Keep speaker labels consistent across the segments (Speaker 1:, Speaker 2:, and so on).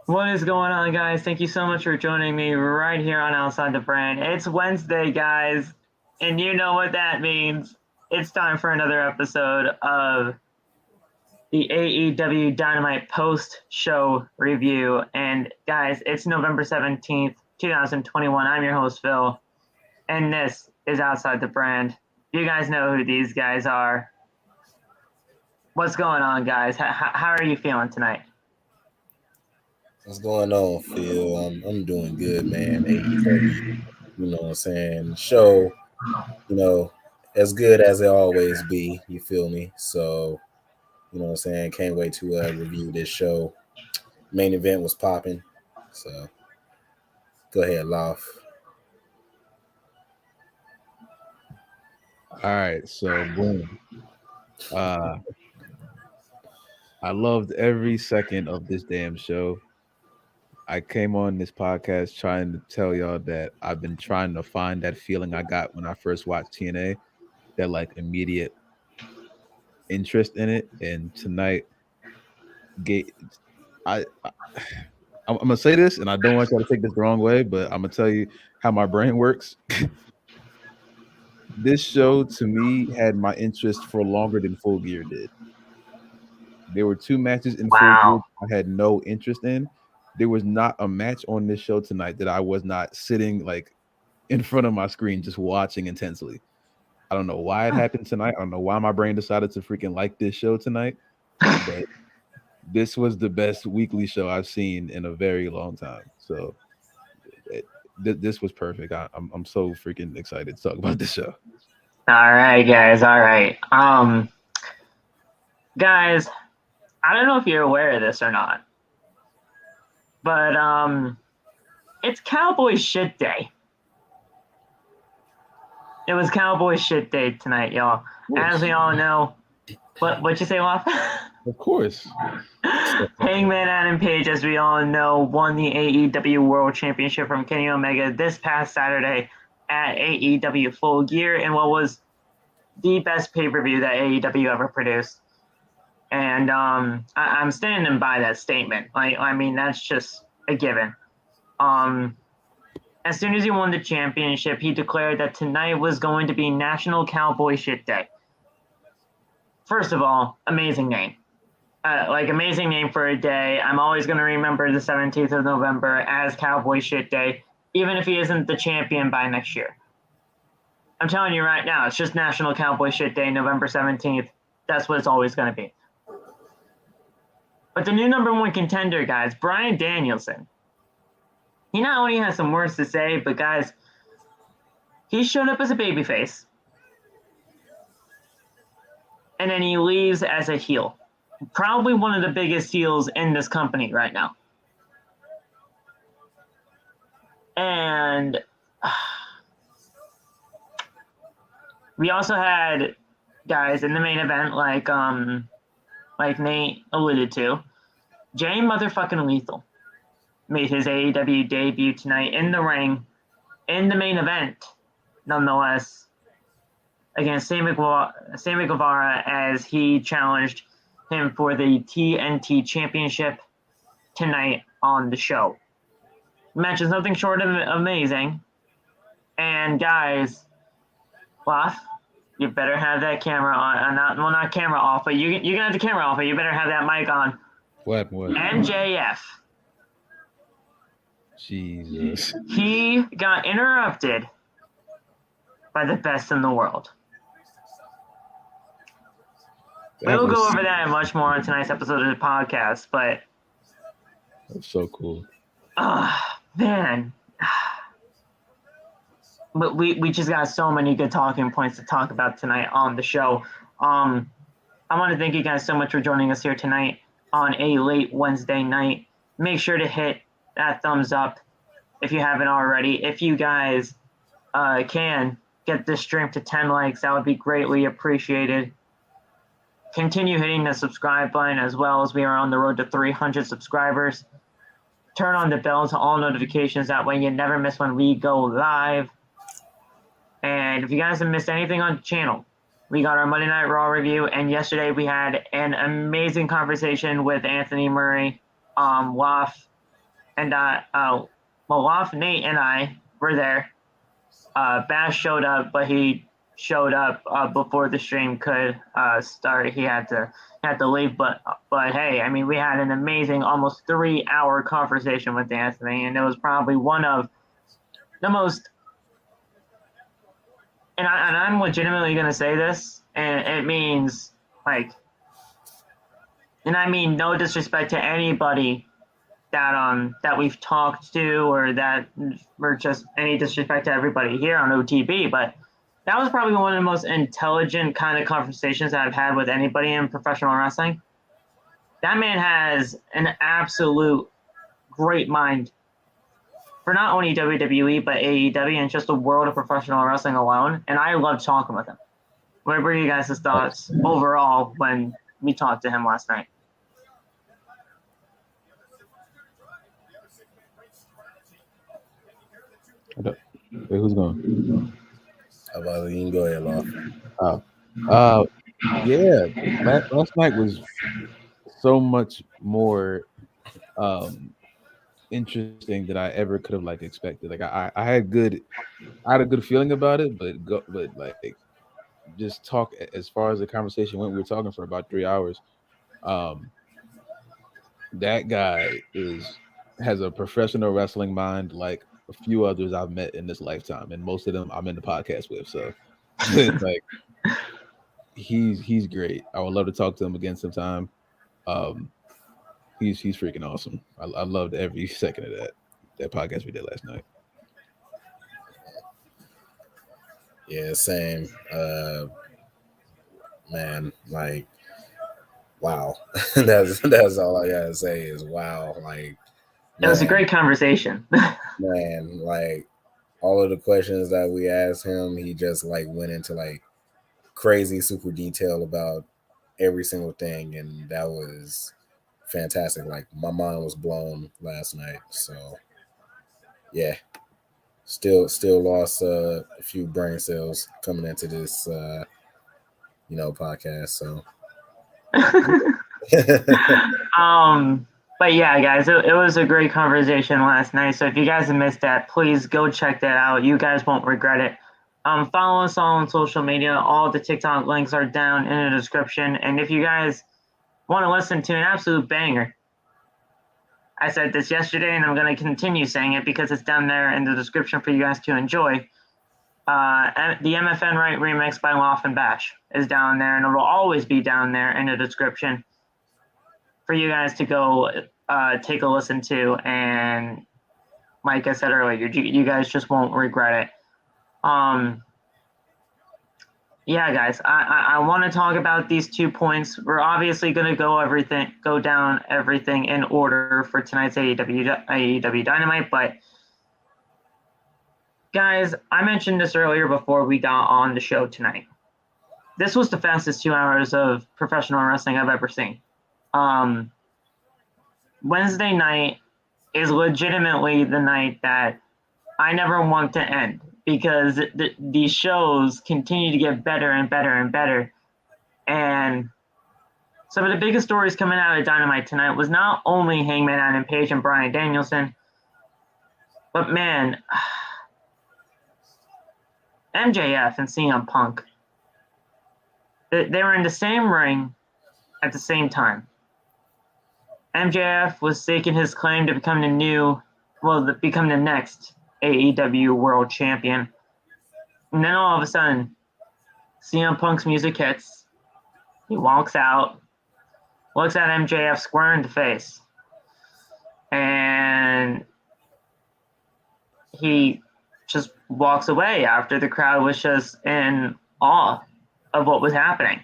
Speaker 1: What is going on, guys? Thank you so much for joining me right here on Outside the Brand. It's Wednesday, guys, and you know what that means. It's time for another episode of the AEW Dynamite post-show review. And, guys, it's November 17th, 2021. I'm your host, Phil, and this is Outside the Brand. You guys know who these guys are. What's going on, guys? How are you feeling tonight?
Speaker 2: What's going on, Phil? I'm doing good, man. AEW, you know what I'm saying? Show, as good as it always be, you feel me? So, you know what I'm saying? Can't wait to review this show. Main event was popping. So, go ahead, Loft.
Speaker 3: All right, so boom. I loved every second of this damn show. I came on this podcast trying to tell y'all that I've been trying to find that feeling I got when I first watched TNA, that like immediate interest in it. And tonight, gave I I'm gonna say this, and I don't want y'all to take this the wrong way, but I'm gonna tell you how my brain works. This show to me had my interest for longer than Full Gear did. There were two matches in Full Gear
Speaker 1: Wow.
Speaker 3: I had no interest in. There was not a match on this show tonight that I was not sitting like in front of my screen just watching intensely. I don't know why it happened tonight. I don't know why my brain decided to freaking like this show tonight, but this was the best weekly show I've seen in a very long time. So this was perfect. I'm so freaking excited to talk about this show.
Speaker 1: All right, guys. All right. Guys, I don't know if you're aware of this or not, but it's Cowboy shit day. It was Cowboy shit day tonight, y'all. As we all know, what you say, Waf?
Speaker 3: Of course.
Speaker 1: Hangman Adam Page, as we all know, won the AEW World Championship from Kenny Omega this past Saturday at AEW Full Gear in what was the best pay-per-view that AEW ever produced. And I'm standing by that statement. I mean, that's just a given. As soon as he won the championship, he declared that tonight was going to be National Cowboy Shit Day. First of all, amazing name. Amazing name for a day. I'm always going to remember the 17th of November as Cowboy Shit Day, even if he isn't the champion by next year. I'm telling you right now, it's just National Cowboy Shit Day, November 17th. That's what it's always going to be. But the new number one contender, guys, Bryan Danielson. He not only has some words to say, but guys, he showed up as a babyface. And then he leaves as a heel. Probably one of the biggest heels in this company right now. And we also had guys in the main event like Nate alluded to. Jay motherfucking Lethal made his AEW debut tonight in the ring, in the main event, nonetheless, against Sammy Guevara as he challenged him for the TNT Championship tonight on the show. The match is nothing short of amazing. And guys, Loth, you better have that camera on. Not camera off, but you can have the camera off, but you better have that mic on.
Speaker 3: What?
Speaker 1: MJF.
Speaker 3: Jesus.
Speaker 1: He got interrupted by the best in the world. We'll go over that and much more on tonight's episode of the podcast, but
Speaker 3: That's so cool.
Speaker 1: Man. But we just got so many good talking points to talk about tonight on the show. I want to thank you guys so much for joining us here tonight on a late Wednesday night. Make sure to hit that thumbs up if you haven't already. If you guys can get this stream to 10 likes, that would be greatly appreciated. Continue hitting the subscribe button as well, as we are on the road to 300 subscribers. Turn on the bell to all notifications. That way you never miss when we go live. And if you guys have missed anything on the channel, we got our Monday Night Raw review. And yesterday we had an amazing conversation with Anthony Murray. Waf, and Malaf, Nate, and I were there. Bash showed up, but he showed up before the stream could start. He had to leave, but hey, I mean, we had an amazing, almost 3-hour conversation with Anthony, and it was probably one of the most. And I'm legitimately going to say this, and it means like, and I mean no disrespect to anybody that we've talked to, or that, or just any disrespect to everybody here on OTB, but that was probably one of the most intelligent kind of conversations that I've had with anybody in professional wrestling. That man has an absolute great mind for not only WWE but AEW and just the world of professional wrestling alone. And I loved talking with him. What were you guys' thoughts overall when we talked to him last night?
Speaker 3: Wait, who's going?
Speaker 2: How about you can go ahead, Law.
Speaker 3: Yeah. Last night was so much more interesting than I ever could have like expected. Like I had a good feeling about it, but like just talk as far as the conversation went. We were talking for about 3 hours. That guy has a professional wrestling mind like a few others I've met in this lifetime, and most of them I'm in the podcast with. So like he's great. I would love to talk to him again sometime. He's freaking awesome. I loved every second of that podcast we did last night.
Speaker 2: Yeah, same. Man, like, wow. that's all I gotta say is wow. Like,
Speaker 1: It was a great conversation.
Speaker 2: Man, like all of the questions that we asked him, he just like went into like crazy super detail about every single thing, and that was fantastic. Like my mind was blown last night. So yeah, still lost a few brain cells coming into this podcast. So
Speaker 1: But yeah, guys, it was a great conversation last night. So if you guys have missed that, please go check that out. You guys won't regret it. Follow us all on social media. All the TikTok links are down in the description. And if you guys want to listen to an absolute banger, I said this yesterday, and I'm going to continue saying it because it's down there in the description for you guys to enjoy. The MFN Right remix by Loft and Bash is down there, and it will always be down there in the description for you guys to go take a listen to. And like I said earlier, you guys just won't regret it. Yeah, guys, I want to talk about these 2 points. We're obviously going to go down everything in order for tonight's AEW Dynamite, but guys, I mentioned this earlier before we got on the show tonight. This was the fastest 2 hours of professional wrestling I've ever seen. Wednesday night is legitimately the night that I never want to end, because these shows continue to get better and better and better. And some of the biggest stories coming out of Dynamite tonight was not only Hangman Adam Page and Bryan Danielson, but man, MJF and CM Punk. They were in the same ring at the same time. MJF was staking his claim to become the next AEW World Champion. And then all of a sudden, CM Punk's music hits. He walks out, looks at MJF square in the face, and he just walks away after the crowd was just in awe of what was happening.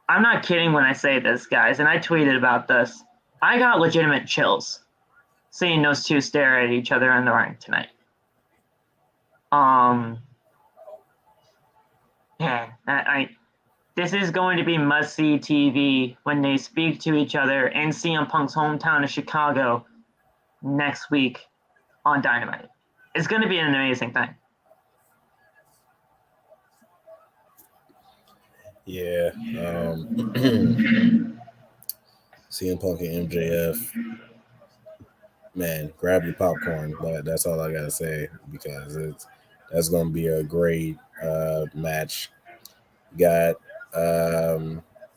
Speaker 1: I'm not kidding when I say this, guys, and I tweeted about this. I got legitimate chills seeing those two stare at each other in the ring tonight. Man, this is going to be must-see TV when they speak to each other in CM Punk's hometown of Chicago next week on Dynamite. It's going to be an amazing thing.
Speaker 2: Yeah. CM Punk and MJF. man, grab your popcorn. That's all I gotta say because that's gonna be a great match. Got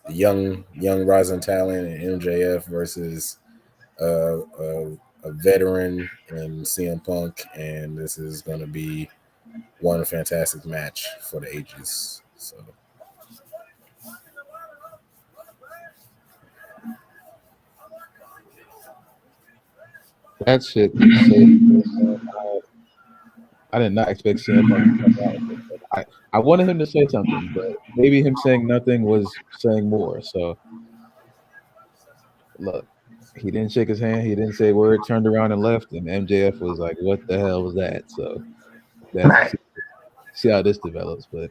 Speaker 2: young rising talent in MJF versus a veteran in CM Punk, and this is gonna be one fantastic match for the ages. So.
Speaker 3: That shit is so cool, man. I did not expect CM Punk to come out. I wanted him to say something, but maybe him saying nothing was saying more. So look, he didn't shake his hand. He didn't say a word. Turned around and left. And MJF was like, "What the hell was that?" So that's
Speaker 1: Right.
Speaker 3: see how this develops. But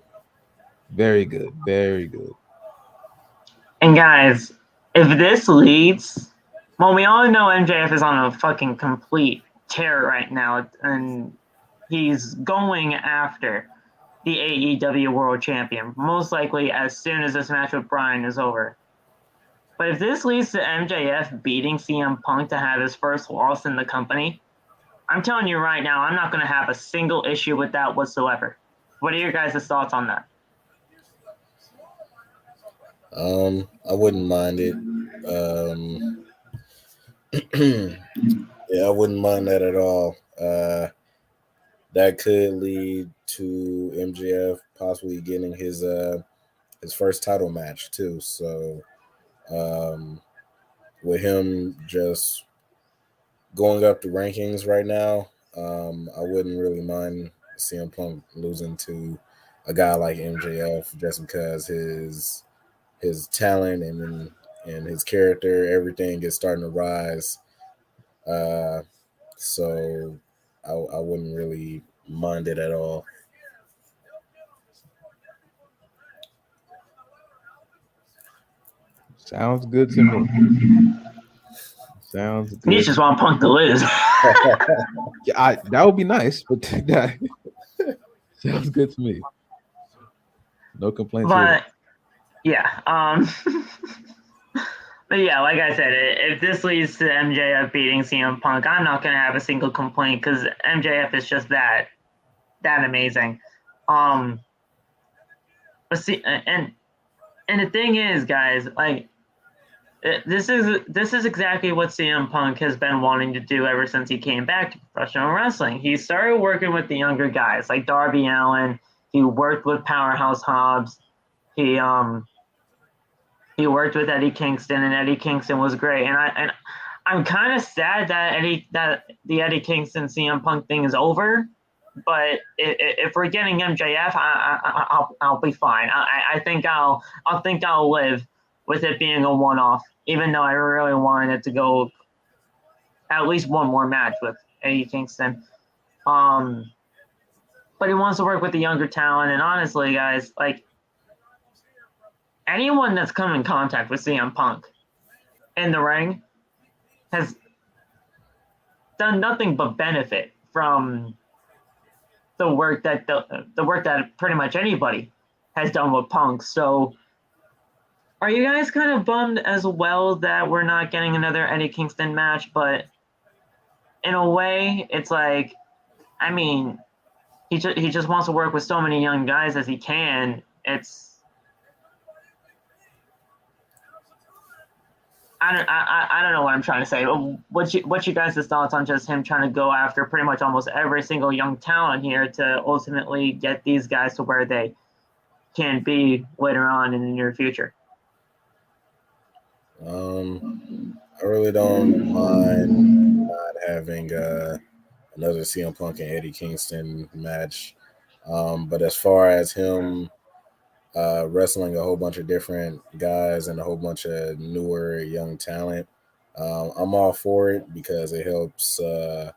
Speaker 3: very good, very good.
Speaker 1: And guys, if this leads, well, we all know MJF is on a fucking complete tear right now, and he's going after the AEW World Champion, most likely as soon as this match with Bryan is over. But if this leads to MJF beating CM Punk to have his first loss in the company, I'm telling you right now, I'm not going to have a single issue with that whatsoever. What are your guys' thoughts on that?
Speaker 2: I wouldn't mind it. Yeah, I wouldn't mind that at all. That could lead to MJF possibly getting his first title match too. So um, with him just going up the rankings right now, I wouldn't really mind CM Punk losing to a guy like MJF just because his talent and his character, everything is starting to rise. Uh, so I wouldn't really mind it at all.
Speaker 3: Sounds good to me. Sounds
Speaker 1: You
Speaker 3: good.
Speaker 1: just want Punk to lose.
Speaker 3: Yeah, that would be nice, but that sounds good to me. No complaints here.
Speaker 1: But yeah, but yeah, like I said, if this leads to MJF beating CM Punk, I'm not gonna have a single complaint because MJF is just that amazing. But see, and the thing is, guys, like this is exactly what CM Punk has been wanting to do ever since he came back to professional wrestling. He started working with the younger guys like Darby Allin. He worked with Powerhouse Hobbs. He worked with Eddie Kingston, and Eddie Kingston was great. And I'm kind of sad that the Eddie Kingston CM Punk thing is over. But if we're getting MJF, I'll be fine. I think I'll live with it being a one-off, even though I really wanted it to go at least one more match with Eddie Kingston. But he wants to work with the younger talent, and honestly, guys, like anyone that's come in contact with CM Punk in the ring has done nothing but benefit from the work that the work that pretty much anybody has done with Punk. So are you guys kind of bummed as well that we're not getting another Eddie Kingston match? But in a way, it's like, I mean, he just wants to work with so many young guys as he can. I don't know what I'm trying to say. What's you guys' thoughts on just him trying to go after pretty much almost every single young talent here to ultimately get these guys to where they can be later on in the near future?
Speaker 2: I really don't mind not having another CM Punk and Eddie Kingston match. But as far as him wrestling a whole bunch of different guys and a whole bunch of newer young talent, I'm all for it because it helps the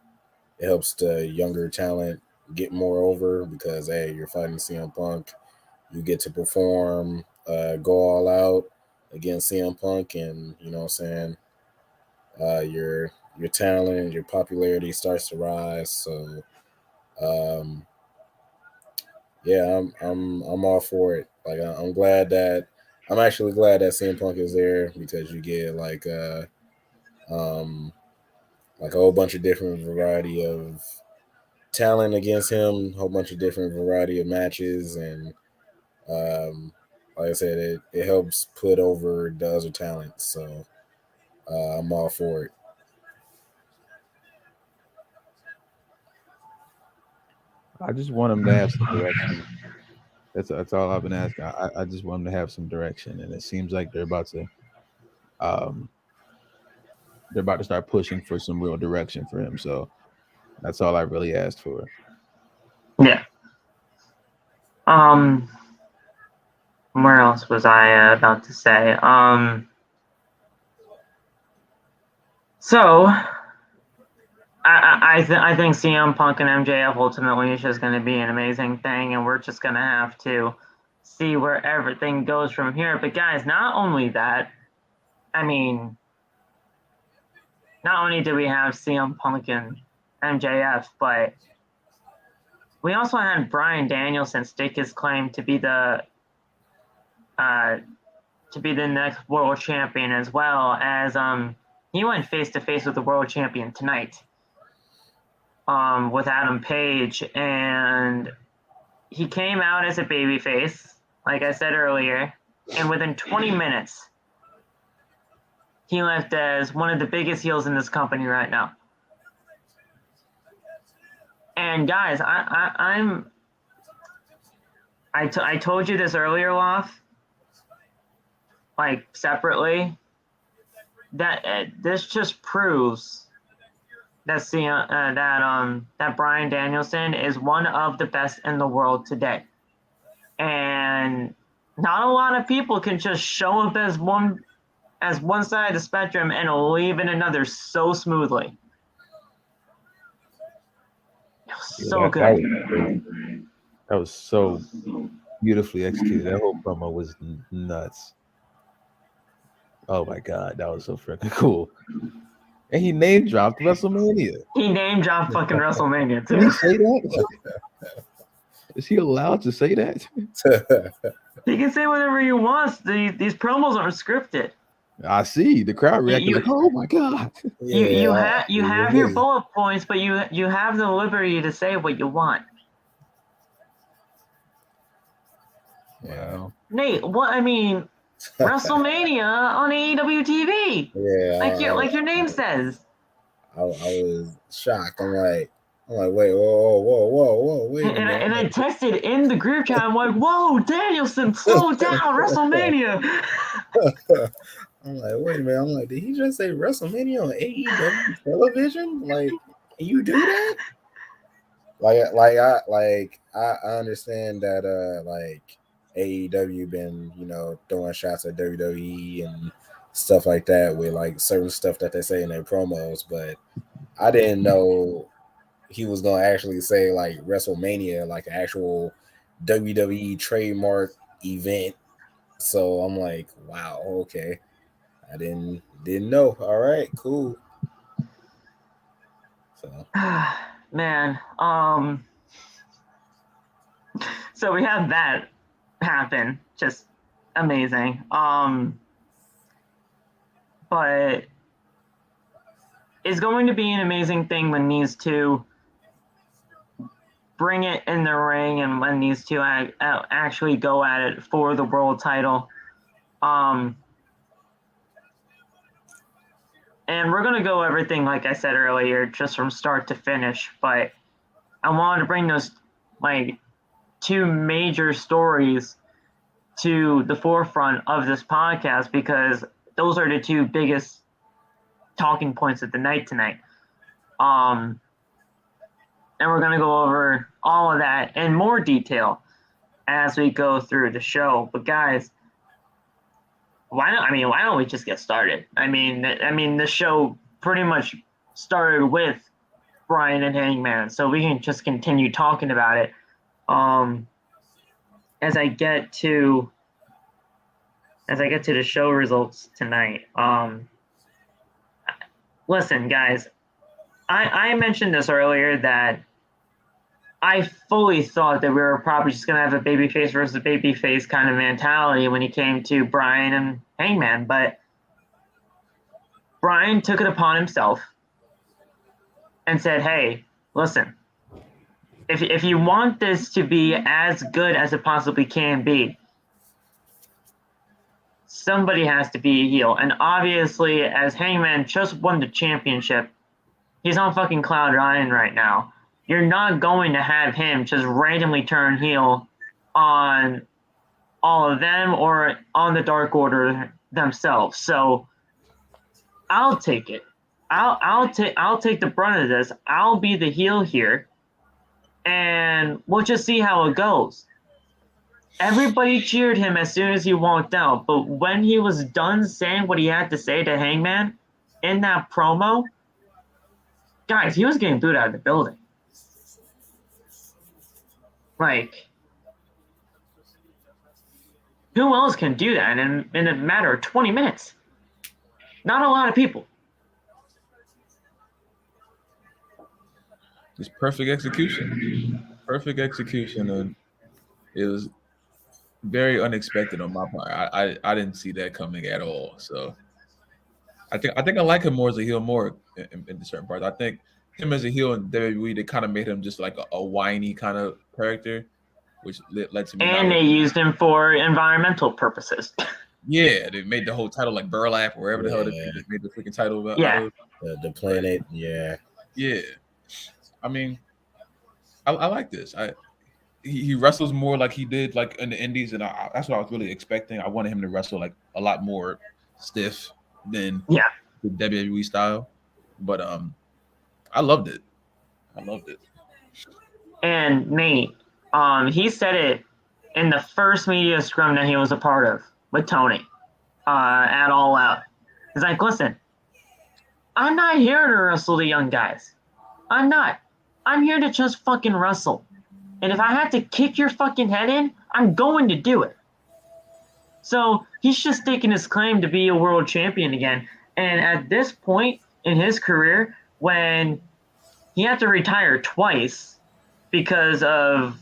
Speaker 2: younger talent get more over because hey, you're fighting CM Punk, you get to perform, go all out against CM Punk, and you know what I'm saying, your talent, your popularity starts to rise. So um, yeah, I'm all for it. Like I'm actually glad that CM Punk is there because you get um like a whole bunch of different variety of talent against him, a whole bunch of different variety of matches, and like I said, it helps put over the other talents. So I'm all for it.
Speaker 3: I just want him to have some direction. That's all I've been asking. I just want him to have some direction, and it seems like um they're about to start pushing for some real direction for him. So that's all I really asked for.
Speaker 1: Yeah. Where else was I about to say? So I think CM Punk and MJF ultimately is just going to be an amazing thing, and we're just going to have to see where everything goes from here. But guys, not only that, I mean, not only do we have CM Punk and MJF, but we also had Bryan Danielson stake his claim to be the next world champion, as well as he went face to face with the world champion tonight. With Adam Page, and he came out as a babyface, like I said earlier, and within 20 minutes, he left as one of the biggest heels in this company right now. And guys, I told you this earlier, Loth, like separately, that this just proves that Bryan Danielson is one of the best in the world today, and not a lot of people can just show up as one side of the spectrum and leave in another so smoothly. It was so good.
Speaker 3: That was so beautifully executed. That whole promo was nuts. Oh my god, that was so freaking cool. And he name dropped WrestleMania.
Speaker 1: He name dropped fucking WrestleMania too.
Speaker 3: Did he say that? Is he allowed to say that?
Speaker 1: He can say whatever he wants. These promos aren't scripted.
Speaker 3: I see. The crowd reacted like, "Oh my god!"
Speaker 1: You have your bullet points, but you have the liberty to say what you want.
Speaker 3: Wow.
Speaker 1: Nate, what I mean, WrestleMania on AEW TV.
Speaker 2: Yeah,
Speaker 1: like your name says.
Speaker 2: I was shocked. I'm like, wait, whoa, wait a minute.
Speaker 1: And I texted in the group chat. I'm like, whoa, Danielson, slow down, WrestleMania.
Speaker 2: I'm like, wait a minute. I'm like, did he just say WrestleMania on AEW television? Like, can you do that? I understand that like AEW been throwing shots at WWE and stuff like that with like certain stuff that they say in their promos, but I didn't know he was gonna actually say like WrestleMania, like an actual WWE trademark event. So I'm like, wow, okay. I didn't know. All right, cool. So
Speaker 1: man, so we have that happen. Just amazing. But it's going to be an amazing thing when these two bring it in the ring and when these two actually go at it for the world title. And we're going to go everything, like I said earlier, just from start to finish. But I wanted to bring those like two major stories to the forefront of this podcast because those are the two biggest talking points of the night tonight. And we're going to go over all of that in more detail as we go through the show. But guys, why don't we just get started? I mean, the show pretty much started with Bryan and Hangman, so we can just continue talking about it. As I get to the show results tonight. Listen, guys, I mentioned this earlier that I fully thought that we were probably just going to have a babyface versus babyface kind of mentality when it came to Bryan and Hangman, but Bryan took it upon himself and said, "Hey, listen, if you want this to be as good as it possibly can be, somebody has to be a heel." And obviously, as Hangman just won the championship, he's on fucking cloud nine right now. You're not going to have him just randomly turn heel on all of them or on the Dark Order themselves. So I'll take it. I'll take the brunt of this. I'll be the heel here, and we'll just see how it goes. Everybody cheered him as soon as he walked out, but when he was done saying what he had to say to Hangman in that promo, guys, he was getting booed out of the building. Like, who else can do that in a matter of 20 minutes? Not a lot of people.
Speaker 3: It's perfect execution. Perfect execution, and it was very unexpected on my part. I didn't see that coming at all. So I think I like him more as a heel more in certain parts. I think him as a heel in WWE, they kind of made him just like a whiny kind of character, which led to me not.
Speaker 1: And they used him for environmental purposes.
Speaker 3: Yeah, they made the whole title like burlap, or wherever the hell they made the freaking title out of.
Speaker 2: The planet, yeah.
Speaker 3: Yeah. I mean, I like this. He wrestles more like he did like in the Indies, and that's what I was really expecting. I wanted him to wrestle like a lot more stiff than the WWE style, but I loved it.
Speaker 1: And Nate, he said it in the first media scrum that he was a part of with Tony at All Out. He's like, listen, I'm not here to wrestle the young guys. I'm not. I'm here to just fucking wrestle. And if I have to kick your fucking head in, I'm going to do it. So he's just taking his claim to be a world champion again. And at this point in his career, when he had to retire twice because of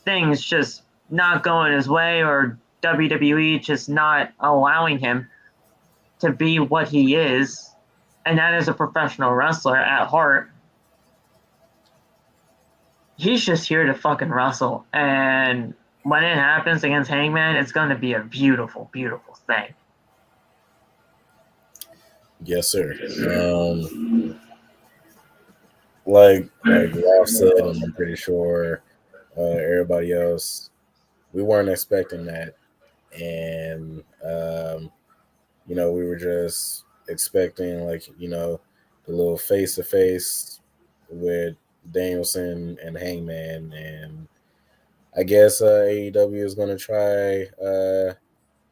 Speaker 1: things just not going his way or WWE just not allowing him to be what he is, and that is a professional wrestler at heart, he's just here to fucking wrestle. And when it happens against Hangman, it's going to be a beautiful, beautiful thing.
Speaker 2: Yes, sir. Like Ralph said, and I'm pretty sure everybody else, we weren't expecting that. And, we were just expecting, the little face-to-face with Danielson and Hangman. And I guess AEW is going to try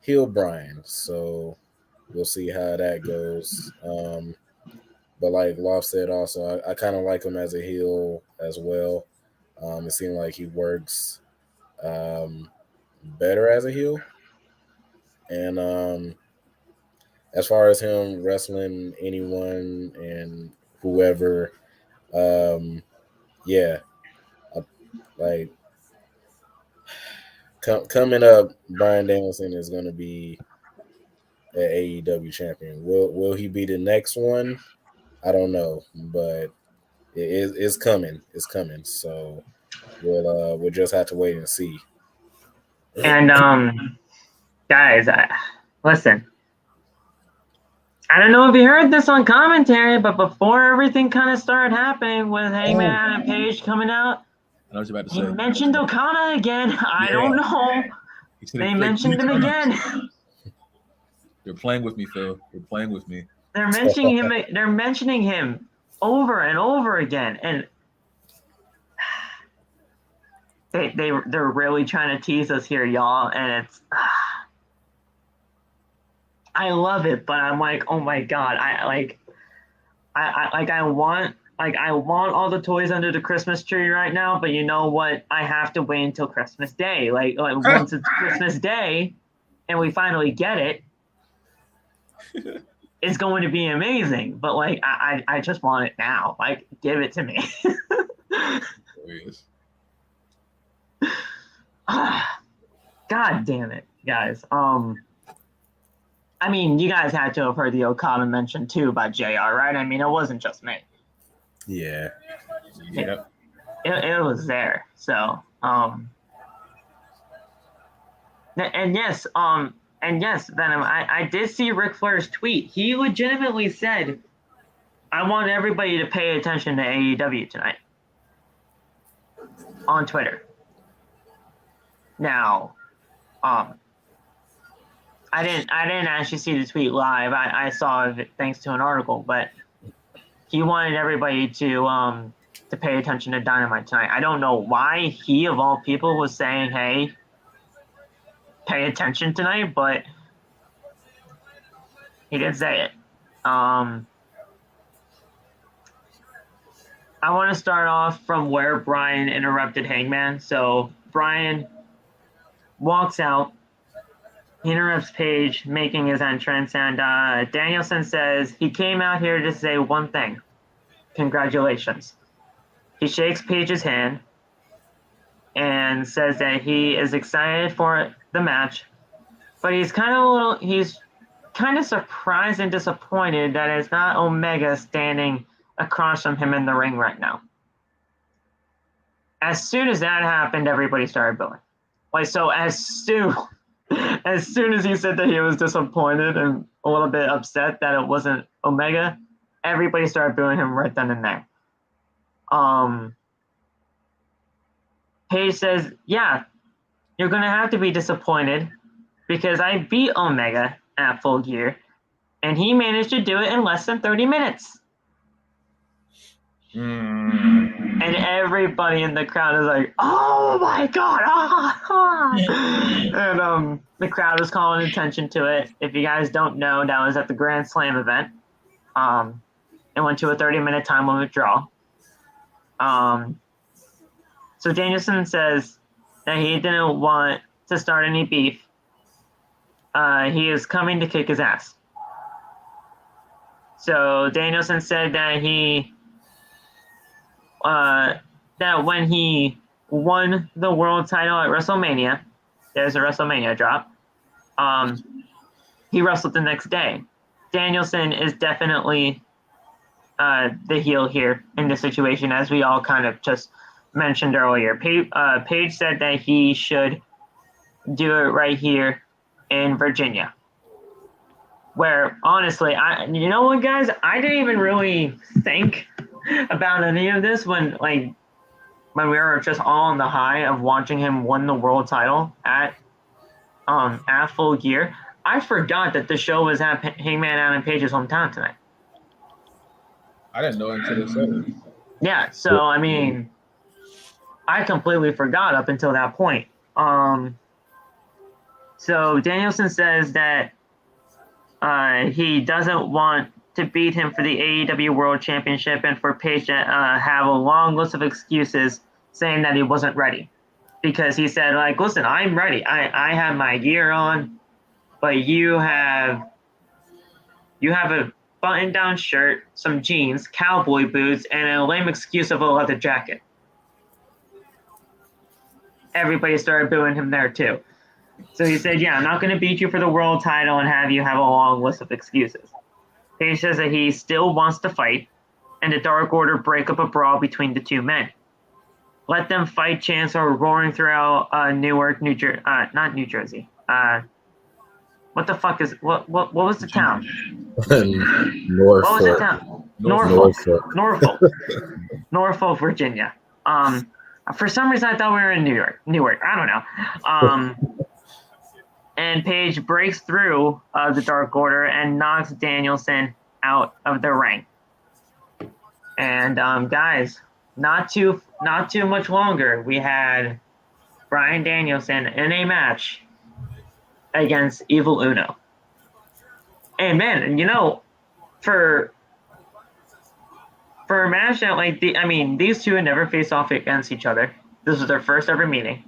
Speaker 2: heel Bryan. So we'll see how that goes. But like Loft said also, I kind of like him as a heel as well. It seemed like he works better as a heel. And as far as him wrestling anyone and whoever, coming up, Bryan Danielson is going to be an AEW champion. Will he be the next one? I don't know, but it's coming. It's coming. So we'll just have to wait and see.
Speaker 1: And guys, listen. I don't know if you heard this on commentary, but before everything kind of started happening with Hangman and Page coming out,
Speaker 3: I was about to
Speaker 1: he
Speaker 3: say.
Speaker 1: mentioned Okada again. I don't know. They mentioned him again.
Speaker 3: They're playing with me, Phil. They're playing with me.
Speaker 1: They're mentioning him. They're mentioning him over and over again, and they're really trying to tease us here, y'all. And it's, I love it, but I'm like, oh my god, I want all the toys under the Christmas tree right now, but you know what? I have to wait until Christmas Day. Like once it's Christmas Day, and we finally get it. It's going to be amazing, but like I just want it now. Like, give it to me. God damn it, guys. I mean, you guys had to have heard the Okada mention too by JR, right? I mean, it wasn't just me.
Speaker 2: Yeah.
Speaker 3: Yep.
Speaker 1: It was there. So, and yes, Venom, I did see Ric Flair's tweet. He legitimately said, I want everybody to pay attention to AEW tonight on Twitter. Now, I didn't actually see the tweet live. I saw it thanks to an article, but he wanted everybody to pay attention to Dynamite tonight. I don't know why he, of all people, was saying, hey, pay attention tonight, but he did say it. I want to start off from where Bryan interrupted Hangman. So Bryan walks out. He interrupts Paige making his entrance, and Danielson says he came out here to say one thing. Congratulations. He shakes Paige's hand and says that he is excited for the match, but he's kind of surprised and disappointed that it's not Omega standing across from him in the ring right now. As soon as that happened, everybody started booing. As soon as he said that he was disappointed and a little bit upset that it wasn't Omega, everybody started booing him right then and there. Paige says, yeah, you're going to have to be disappointed because I beat Omega at Full Gear, and he managed to do it in less than 30 minutes. And everybody in the crowd is like, oh my God. And the crowd is calling attention to it. If you guys don't know, that was at the Grand Slam event. It went to a 30-minute time limit draw. So Danielson says that he didn't want to start any beef. He is coming to kick his ass. So Danielson said that that when he won the world title at WrestleMania, there's a WrestleMania drop, he wrestled the next day. Danielson is definitely the heel here in this situation, as we all kind of just mentioned earlier. Paige said that he should do it right here in Virginia. Where, honestly, you know what, guys? I didn't even really think about any of this when we were just all on the high of watching him win the world title at Full Gear. I forgot that the show was at Hangman Adam Page's hometown tonight.
Speaker 3: I didn't know until they said it.
Speaker 1: Yeah, so I mean, I completely forgot up until that point. So Danielson says that he doesn't want to beat him for the AEW World Championship, and for Paige to have a long list of excuses saying that he wasn't ready. Because he said, listen, I'm ready. I have my gear on, but you have a button-down shirt, some jeans, cowboy boots, and a lame excuse of a leather jacket. Everybody started booing him there, too. So he said, yeah, I'm not going to beat you for the world title and have you have a long list of excuses. Paige says that he still wants to fight, and the Dark Order break up a brawl between the two men. Let them fight chants are roaring throughout Newark, New Jersey. Not New Jersey. What the fuck is what was the town?
Speaker 2: Norfolk.
Speaker 1: What was the town? Norfolk, Virginia. For some reason I thought we were in Newark. I don't know. And Paige breaks through the Dark Order and knocks Danielson out of the ring. And guys, not too much longer, we had Bryan Danielson in a match against Evil Uno. And man, for a match that these two had never faced off against each other. This was their first ever meeting.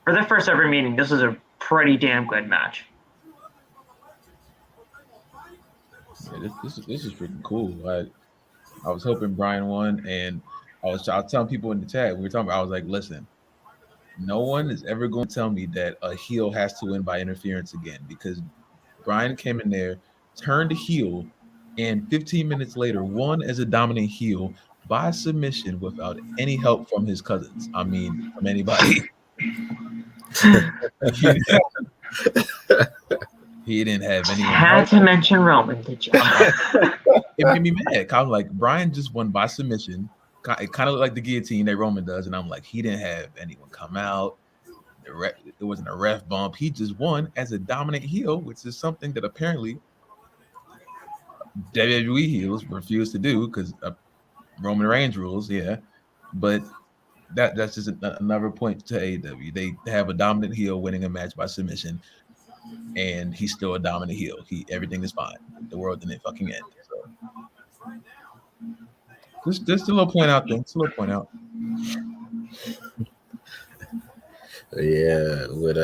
Speaker 1: For their first ever meeting, this was a pretty damn good match.
Speaker 3: Yeah, this is freaking cool. I was hoping Bryan won, and I was telling people in the chat, we were talking about, I was like, listen, no one is ever going to tell me that a heel has to win by interference again, because Bryan came in there, turned heel, and 15 minutes later won as a dominant heel by submission without any help from his cousins. I mean, from anybody. He didn't have anyone
Speaker 1: Had
Speaker 3: help.
Speaker 1: to mention Roman, did you?
Speaker 3: It made me mad. I'm like, Bryan just won by submission. It kind of looked like the guillotine that Roman does, and I'm like, he didn't have anyone come out. It wasn't a ref bump. He just won as a dominant heel, which is something that apparently WWE heels refuse to do because Roman Reigns rules. Yeah, but that's just another point to AEW. They have a dominant heel winning a match by submission, and he's still a dominant heel. Everything is fine. The world didn't fucking end. So just a little point out thing. Just a little point out.
Speaker 2: Yeah, with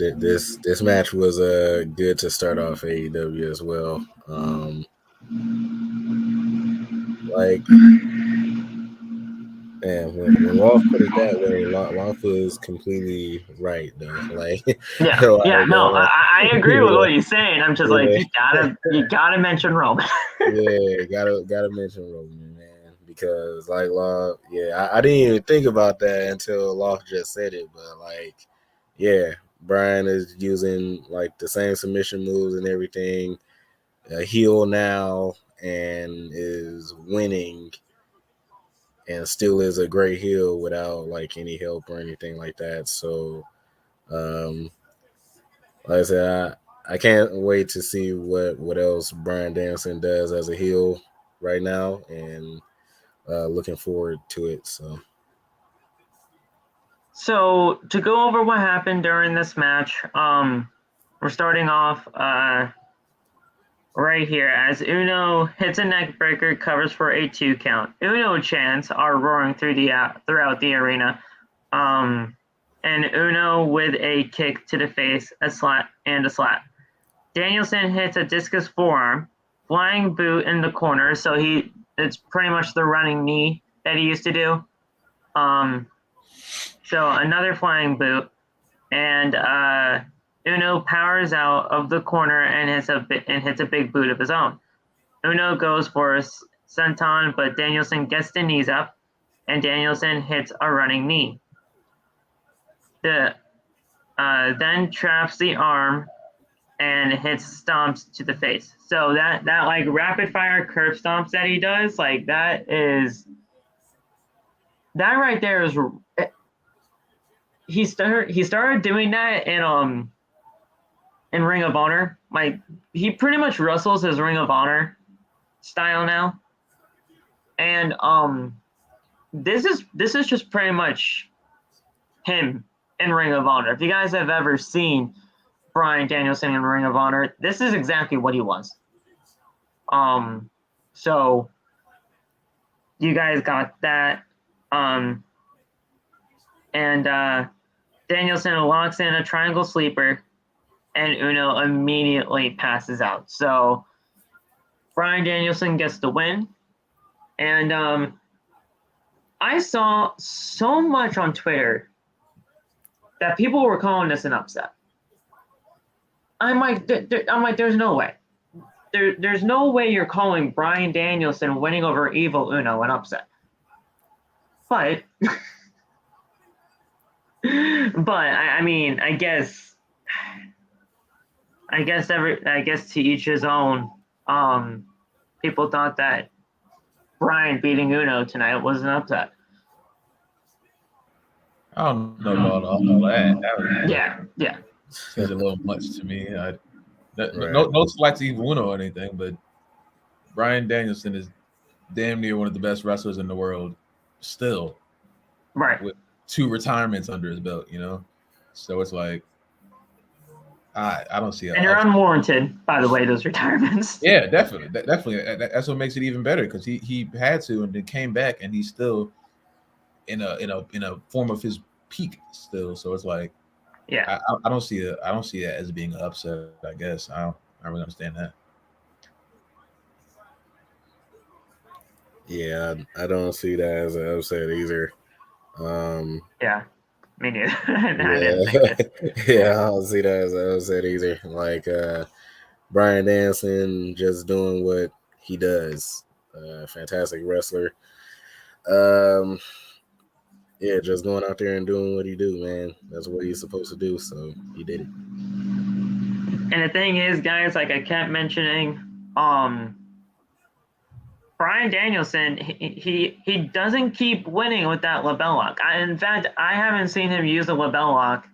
Speaker 2: this match was good to start off AEW as well. Like, man, when Rolf put it that way, Rolf was completely right though. Like,
Speaker 1: Yeah,
Speaker 2: like,
Speaker 1: yeah, no, I agree with what he's saying. I'm just like, you gotta mention Roman.
Speaker 2: Yeah, gotta mention Roman, man, because like Law, yeah, I didn't even think about that until Law just said it, but like, yeah, Bryan is using like the same submission moves and everything, a heel now, and is winning, and still is a great heel without like any help or anything like that. So, like I said, I can't wait to see what else Bryan Danielson does as a heel right now, and looking forward to it.
Speaker 1: So to go over what happened during this match, we're starting off right here as Uno hits a neck breaker, covers for a 2 count. Uno chants are roaring throughout the arena, and Uno with a kick to the face, a slap. Danielson hits a discus forearm, flying boot in the corner, so it's pretty much the running knee that he used to do. So another flying boot, and Uno powers out of the corner and hits a big boot of his own. Uno goes for a senton, but Danielson gets the knees up, and Danielson hits a running knee. Then traps the arm and hits stomps to the face. So that like rapid fire curve stomps that he does, like that right there is. He started doing that in Ring of Honor. Like he pretty much wrestles his Ring of Honor style now, and this is just pretty much him in Ring of Honor. If you guys have ever seen Bryan Danielson in Ring of Honor, this is exactly what he was. So you guys got that, and Danielson locks in a triangle sleeper, and Uno immediately passes out. So Bryan Danielson gets the win. And I saw so much on Twitter that people were calling this an upset. I'm like, there's no way. There's no way you're calling Bryan Danielson winning over Evil Uno an upset. But I mean, I guess to each his own. People thought that Bryan beating Uno tonight was an upset.
Speaker 3: I don't know about all that.
Speaker 1: Yeah.
Speaker 3: Seems a little much to me. No slight to Evil Uno or anything, but Bryan Danielson is damn near one of the best wrestlers in the world still.
Speaker 1: Right.
Speaker 3: With 2 retirements under his belt, So it's like I don't see it.
Speaker 1: And they're unwarranted, by the way, those retirements.
Speaker 3: Yeah, definitely. That's what makes it even better because he had to and then came back and he's still in a form of his peak still. So it's like,
Speaker 1: yeah,
Speaker 3: I don't see it as being an upset. I guess I don't really understand that.
Speaker 2: Yeah, I don't see that as an upset either.
Speaker 1: Yeah, me neither.
Speaker 2: Yeah, I don't see that as an upset either. Like, Bryan Danielson just doing what he does. Fantastic wrestler. Yeah, just going out there and doing what he do, man. That's what he's supposed to do. So he did it.
Speaker 1: And the thing is, guys, like I kept mentioning, Bryan Danielson, he doesn't keep winning with that label lock. In fact, I haven't seen him use a label lock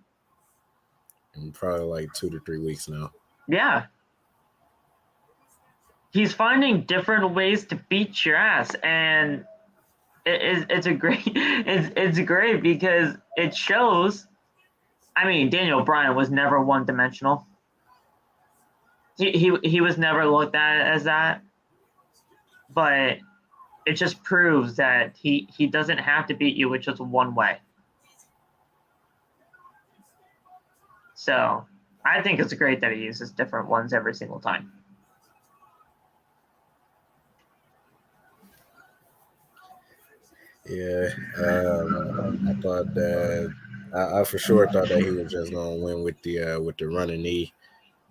Speaker 2: in probably like 2 to 3 weeks now.
Speaker 1: Yeah. He's finding different ways to beat your ass, and it's great because it shows. I mean, Daniel Bryan was never one-dimensional. He was never looked at as that, but it just proves that he doesn't have to beat you with just one way. So I think it's great that he uses different ones every single time.
Speaker 2: Yeah, I thought that I for sure thought that he was just gonna win with the running knee,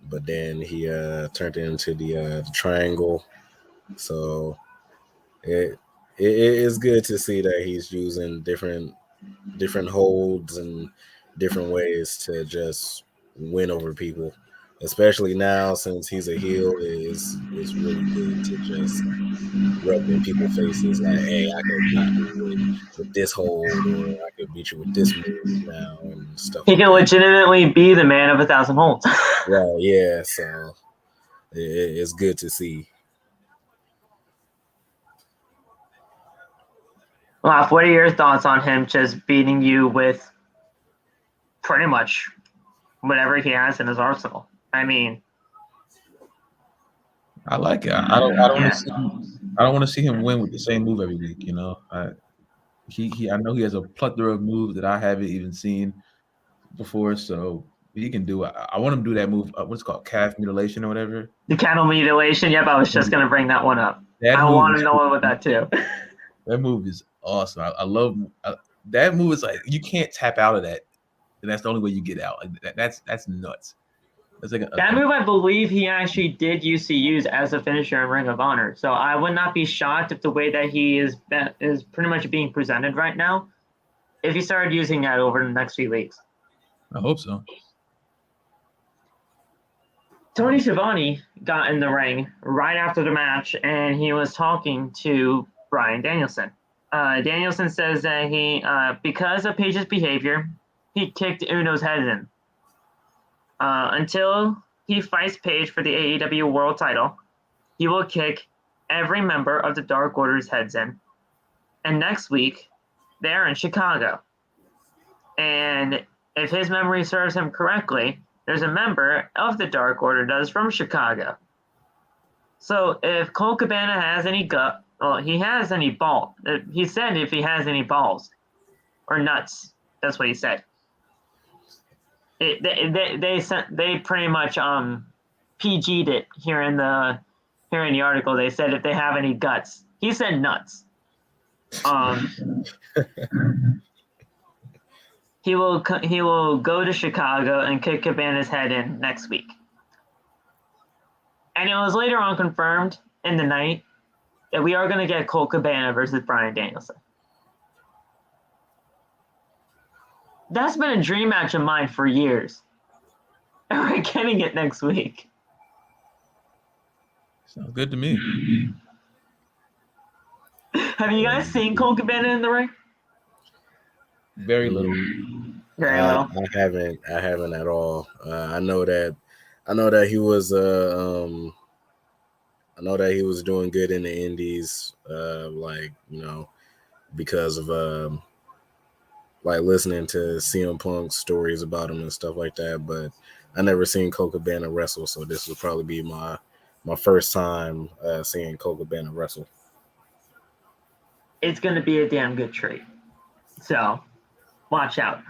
Speaker 2: but then he turned it into the triangle. So it is good to see that he's using different holds and different ways to just win over people. Especially now since he's a heel, is really good to just rub in people's faces like, hey, I can beat you with this hold, or I could beat you with this move now, and stuff
Speaker 1: He
Speaker 2: like
Speaker 1: can
Speaker 2: that.
Speaker 1: legitimately be the man of 1,000 holds.
Speaker 2: Right, yeah, so it's good to see.
Speaker 1: Laf, what are your thoughts on him just beating you with pretty much whatever he has in his arsenal? I mean,
Speaker 3: I like it. I don't want to see him win with the same move every week. You know, I know he has a plethora of moves that I haven't even seen before, so he can do it. I want him to do that move. What's it called, calf mutilation or whatever.
Speaker 1: The cattle mutilation. Yep, I was just going to bring that one up. I want to know about that too.
Speaker 3: That move is awesome. I love that move. Is like you can't tap out of that, and that's the only way you get out. Like that's nuts. That's like
Speaker 1: that move, I believe he actually did used to use as a finisher in Ring of Honor. So I would not be shocked if the way that he is pretty much being presented right now, if he started using that over the next few weeks.
Speaker 3: I hope so.
Speaker 1: Tony Schiavone got in the ring right after the match, and he was talking to Bryan Danielson. Danielson says that he, because of Paige's behavior, he kicked Uno's head in. Until he fights Paige for the AEW World Title, he will kick every member of the Dark Order's heads in. And next week, they're in Chicago. And if his memory serves him correctly, there's a member of the Dark Order that is from Chicago. So if Colt Cabana has any he has any balls. He said if he has any balls or nuts, that's what he said. They pretty much PG'd it here in the article. They said if they have any guts. He said nuts. He will go to Chicago and kick Cabana's head in next week. And it was later on confirmed in the night that we are going to get Colt Cabana versus Bryan Danielson. That's been a dream match of mine for years. And we're getting it next week.
Speaker 3: Sounds good to me.
Speaker 1: Have you guys seen Colt Cabana in the ring?
Speaker 3: Very little.
Speaker 1: Very little.
Speaker 2: I haven't at all. I know that he was I know that he was doing good in the indies, like, you know, because of like listening to CM Punk's stories about him and stuff like that. But I never seen Colt Cabana wrestle, so this will probably be my first time seeing Colt Cabana wrestle.
Speaker 1: It's going to be a damn good treat. So, watch out.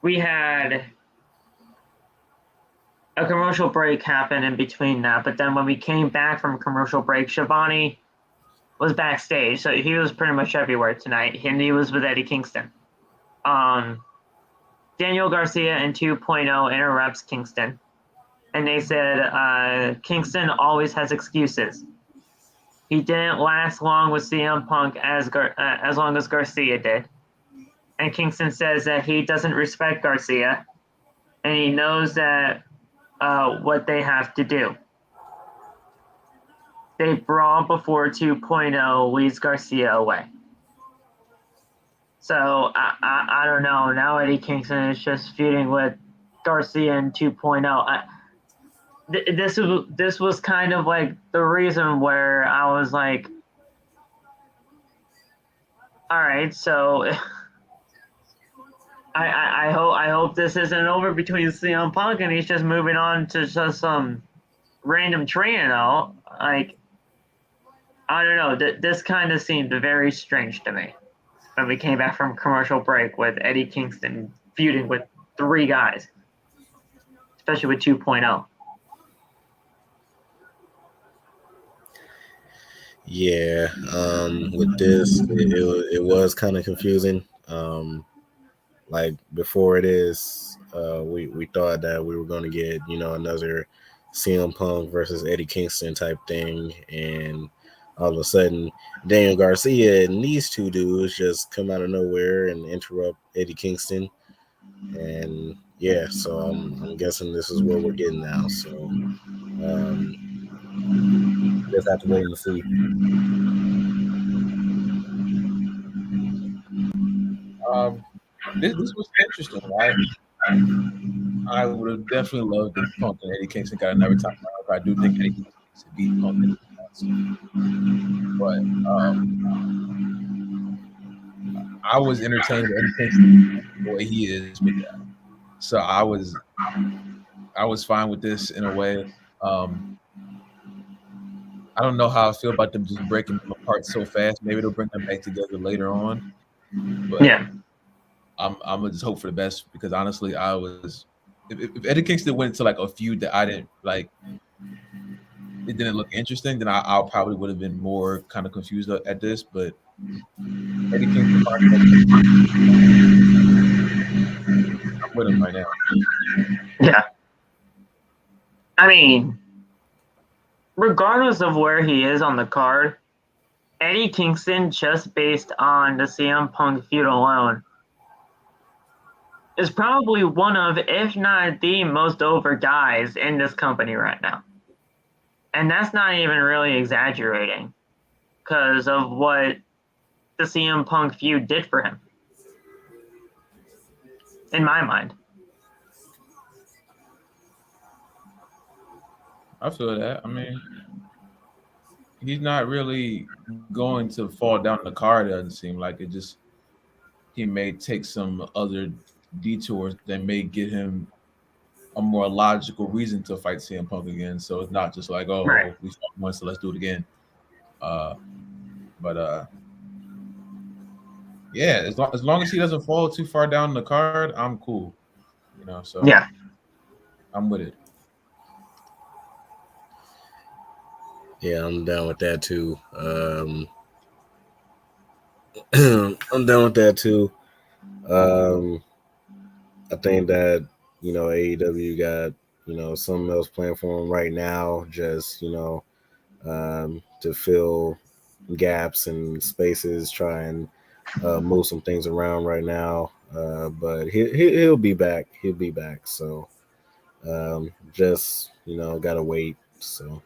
Speaker 1: We had a commercial break happen in between that, but then when we came back from commercial break, Schiavone was backstage, so he was pretty much everywhere tonight, and he was with Eddie Kingston. Daniel Garcia in 2.0 interrupts Kingston. And they said Kingston always has excuses. He didn't last long with CM Punk as long as Garcia did. And Kingston says that he doesn't respect Garcia, and he knows that what they have to do. They brawl before 2.0 leads Garcia away. So I don't know. Now Eddie Kingston is just feuding with Garcia in 2.0. This was kind of like the reason where I was like, all right, so I hope this isn't over between CM Punk and he's just moving on to just some random trio. Like, I don't know. This kind of seemed very strange to me when we came back from commercial break with Eddie Kingston feuding with 3 guys, especially with 2.0.
Speaker 2: Yeah, with this, it was kind of confusing. Like before we thought that we were going to get, another CM Punk versus Eddie Kingston type thing, and all of a sudden Daniel Garcia and these two dudes just come out of nowhere and interrupt Eddie Kingston, and yeah, so I'm guessing this is what we're getting now. So just have to wait and see.
Speaker 3: This was interesting. I would have definitely loved if Punk and Eddie Kingston got another time. I do think Eddie Kingston needs to beat Punk. But I was entertained with Eddie Kingston the way he is with that. So I was fine with this in a way. I don't know how I feel about them just breaking them apart so fast. Maybe they'll bring them back together later on. But
Speaker 1: Yeah.
Speaker 3: I'm gonna just hope for the best, because honestly, I was if Eddie Kingston went to like a feud that I didn't like, it didn't look interesting, then I probably would have been more kind of confused at this. But Eddie Kingston, I'm with him right now.
Speaker 1: Yeah. I mean, regardless of where he is on the card, Eddie Kingston, just based on the CM Punk feud alone, is probably one of, if not the most over guys in this company right now. And that's not even really exaggerating because of what the CM Punk feud did for him, in my mind.
Speaker 3: I feel that. I mean, he's not really going to fall down the card. It doesn't seem like it. Just he may take some other detours that may get him a more logical reason to fight CM Punk again. So it's not just like, oh,
Speaker 1: Right.
Speaker 3: we fought once, so let's do it again. But yeah, as long as he doesn't fall too far down the card, I'm cool. So
Speaker 1: yeah,
Speaker 2: I'm with it. Yeah, I'm down with that too. I'm down with that too. I think that AEW got something else planned for them right now, just to fill gaps and spaces, try and move some things around right now. But he'll be back. He'll be back. So just gotta wait. So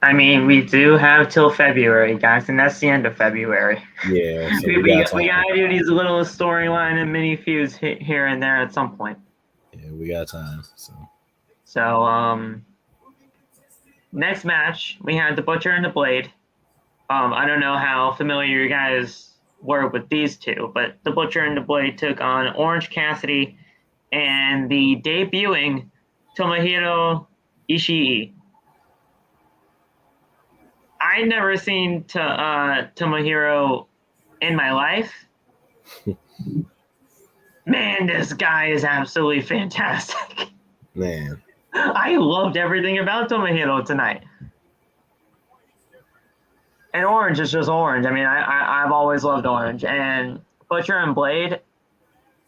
Speaker 1: I mean, we do have till February, guys, and that's the end of February.
Speaker 2: yeah, so
Speaker 1: we gotta do these little storyline and mini feuds here and there at some point.
Speaker 2: Yeah, we got time.
Speaker 1: So next match we had the Butcher and the Blade. I don't know how familiar you guys were with these two, but the Butcher and the Blade took on Orange Cassidy and the debuting Tomohiro Ishii. I'd never seen Tomohiro in my life. Man, this guy is absolutely fantastic.
Speaker 2: Man,
Speaker 1: I loved everything about Tomohiro tonight. And Orange is just Orange. I mean, I've always loved Orange. And Butcher and Blade,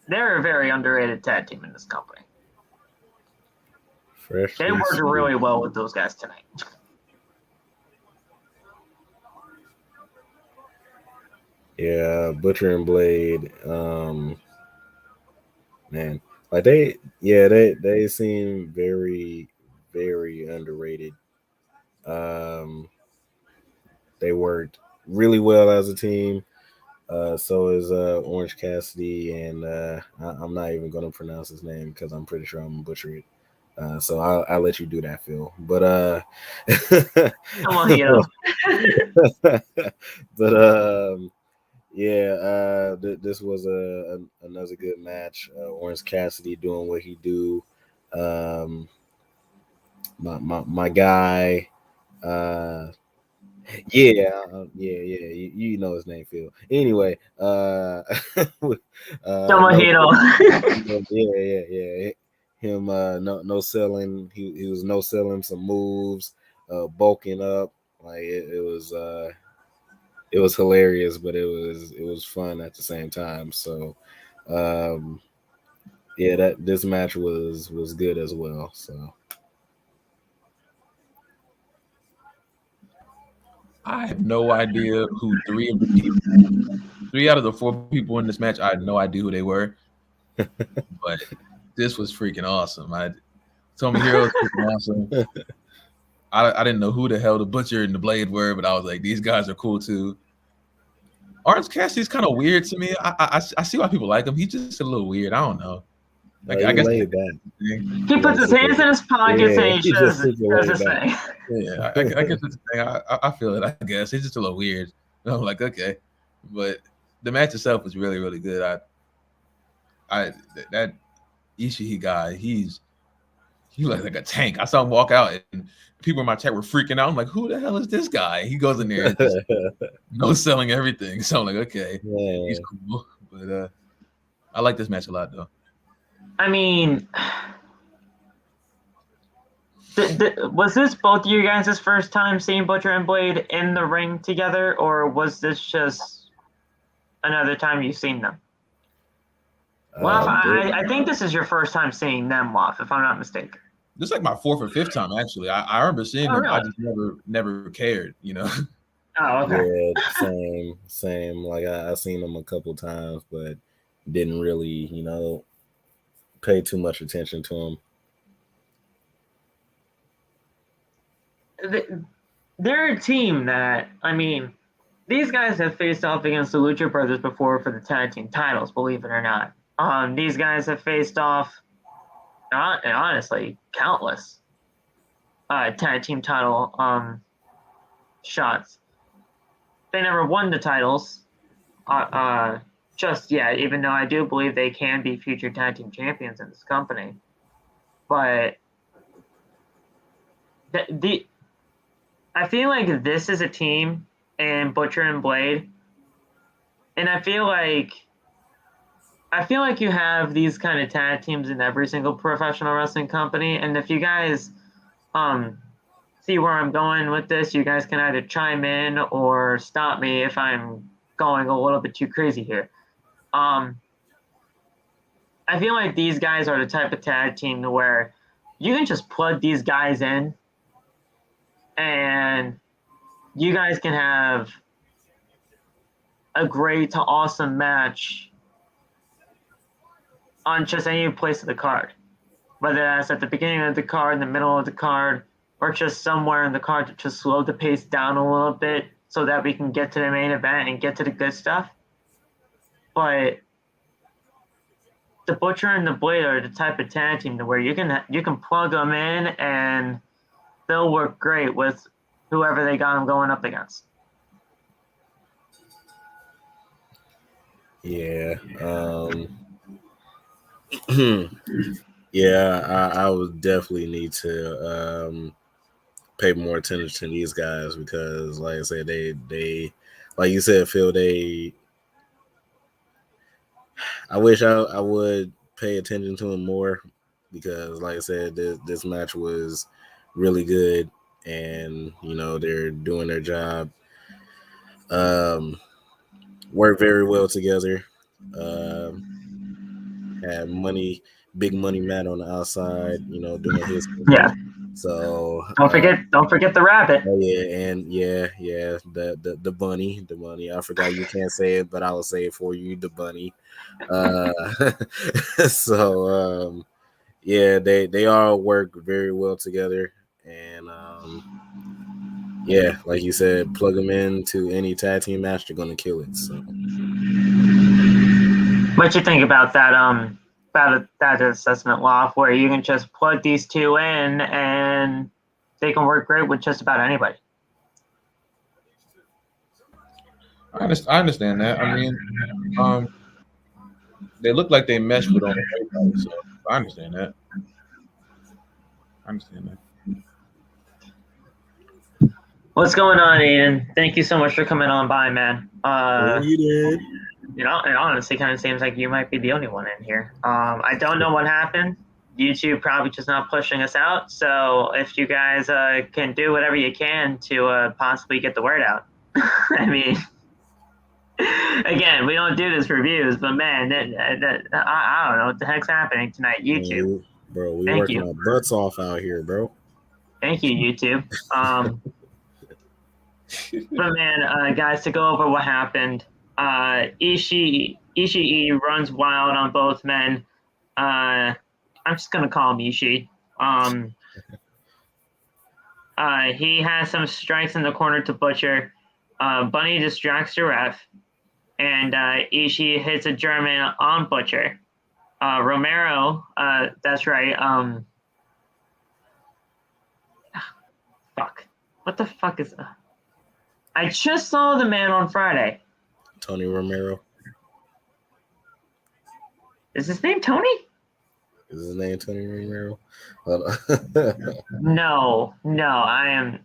Speaker 1: They're a very underrated tag team in this company. They worked really well with those guys tonight.
Speaker 2: Yeah, Butcher and Blade. Man, like they seem very, very underrated. They worked really well as a team. So is Orange Cassidy, and I'm not even going to pronounce his name because I'm pretty sure I'm gonna butcher it. So I'll let you do that, Phil. But
Speaker 1: Tomohiro.
Speaker 2: but yeah, this was another good match. Orange Cassidy doing what he do. My guy. Uh, yeah. You know his name, Phil. Anyway, no,
Speaker 1: Tomohiro.
Speaker 2: yeah. Him, no selling. He was no selling some moves, bulking up. Like it was hilarious, but it was fun at the same time. So, yeah, that this match was good as well. So.
Speaker 3: I have no idea who three out of the four people in this match. I had no idea who they were, but this was freaking awesome. Tomohiro was freaking awesome. I didn't know who the hell the Butcher and the Blade were, but I was like, these guys are cool too. Orange Cassidy's kind of weird to me. I see why people like him. He's just a little weird. I don't know. Like I guess
Speaker 2: laid back.
Speaker 1: He puts his hands in his pockets and he does his thing.
Speaker 3: Yeah, I guess that's the thing. I feel it. I guess he's just a little weird. I'm like, okay, but the match itself was really, really good. That Ishii guy, he like a tank. I saw him walk out, and people in my chat were freaking out. I'm like, who the hell is this guy? He goes in there and just no selling everything. So I'm like, okay, he's cool. But I like this match a lot, though.
Speaker 1: I mean, was this both of you guys' first time seeing Butcher and Blade in the ring together, or was this just another time you've seen them? Well, I think this is your first time seeing them, Woff, if I'm not mistaken.
Speaker 3: This is like my fourth or fifth time, actually. I remember seeing them. Really? I just never cared, you know.
Speaker 1: Oh, okay.
Speaker 2: Yeah, same. Like I seen them a couple times, but didn't really, pay too much attention to
Speaker 1: them. They're a team that, I mean, these guys have faced off against the Lucha Brothers before for the tag team titles, believe it or not. These guys have faced off, honestly, countless tag team title shots. They never won the titles just yet, even though I do believe they can be future tag team champions in this company. But I feel like this is a team in Butcher and Blade, and I feel like you have these kind of tag teams in every single professional wrestling company. And if you guys see where I'm going with this, you guys can either chime in or stop me if I'm going a little bit too crazy here. I feel like these guys are the type of tag team to where you can just plug these guys in and you guys can have a great to awesome match on just any place of the card. Whether that's at the beginning of the card, in the middle of the card, or just somewhere in the card to just slow the pace down a little bit so that we can get to the main event and get to the good stuff. But the Butcher and the Blade are the type of tag team to where you can plug them in and they'll work great with whoever they got them going up against.
Speaker 2: Yeah. Yeah, I would definitely need to pay more attention to these guys because, like I said, they like you said, Phil, I wish I would pay attention to them more because, like I said, this match was really good, and they're doing their job. Work very well together. had big money man on the outside, doing his thing.
Speaker 1: Yeah.
Speaker 2: So
Speaker 1: Don't forget the rabbit.
Speaker 2: Oh yeah, and the bunny. I forgot you can't say it, but I will say it for you, the bunny. So they all work very well together, and like you said, plug them into any tag team match, they're gonna kill it. So,
Speaker 1: what you think about that? About that assessment loft where you can just plug these two in and they can work great with just about anybody.
Speaker 4: I understand that. I mean, they look like they mesh with almost everybody, so I understand that.
Speaker 1: What's going on, Aiden? Thank you so much for coming on by, man.
Speaker 2: you did.
Speaker 1: It honestly kind of seems like you might be the only one in here. I don't know what happened. YouTube probably just not pushing us out. So if you guys can do whatever you can to possibly get the word out. I mean, again, we don't do this reviews, but man, I don't know what the heck's happening tonight. YouTube.
Speaker 2: Bro, we working our butts off out here, bro.
Speaker 1: Thank you, YouTube. But man, guys, to go over what happened, Ishii runs wild on both men. I'm just gonna call him Ishii. He has some strikes in the corner to Butcher. Bunny distracts the ref, and Ishii hits a German on Butcher. Romero, that's right. Fuck. What the fuck is? I just saw the man on Friday.
Speaker 2: Tony Romero.
Speaker 1: Is his name Tony?
Speaker 2: Is his name Tony Romero?
Speaker 1: No, I am.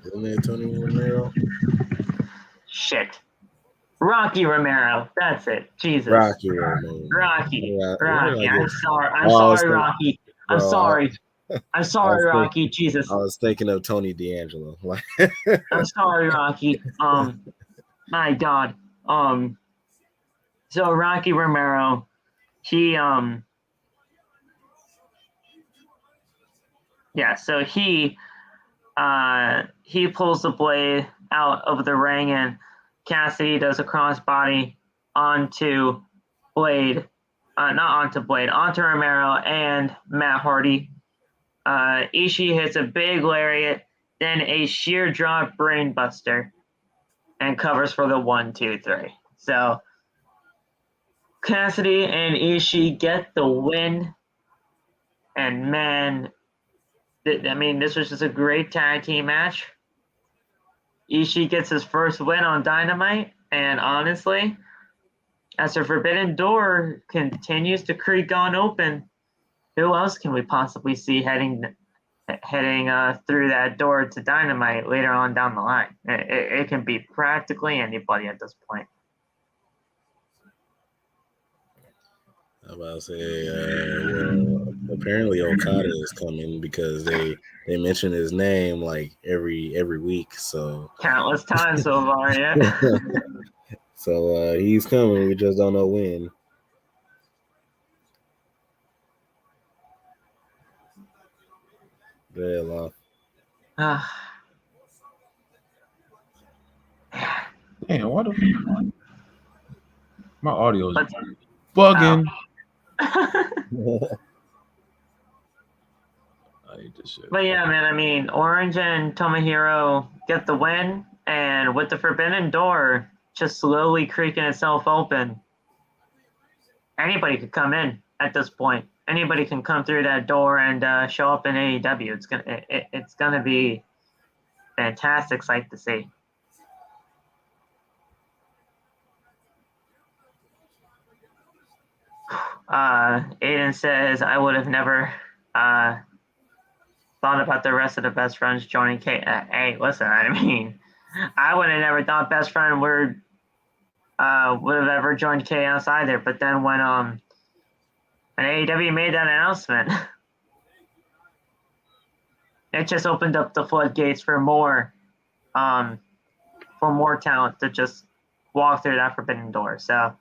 Speaker 2: Is his name Tony Romero?
Speaker 1: Shit. Rocky Romero. That's it. Jesus.
Speaker 2: Rocky Romero.
Speaker 1: Rocky.
Speaker 2: Rocky.
Speaker 1: I'm sorry, Rocky. I'm sorry. I'm sorry, Rocky. Jesus.
Speaker 2: I was thinking of Tony D'Angelo.
Speaker 1: I'm sorry, Rocky. My God. So Rocky Romero, he so he pulls the blade out of the ring, and Cassidy does a crossbody onto Romero and Matt Hardy. Ishii hits a big lariat, then a sheer drop brainbuster, and covers for the 1, 2, 3. So Cassidy and Ishii get the win, and man, this was just a great tag team match. Ishii gets his first win on Dynamite, and honestly, as the Forbidden Door continues to creak on open, who else can we possibly see heading through that door to Dynamite later on down the line? It can be practically anybody at this point.
Speaker 2: I'm about to say, apparently Okada is coming because they mention his name like every week. So
Speaker 1: countless times so far, yeah.
Speaker 2: So he's coming. We just don't know when. Very long.
Speaker 4: Damn, what the fuck? My audio is bugging. I hate this shit.
Speaker 1: But yeah, man, I mean, Orange and Tomohiro get the win, and with the Forbidden Door just slowly creaking itself open, anybody could come in at this point. Anybody can come through that door and show up in AEW. It's gonna be fantastic sight to see. Aiden says, I would have never thought about the rest of the best friends joining K. Hey, listen, I mean, I would have never thought best friend would have ever joined Chaos either. But then when AEW made that announcement, it just opened up the floodgates for more talent to just walk through that Forbidden Door. So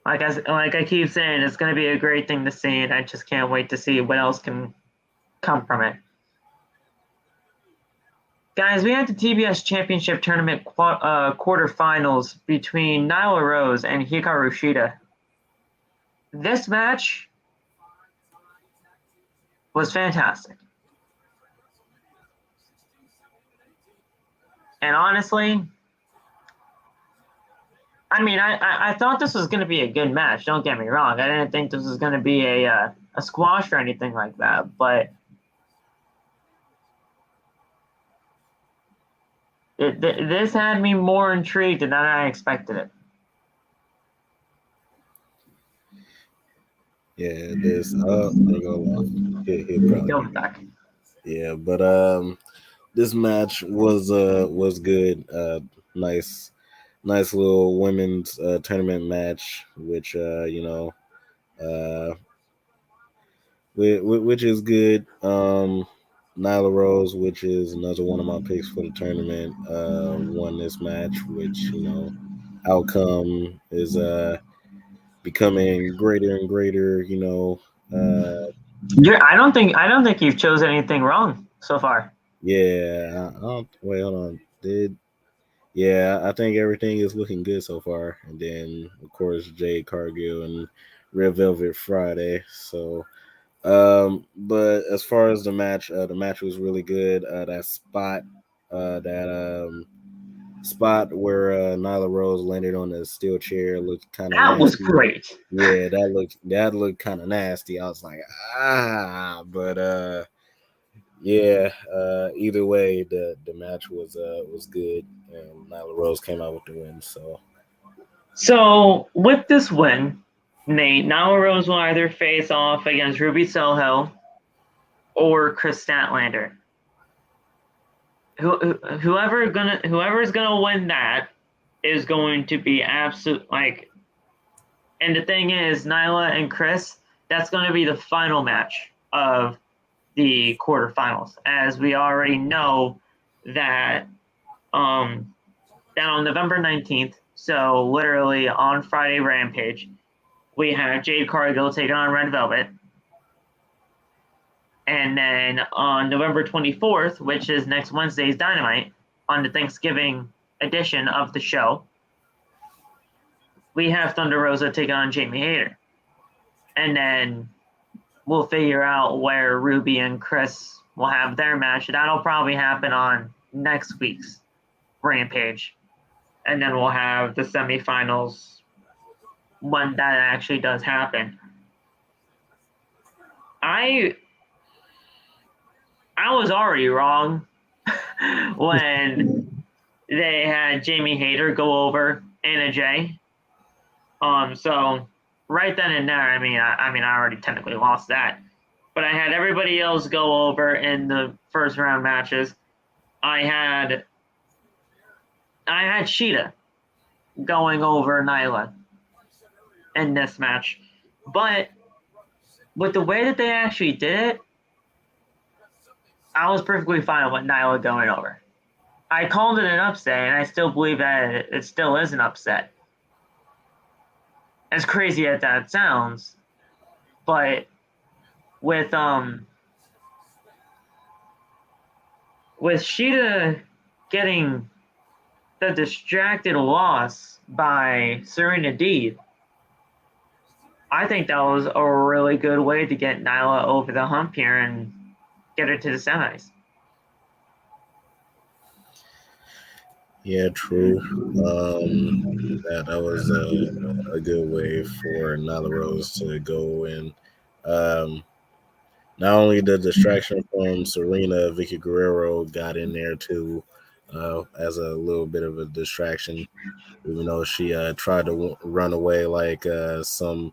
Speaker 1: Like I keep saying, it's going to be a great thing to see, and I just can't wait to see what else can come from it. Guys, we had the TBS Championship Tournament quarterfinals between Nyla Rose and Hikaru Shida. This match was fantastic. And honestly, I mean, I thought this was going to be a good match. Don't get me wrong. I didn't think this was going to be a squash or anything like that. But this had me more intrigued than I expected it.
Speaker 2: Yeah, this they go off. He'll probably
Speaker 1: Go back.
Speaker 2: Yeah, but this match was good. Nice little women's tournament match, which which is good. Nyla Rose, which is another one of my picks for the tournament, won this match, which outcome is becoming greater and greater.
Speaker 1: I don't think you've chosen anything wrong so far.
Speaker 2: Yeah, wait, hold on. Yeah, I think everything is looking good so far. And then, of course, Jade Cargill and Red Velvet Friday. So, but as far as the match was really good. That spot where Nyla Rose landed on the steel chair looked kind of
Speaker 1: That was
Speaker 2: nasty.
Speaker 1: great.
Speaker 2: Yeah, that looked kind of nasty. I was like, but yeah, either way, the match was good, and Nyla Rose came out with the win.
Speaker 1: So with this win, Nate, Nyla Rose will either face off against Ruby Soho or Chris Statlander. Whoever's gonna win that is going to be absolute like. And the thing is, Nyla and Chris, that's going to be the final match of the quarterfinals, as we already know that down on November 19th, so literally on Friday Rampage, we have Jade Cargill taking on Red Velvet. And then on November 24th, which is next Wednesday's Dynamite, on the Thanksgiving edition of the show, we have Thunder Rosa taking on Jamie Hayter. And then we'll figure out where Ruby and Chris will have their match. That'll probably happen on next week's Rampage. And then we'll have the semifinals when that actually does happen. I was already wrong when they had Jamie Hayter go over Anna Jay. So right then and there, I mean, I already technically lost that, but I had everybody else go over in the first round matches. I had Shida going over Nyla in this match, but with the way that they actually did it, I was perfectly fine with Nyla going over. I called it an upset, and I still believe that it still is an upset. As crazy as that sounds, but with Shida getting the distracted loss by Serena Deeb, I think that was a really good way to get Nyla over the hump here and get her to the semis.
Speaker 2: Yeah, true. That was a good way for Nyla Rose to go in. Not only the distraction from Serena, Vicky Guerrero got in there too, as a little bit of a distraction. Even though she tried to run away like some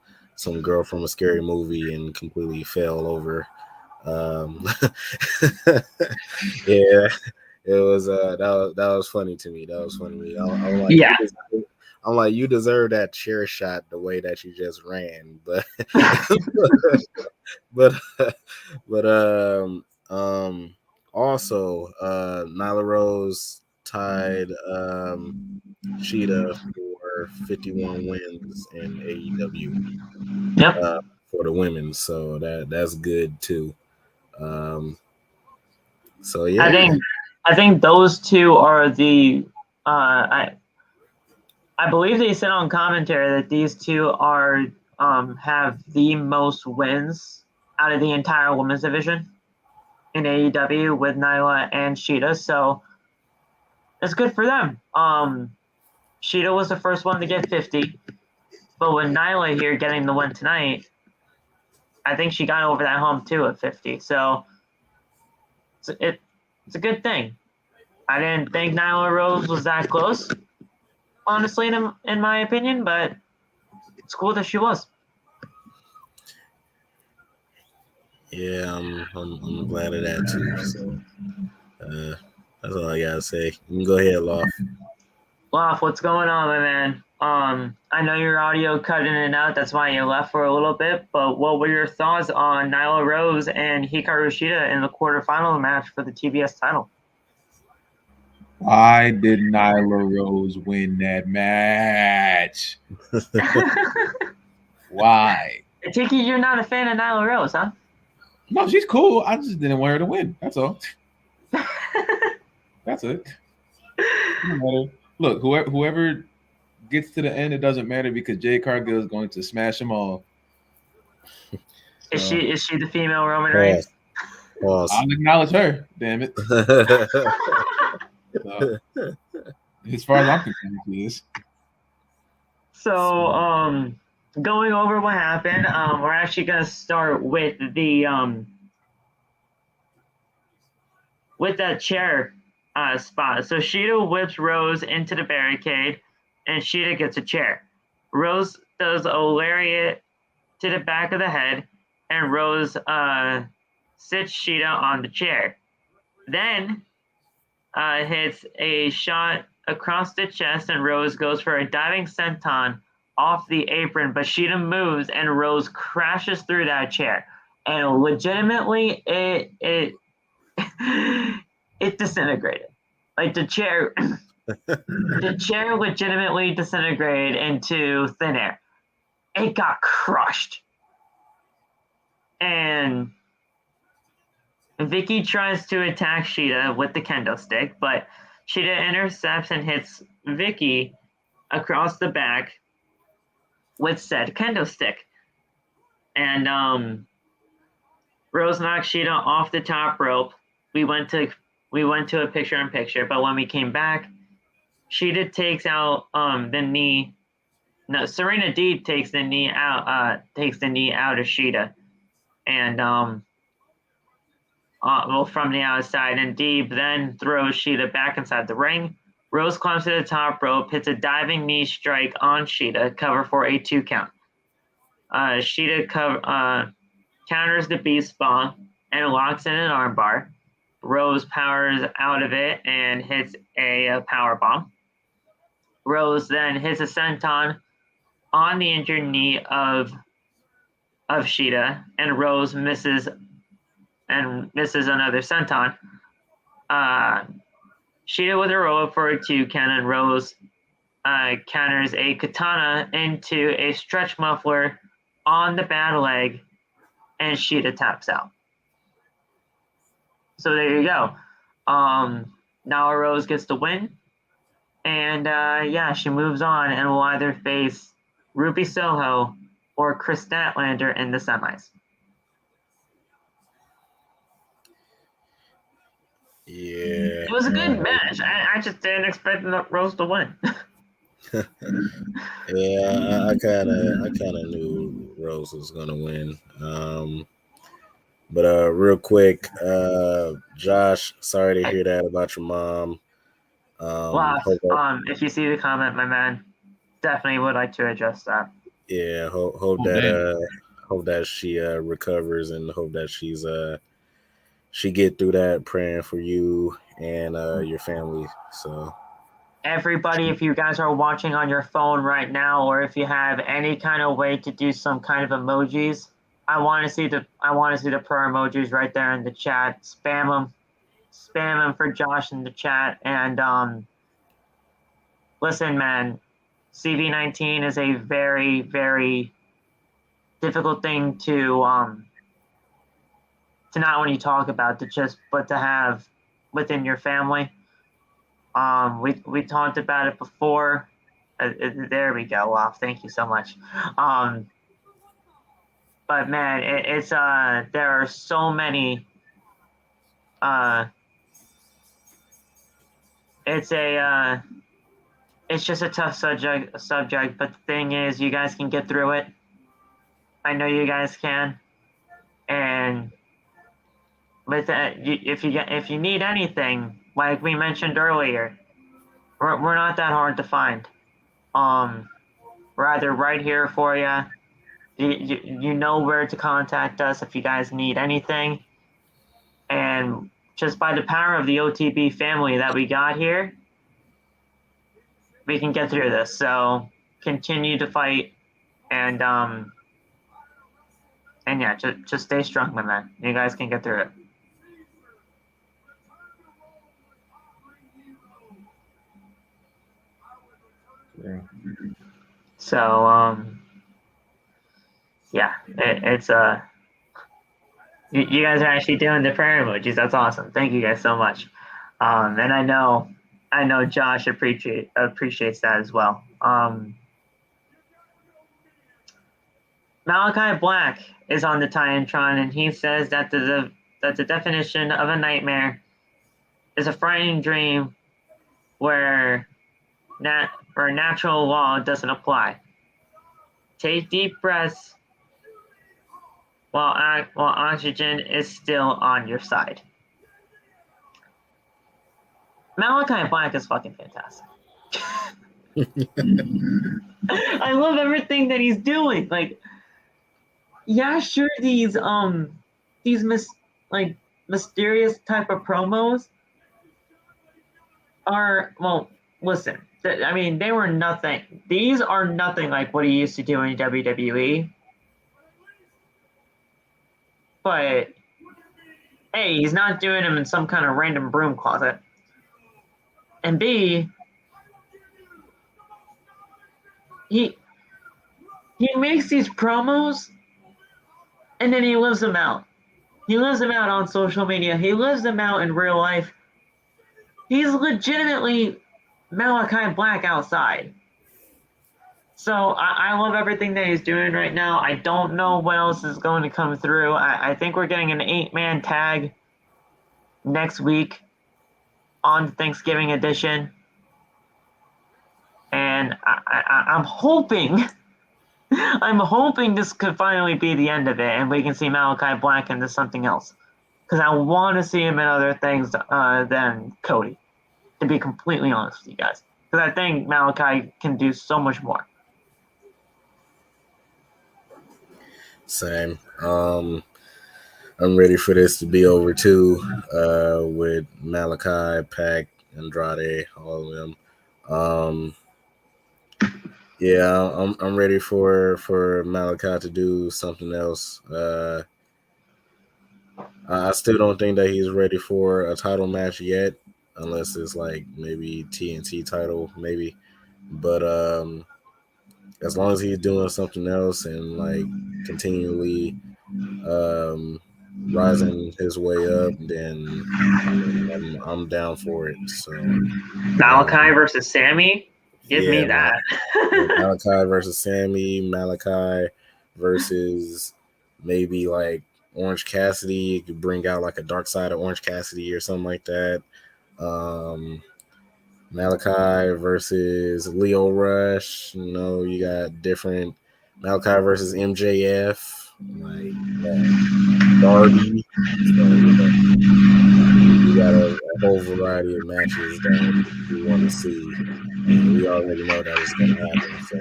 Speaker 2: girl from a scary movie and completely fell over. Yeah, it was that was funny to me. That was funny to me. I'm like,
Speaker 1: Yeah.
Speaker 2: you deserve that chair shot the way that you just ran, but but but also Nyla Rose tied Shida are 51 wins in AEW
Speaker 1: Yep.
Speaker 2: for the women, so that's good too. So yeah,
Speaker 1: I think those two are the I believe they said on commentary that these two are have the most wins out of the entire women's division in AEW with Nyla and Shida, so it's good for them. Shida was the first one to get 50, but with Nyla here getting the win tonight, I think she got over that hump too at 50. So it's a good thing. I didn't think Nyla Rose was that close, honestly, in my opinion, but it's cool that she was.
Speaker 2: yeah, I'm glad of that too. So that's all I gotta say. You can go ahead, Loft.
Speaker 1: Loft, what's going on, my man? I know your audio cut in and out. That's why you left for a little bit. But what were your thoughts on Nyla Rose and Hikaru Shida in the quarterfinal match for the TBS title?
Speaker 4: Why did Nyla Rose win that match? Why?
Speaker 1: I take it you're not a fan of Nyla Rose, huh?
Speaker 4: No, she's cool. I just didn't want her to win. That's all. That's it. Look, whoever gets to the end, it doesn't matter because Jade Cargill is going to smash them all.
Speaker 1: Is she the female Roman
Speaker 2: Pause.
Speaker 1: Reigns?
Speaker 2: Pause.
Speaker 4: I'll acknowledge her. Damn it. So, as far as I'm concerned, she is.
Speaker 1: So, going over what happened, we're actually gonna start with the with that chair spot. So Shida whips Rose into the barricade, and Shida gets a chair. Rose does a lariat to the back of the head, and Rose sits Shida on the chair. Then hits a shot across the chest, and Rose goes for a diving senton off the apron, but Shida moves, and Rose crashes through that chair. And legitimately, it disintegrated. Like the chair legitimately disintegrated into thin air. It got crushed. And Vicky tries to attack Shida with the kendo stick, but Shida intercepts and hits Vicky across the back with said kendo stick. And Rose knocks Shida off the top rope. We went to a picture-in-picture, but when we came back, Shida takes out the knee. No, Serena Deeb takes the knee out. Takes the knee out of Shida, and from the outside, and Deeb then throws Shida back inside the ring. Rose climbs to the top rope, hits a diving knee strike on Shida, cover for a 2 count. Shida counters the beast bomb and locks in an armbar. Rose powers out of it and hits a power bomb. Rose then hits a senton on the injured knee of Shida, and Rose misses another senton. Shida with a roll-up for a 2 count, and Rose counters a katana into a stretch muffler on the bad leg, and Shida taps out. So there you go. Now Rose gets the win, and she moves on and will either face Ruby Soho or Chris Statlander in the semis.
Speaker 2: Yeah,
Speaker 1: It was a good match. I just didn't expect Rose to win.
Speaker 2: yeah, I kind of knew Rose was gonna win. But real quick, Josh, sorry to hear that about your mom.
Speaker 1: If you see the comment, my man, definitely would like to adjust that.
Speaker 2: Yeah, hope that she recovers, and hope that she get through that. Praying for you and your family. So
Speaker 1: everybody, if you guys are watching on your phone right now, or if you have any kind of way to do some kind of emojis, I want to see the prayer emojis right there in the chat. Spam them for Josh in the chat. And listen, man, CV19 is a very, very difficult thing to not only talk about, but to have within your family. We talked about it before. There we go. Wow, thank you so much. But man, it's there are so many. It's just a tough subject. But the thing is, you guys can get through it. I know you guys can. And with that, if you need anything, like we mentioned earlier, we're not that hard to find. We're either right here for you. You know where to contact us if you guys need anything. And just by the power of the OTB family that we got here, we can get through this. So continue to fight, and yeah, just stay strong, my man. You guys can get through it.
Speaker 4: Yeah.
Speaker 1: So yeah, it's you guys are actually doing the prayer emojis. That's awesome. Thank you guys so much. And I know Josh appreciates that as well. Malachi Black is on the Titantron, and he says that the definition of a nightmare is a frightening dream where natural law doesn't apply. Take deep breaths while oxygen is still on your side. Malachi Black is fucking fantastic. I love everything that he's doing. Like, yeah, sure, these mysterious type of promos are, well, listen, I mean, they were nothing. These are nothing like what he used to do in WWE. But A, he's not doing them in some kind of random broom closet. And B, he makes these promos and then he lives them out. He lives them out on social media. He lives them out in real life. He's legitimately Malachi Black outside. So I love everything that he's doing right now. I don't know what else is going to come through. I think we're getting an 8-man tag next week on Thanksgiving edition. And I'm hoping this could finally be the end of it and we can see Malachi Black into something else. Because I want to see him in other things than Cody, to be completely honest with you guys. Because I think Malachi can do so much more.
Speaker 2: Same. I'm ready for this to be over too, with Malachi, Pac, Andrade, all of them. Yeah, I'm ready for Malachi to do something else. I still don't think that he's ready for a title match yet, unless it's like maybe TNT title, maybe. But as long as he's doing something else and like continually rising his way up, then I'm down for it. So
Speaker 1: Malachi versus Sammy? Give me
Speaker 2: yeah,
Speaker 1: that.
Speaker 2: Malachi versus Sammy, Malachi versus maybe like Orange Cassidy. You could bring out like a dark side of Orange Cassidy or something like that. Malachi versus Leo Rush. You know, you got different Malachi versus MJF, like Darby. So, you got a whole variety of matches that we want to see, and we already know that it's going to happen. So,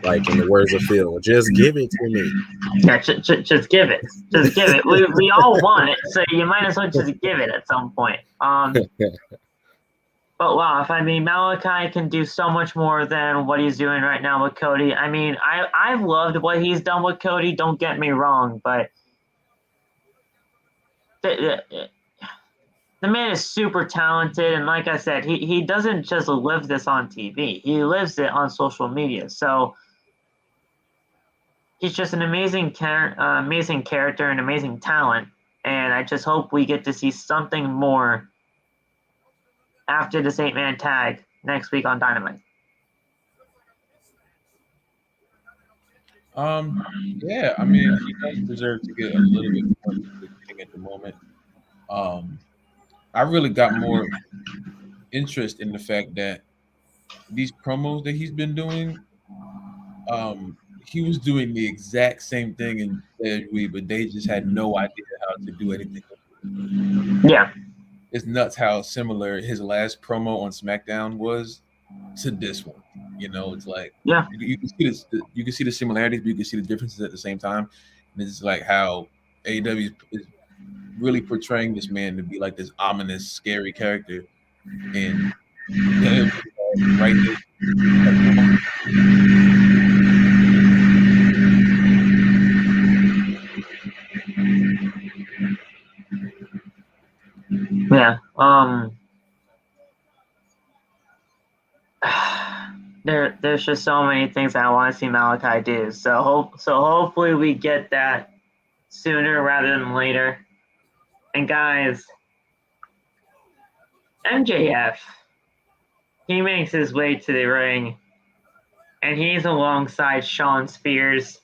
Speaker 2: like in the words of Phil, just give it to me.
Speaker 1: Yeah, just give it. Just give it. We all want it, so you might as well just give it at some point. But wow, if I mean Malachi can do so much more than what he's doing right now with Cody. I mean, I've loved what he's done with Cody. Don't get me wrong, but the man is super talented, and like I said, he doesn't just live this on TV. He lives it on social media. So he's just an amazing character and amazing talent. And I just hope we get to see something more after this 8-man tag next week on Dynamite.
Speaker 4: Yeah, I mean, he does deserve to get a little bit more thing at the moment. I really got more interest in the fact that these promos that he's been doing, he was doing the exact same thing in WWE, but they just had no idea how to do anything.
Speaker 1: Yeah.
Speaker 4: It's nuts how similar his last promo on SmackDown was to this one. You know, it's like you can see this, you can see the similarities, but you can see the differences at the same time. And it's like how AEW is really portraying this man to be like this ominous, scary character, and him right there.
Speaker 1: Yeah. There's just so many things I want to see Malachi do. So hopefully we get that sooner rather than later. And guys, MJF, he makes his way to the ring, and he's alongside Shawn Spears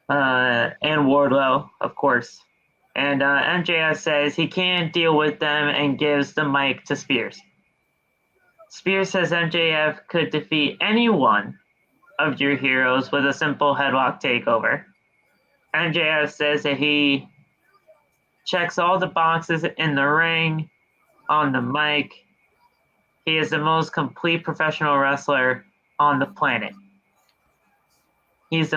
Speaker 1: and Wardlow, of course. And MJF says he can't deal with them and gives the mic to Spears. Spears says MJF could defeat any one of your heroes with a simple headlock takeover. MJF says that he checks all the boxes in the ring, on the mic. He is the most complete professional wrestler on the planet. He is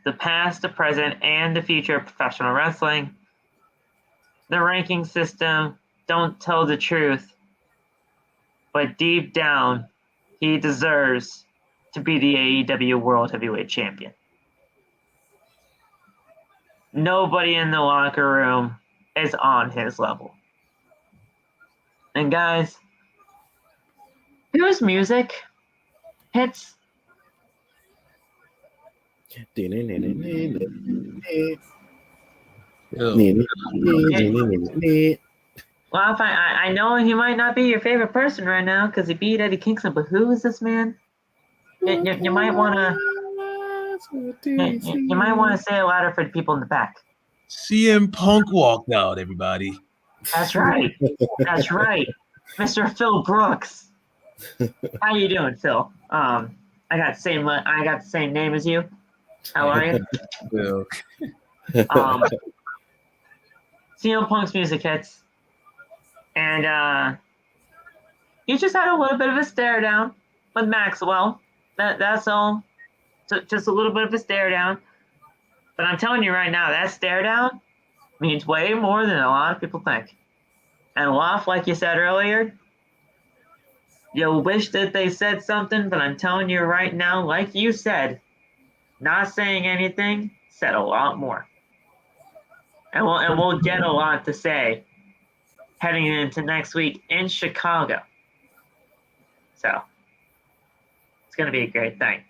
Speaker 1: the past, the present, and the future of professional wrestling. The ranking system don't tell the truth, but deep down, he deserves to be the AEW World Heavyweight Champion. Nobody in the locker room is on his level. And guys, here's music. Hits. Well, I know he might not be your favorite person right now because he beat Eddie Kingston, but who is this man? You might want to say it louder for the people in the back.
Speaker 4: CM Punk walked out, everybody.
Speaker 1: That's right. That's right. Mr. Phil Brooks. How you doing, Phil? I got the same name as you. How are you?
Speaker 4: Phil.
Speaker 1: CM Punk's music hits. And he just had a little bit of a stare down with Maxwell. That's all. So just a little bit of a stare down. But I'm telling you right now, that stare down means way more than a lot of people think. And Loft, like you said earlier, you'll wish that they said something, but I'm telling you right now, like you said, not saying anything said a lot more. And we'll get a lot to say heading into next week in Chicago. So it's going to be a great thing.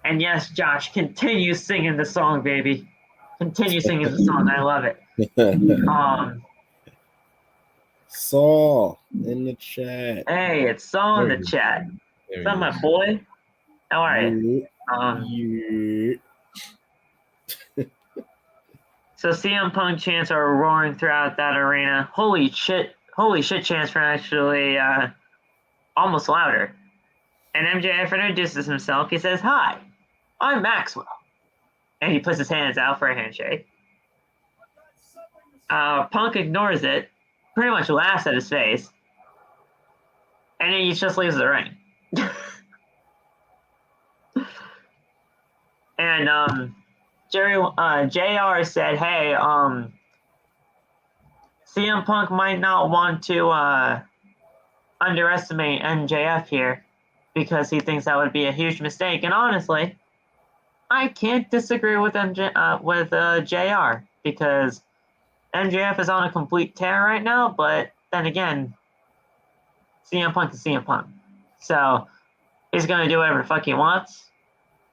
Speaker 1: And yes, Josh, continue singing the song, baby. Continue singing the song. I love it.
Speaker 2: Saul in the chat.
Speaker 1: Hey, it's Saul in the chat. What's up, my boy? How are you? So CM Punk chants are roaring throughout that arena. Holy shit chants were actually almost louder. And MJF introduces himself. He says, "Hi, I'm Maxwell." And he puts his hands out for a handshake. Punk ignores it, pretty much laughs at his face, and then he just leaves the ring. And JR said, "Hey, CM Punk might not want to underestimate MJF here because he thinks that would be a huge mistake." And honestly, I can't disagree with JR because MJF is on a complete tear right now, but then again, CM Punk is CM Punk. So he's going to do whatever the fuck he wants.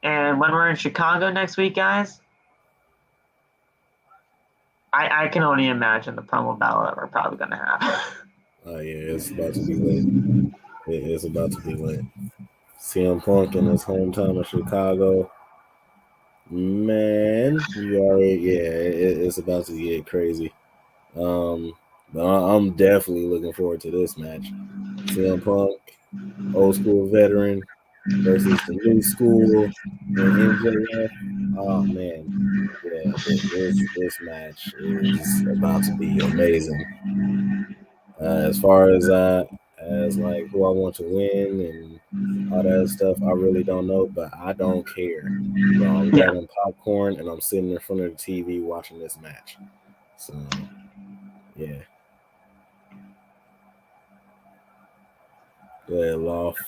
Speaker 1: And when we're in Chicago next week, guys, I can only imagine the promo battle that we're probably going to have.
Speaker 2: Oh, yeah, it's about to be lit. It's about to be lit. CM Punk in his hometown of Chicago. Man, it's about to get crazy. But I'm definitely looking forward to this match. CM Punk, old school veteran, versus the new school and MJF. Oh man, yeah, this match is about to be amazing. As far as like who I want to win and all that stuff, I really don't know, but I don't care. Bro, I'm grabbing popcorn and I'm sitting in front of the TV watching this match. So, yeah. Go ahead, Loft.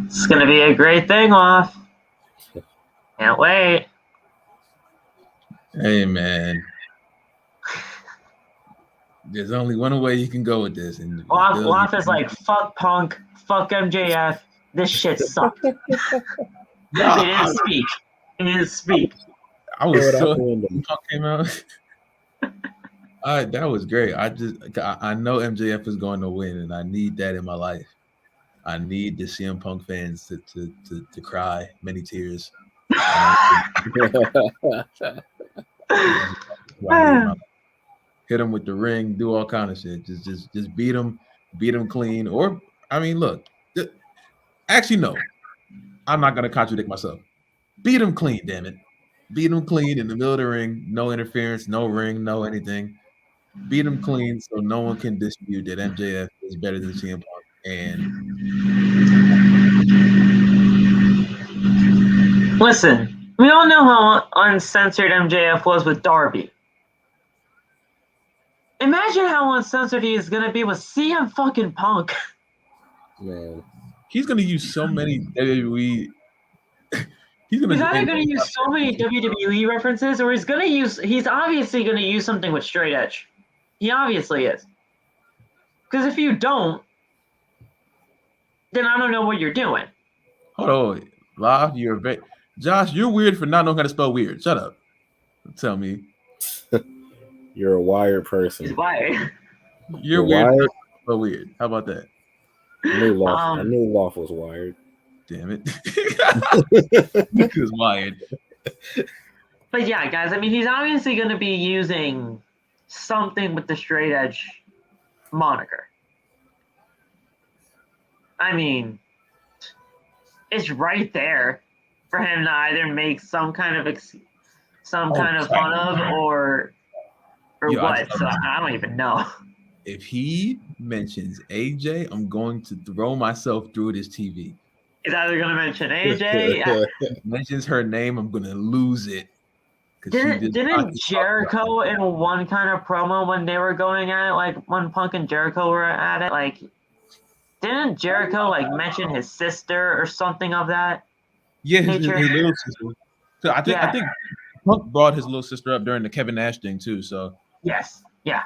Speaker 1: It's going to be a great thing, Loft. Can't wait.
Speaker 4: Hey, man. There's only one way you can go with this. And
Speaker 1: Loft is like, fuck Punk, fuck MJF. This shit sucked.
Speaker 4: No,
Speaker 1: He didn't speak. He didn't speak.
Speaker 4: I was so when Punk came out. That was great. I know MJF is going to win, and I need that in my life. I need the CM Punk fans to cry many tears. Hit him with the ring, do all kind of shit. Just beat him clean. Or I mean, look. Actually, no. I'm not gonna contradict myself. Beat him clean, damn it. Beat him clean in the middle of the ring, no interference, no ring, no anything. Beat him clean so no one can dispute that MJF is better than CM Punk. And
Speaker 1: listen, we all know how uncensored MJF was with Darby. Imagine how uncensored he is gonna be with CM fucking Punk.
Speaker 2: Man,
Speaker 4: he's gonna use so many WWE.
Speaker 1: He's either gonna use so many WWE references, or he's obviously gonna use something with straight edge. He obviously is. Because if you don't, then I don't know what you're doing.
Speaker 4: Hold on, Live, Josh, you're weird for not knowing how to spell weird. Shut up. Tell me.
Speaker 2: You're a wired person.
Speaker 1: He's wired.
Speaker 4: You're weird for not spell weird. How about that?
Speaker 2: I knew Loft was wired.
Speaker 4: Damn it. He was wired.
Speaker 1: But yeah, guys, I mean, he's obviously going to be using something with the straight edge moniker. I mean, it's right there for him to either make some kind of fun of or what. So I don't even know.
Speaker 4: If he mentions AJ, I'm going to throw myself through this TV.
Speaker 1: He's either going to mention AJ.
Speaker 4: Mentions her name, I'm going to lose it.
Speaker 1: Didn't Jericho in one kind of promo when they were going at it, like when Punk and Jericho were at it, like didn't Jericho like mention his sister or something of that?
Speaker 4: Yeah, his little sister. So I think Punk brought his little sister up during the Kevin Nash thing too. So
Speaker 1: yes, yeah.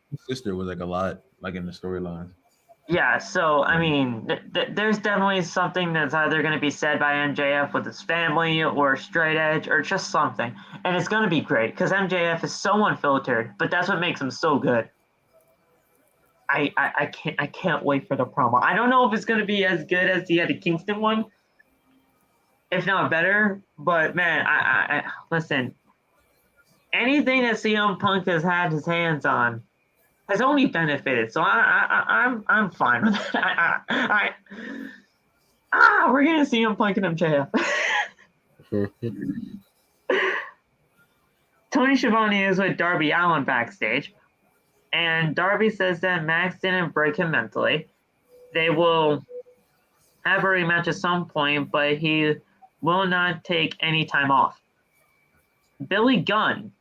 Speaker 4: His sister was like a lot like in the storyline.
Speaker 1: Yeah, so I mean, there's definitely something that's either going to be said by MJF with his family or straight edge or just something, and it's going to be great because MJF is so unfiltered, but that's what makes him so good. I can't wait for the promo. I don't know if it's going to be as good as the Eddie Kingston one, if not better. But man, I listen. Anything that CM Punk has had his hands on has only benefited, so I'm fine with it. We're gonna see him Punk and MJF. Tony Schiavone is with Darby Allin backstage, and Darby says that Max didn't break him mentally. They will have a rematch at some point, but he will not take any time off. Billy Gunn,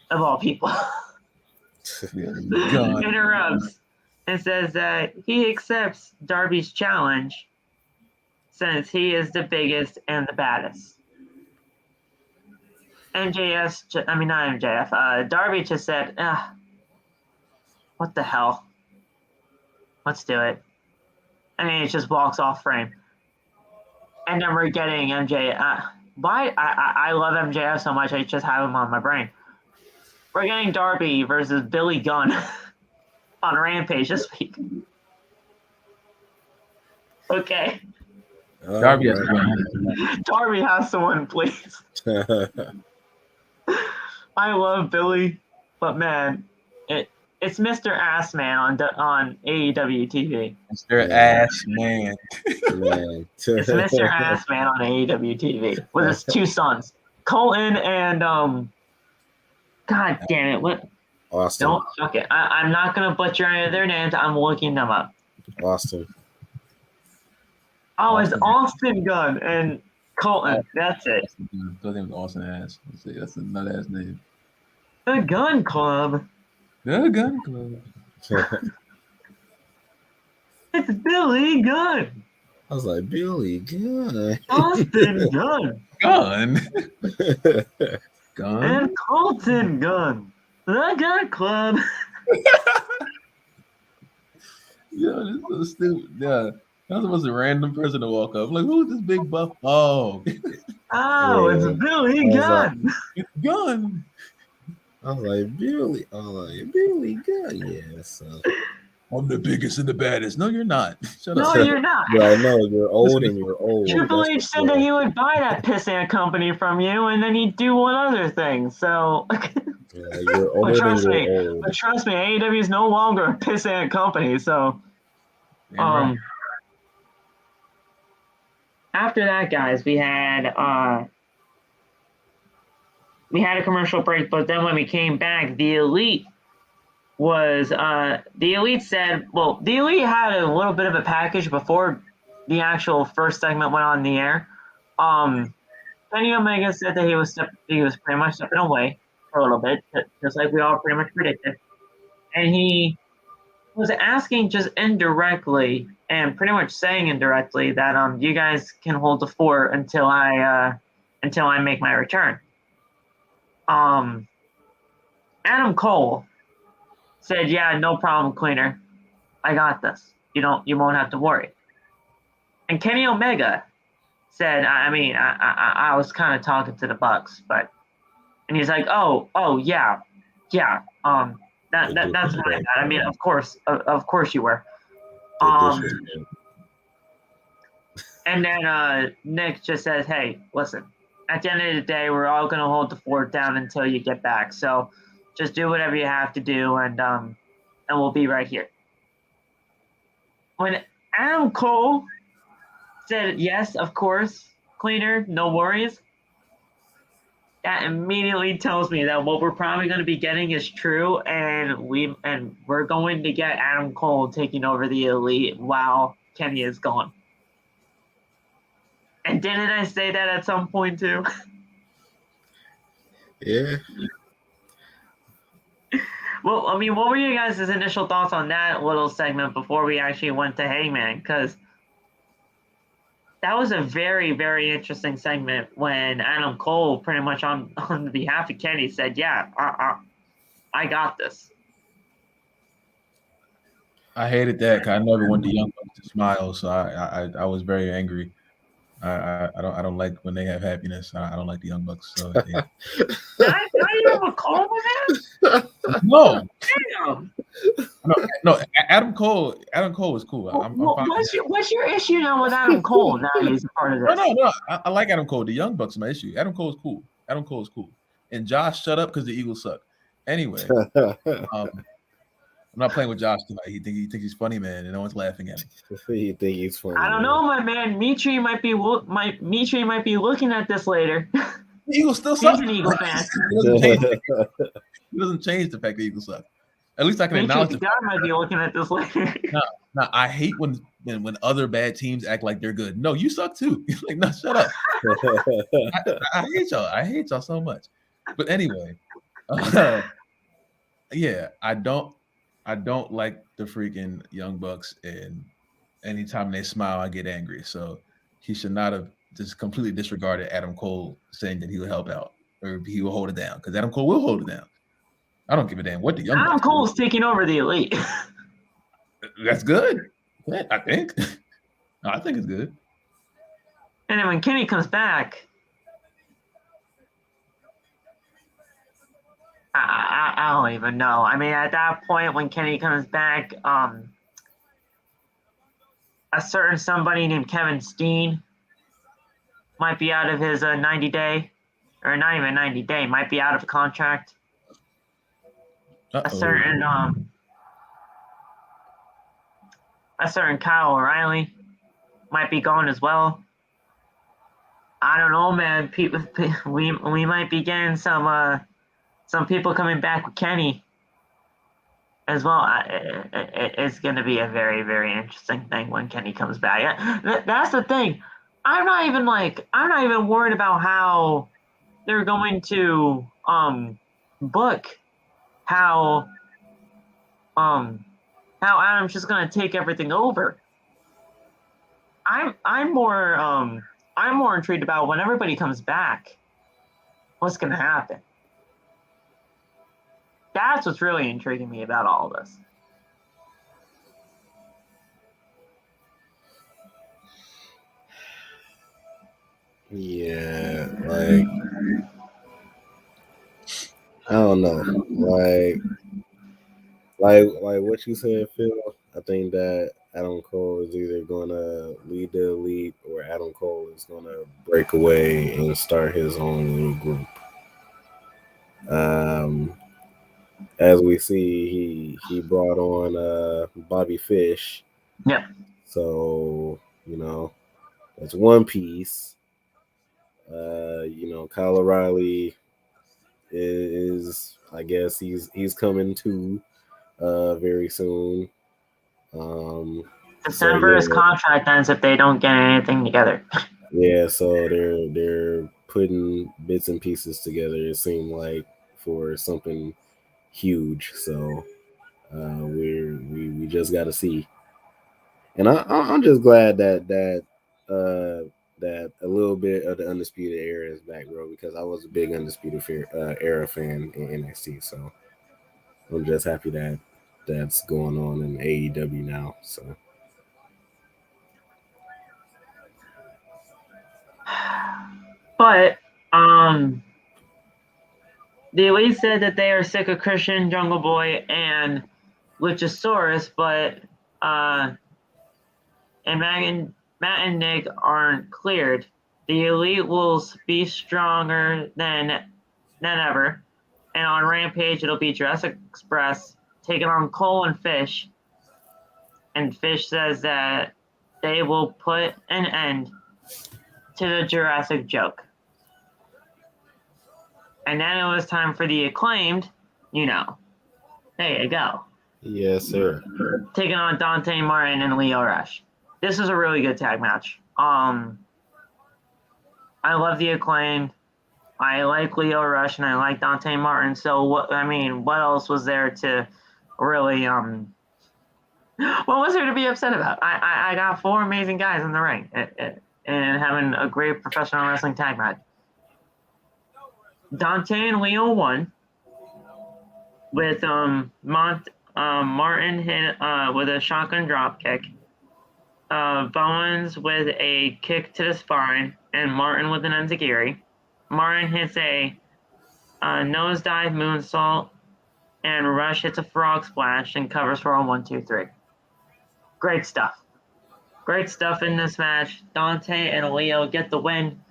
Speaker 1: of all people, interrupts and says that he accepts Darby's challenge since he is the biggest and the baddest. not MJF. Darby just said, what the hell? Let's do it. And then it just walks off frame. And then we're getting MJF. Why? I love MJF so much, I just have him on my brain. We're getting Darby versus Billy Gunn on Rampage this week. Okay.
Speaker 4: Darby has
Speaker 1: Darby has to win, please. I love Billy, but man, it's Mr. Ass Man on AEW TV.
Speaker 4: Mr. Ass Man.
Speaker 1: It's Mr. Ass Man on AEW TV with his two sons, Colton and God damn it, what?
Speaker 2: Austin.
Speaker 1: Don't fuck it. I'm not gonna butcher any of their names. I'm looking them up.
Speaker 2: Austin.
Speaker 1: Oh, it's Austin Gunn and Colton. That's it.
Speaker 4: His name is Austin Ass. That's a nut ass name.
Speaker 1: The Gun Club.
Speaker 4: The Gun Club.
Speaker 1: It's Billy Gunn.
Speaker 2: I was like, Billy Gunn.
Speaker 1: Austin Gunn.
Speaker 4: Gun.
Speaker 1: And Colton Gunn. The Gun Club.
Speaker 4: Yeah, this is so stupid. Yeah. That was a random person to walk up. I'm like, who's this big buff? Oh.
Speaker 1: It's Billy Gunn.
Speaker 4: It's Gun.
Speaker 2: I was like, Billy Gunn. Yeah, so.
Speaker 4: I'm the biggest and the baddest. No, you're not. Shut
Speaker 1: up. No, you're not.
Speaker 2: Yeah, I know. You're old and you're old.
Speaker 1: Triple H said that he would buy that pissant company from you and then he'd do one other thing. So.
Speaker 2: Yeah, you're older
Speaker 1: trust
Speaker 2: than
Speaker 1: me,
Speaker 2: you're old.
Speaker 1: But trust me, AEW is no longer a pissant company. So.
Speaker 4: Right.
Speaker 1: After that, guys, we had a commercial break, but then when we came back, the Elite said, well, the Elite had a little bit of a package before the actual first segment went on the air. Kenny Omega said that he was pretty much stepping away for a little bit, just like we all pretty much predicted, and he was asking just indirectly and pretty much saying indirectly that you guys can hold the fort until I make my return. Adam Cole said, "Yeah, no problem, Cleaner. I got this. You won't have to worry." And Kenny Omega said, I was kind of talking to the Bucks, and he's like, oh yeah. That's my bad. I mean, of course you were. And then Nick just says, "Hey, listen. At the end of the day, we're all gonna hold the fort down until you get back. So, just do whatever you have to do, and we'll be right here." When Adam Cole said, "Yes, of course, Cleaner, no worries," that immediately tells me that what we're probably going to be getting is true, and we're going to get Adam Cole taking over the Elite while Kenny is gone. And didn't I say that at some point too?
Speaker 2: Yeah.
Speaker 1: Well, I mean, what were you guys' initial thoughts on that little segment before we actually went to Hangman? Because that was a very, very interesting segment when Adam Cole pretty much on behalf of Kenny said, "Yeah, I got this."
Speaker 4: I hated that because I never want the Young Bucks to smile, so I was very angry. I don't like when they have happiness. I don't like the Young Bucks. So yeah.
Speaker 1: Now you have a Cole with him?
Speaker 4: No.
Speaker 1: Damn.
Speaker 4: No. Adam Cole was cool. I'm fine.
Speaker 1: What's your issue now with Adam Cole? Now he's a part of this.
Speaker 4: No. I like Adam Cole. The Young Bucks are my issue. Adam Cole is cool. And Josh, shut up because the Eagles suck. Anyway, I'm not playing with Josh tonight. He thinks he's funny, man, and no one's laughing at him.
Speaker 2: You think he's funny?
Speaker 1: I don't know, my man. Mitri might be looking at this later.
Speaker 4: The Eagles still suck.
Speaker 1: He's an Eagle fan.
Speaker 4: He doesn't change the fact the Eagles suck. At least I can acknowledge it.
Speaker 1: God might be looking at this later.
Speaker 4: No, I hate when other bad teams act like they're good. No, you suck too. Like, no, shut up. I hate y'all. I hate y'all so much. But anyway, yeah, I don't like the freaking Young Bucks, and anytime they smile, I get angry. So he should not have just completely disregarded Adam Cole saying that he would help out. or if he will hold it down, because Adam Cole will hold it down. I don't give a damn what the Young
Speaker 1: Adam
Speaker 4: Bucks
Speaker 1: Cole's taking over the Elite.
Speaker 4: That's good. I think. I think it's good.
Speaker 1: And then when Kenny comes back, I don't even know. I mean, at that point, when Kenny comes back, a certain somebody named Kevin Steen might be out of his 90-day, or not even 90-day, might be out of contract.
Speaker 4: Uh-oh.
Speaker 1: A certain Kyle O'Reilly might be gone as well. I don't know, man. People, we might be getting some people coming back with Kenny as well. It's going to be a very, very interesting thing when Kenny comes back. That's the thing. I'm not even worried about how they're going to book how Adam's just going to take everything over. I'm more intrigued about when everybody comes back, what's going to happen. That's what's really intriguing me about all of this.
Speaker 2: Yeah, like I don't know, like what you said, Phil. I think that Adam Cole is either gonna lead the Elite or Adam Cole is gonna break away and start his own little group. As we see, he brought on Bobby Fish.
Speaker 1: Yep.
Speaker 2: So that's one piece. Kyle O'Reilly is I guess he's coming too very soon.
Speaker 1: December his contract ends if they don't get anything together.
Speaker 2: Yeah, so they're putting bits and pieces together. It seemed like for something huge. So we just got to see. And I'm just glad that a little bit of the Undisputed Era is back, bro, because I was a big Undisputed Era fan in NXT. So I'm just happy that that's going on in AEW now. So.
Speaker 1: But the Elite said that they are sick of Christian, Jungle Boy, and Luchasaurus, but and Matt and Nick aren't cleared. The Elite will be stronger than ever, and on Rampage it'll be Jurassic Express taking on Cole and Fish. And Fish says that they will put an end to the Jurassic joke. And then it was time for the Acclaimed, there you go.
Speaker 2: Yes, sir.
Speaker 1: Taking on Dante Martin and Lio Rush. This is a really good tag match. I love the Acclaimed. I like Lio Rush and I like Dante Martin. So what else was there to really what was there to be upset about? I got 4 amazing guys in the ring and having a great professional wrestling tag match. Dante and Leo won with Martin hit with a shotgun drop kick, Bowens with a kick to the spine, and Martin with an enziguri. Martin hits a nosedive moonsault, and Rush hits a frog splash and covers for a 1-2-3. Great stuff. Great stuff in this match. Dante and Leo get the win,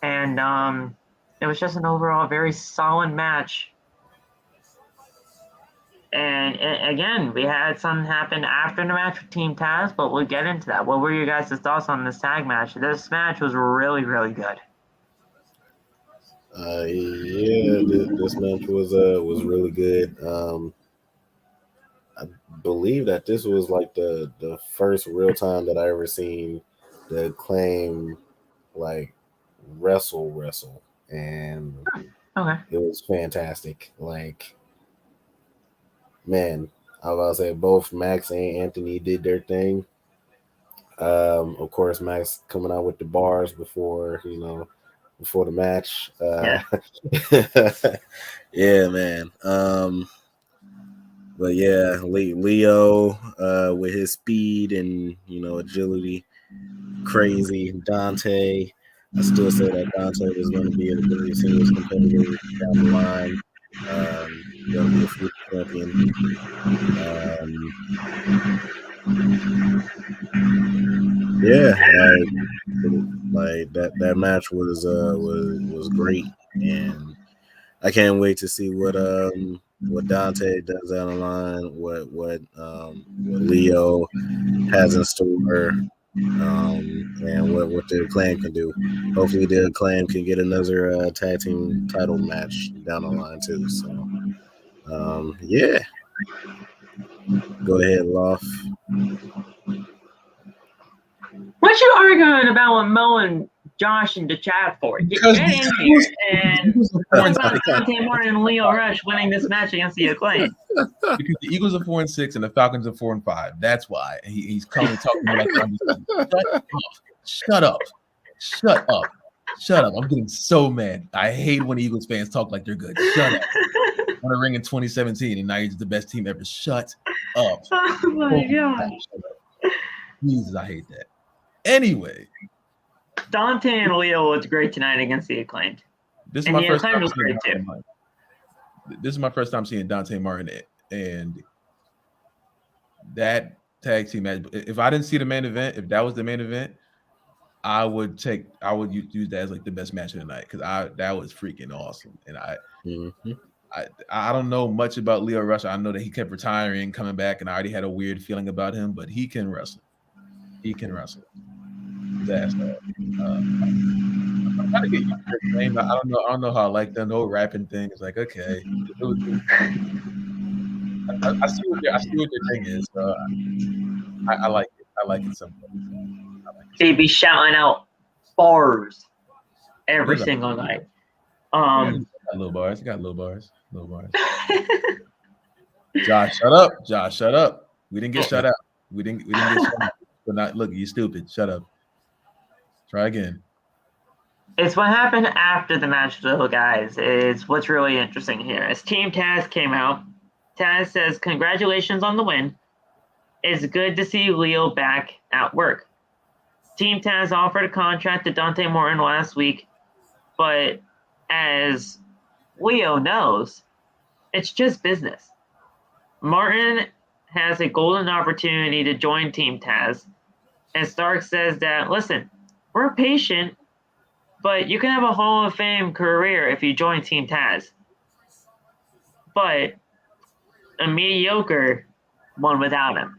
Speaker 1: and it was just an overall very solid match. And again, we had something happen after the match with Team Taz, but we'll get into that. What were your guys' thoughts on this tag match? This match was really, really good.
Speaker 2: This match was really good. I believe that this was like the first real time that I ever seen the Acclaim like wrestle, and
Speaker 1: okay,
Speaker 2: it was fantastic. Like, man, I was about to say both Max and Anthony did their thing. Of course, Max coming out with the bars before before the match.
Speaker 1: Yeah.
Speaker 2: Yeah, man. But yeah, Leo with his speed and agility, crazy. Dante, I still say that Dante is going to be a great singles competitor down the line. Going to be a future champion. Yeah, like that match was great, and I can't wait to see what Dante does down the line, what Leo has in store, and what the Acclaim can do. Hopefully, the Acclaim can get another tag team title match down the line too. So, yeah, go ahead, Loft.
Speaker 1: What you arguing about with Mo and Josh in the chat for? Get in here and talk about Dante Martin and Leo Rush winning this match against the Acclaim.
Speaker 4: Because the Eagles are 4-6 and the Falcons are 4-5. That's why. And he's coming talking like shut up. I'm getting so mad. I hate when Eagles fans talk like they're good. Shut up. Won a ring in 2017 and now you're the best team ever. Shut up.
Speaker 1: Oh my god.
Speaker 4: Jesus, I hate that. Anyway,
Speaker 1: Dante and Leo looked great tonight against the Acclaimed.
Speaker 4: This is my first time seeing Dante Martin, and that tag team match. If I didn't see the main event, if that was the main event, I would use that as like the best match of the night because that was freaking awesome. And I don't know much about Leo Rush. I know that he kept retiring, coming back, and I already had a weird feeling about him, but he can wrestle. He can wrestle. His ass off. I'm trying to get used to his name. I don't know how I like the whole rapping thing. It's like, okay. I see what their thing is. So I like it. I like it sometimes.
Speaker 1: They be shouting out bars every single night.
Speaker 4: Got little bars. Little bars. Josh, shut up. Josh, shut up. We didn't get shut out. We didn't get shut out. But not look, you stupid. Shut up. Try again.
Speaker 1: It's what happened after the match, though, guys. It's what's really interesting here. As Team Taz came out, Taz says, "Congratulations on the win. It's good to see Leo back at work." Team Taz offered a contract to Dante Martin last week, but as Leo knows, it's just business. Martin has a golden opportunity to join Team Taz, and Stark says that, listen, we're patient, but you can have a Hall of Fame career if you join Team Taz. But a mediocre one without him.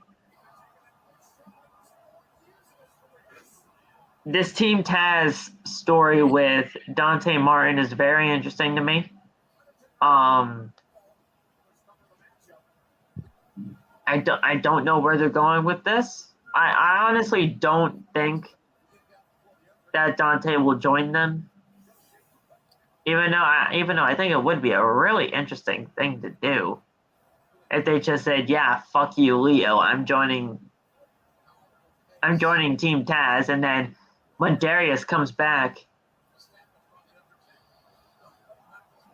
Speaker 1: This Team Taz story with Dante Martin is very interesting to me. I don't know where they're going with this. I honestly don't think that Dante will join them. Even though I think it would be a really interesting thing to do if they just said, "Yeah, fuck you, Leo. I'm joining Team Taz," and then when Darius comes back,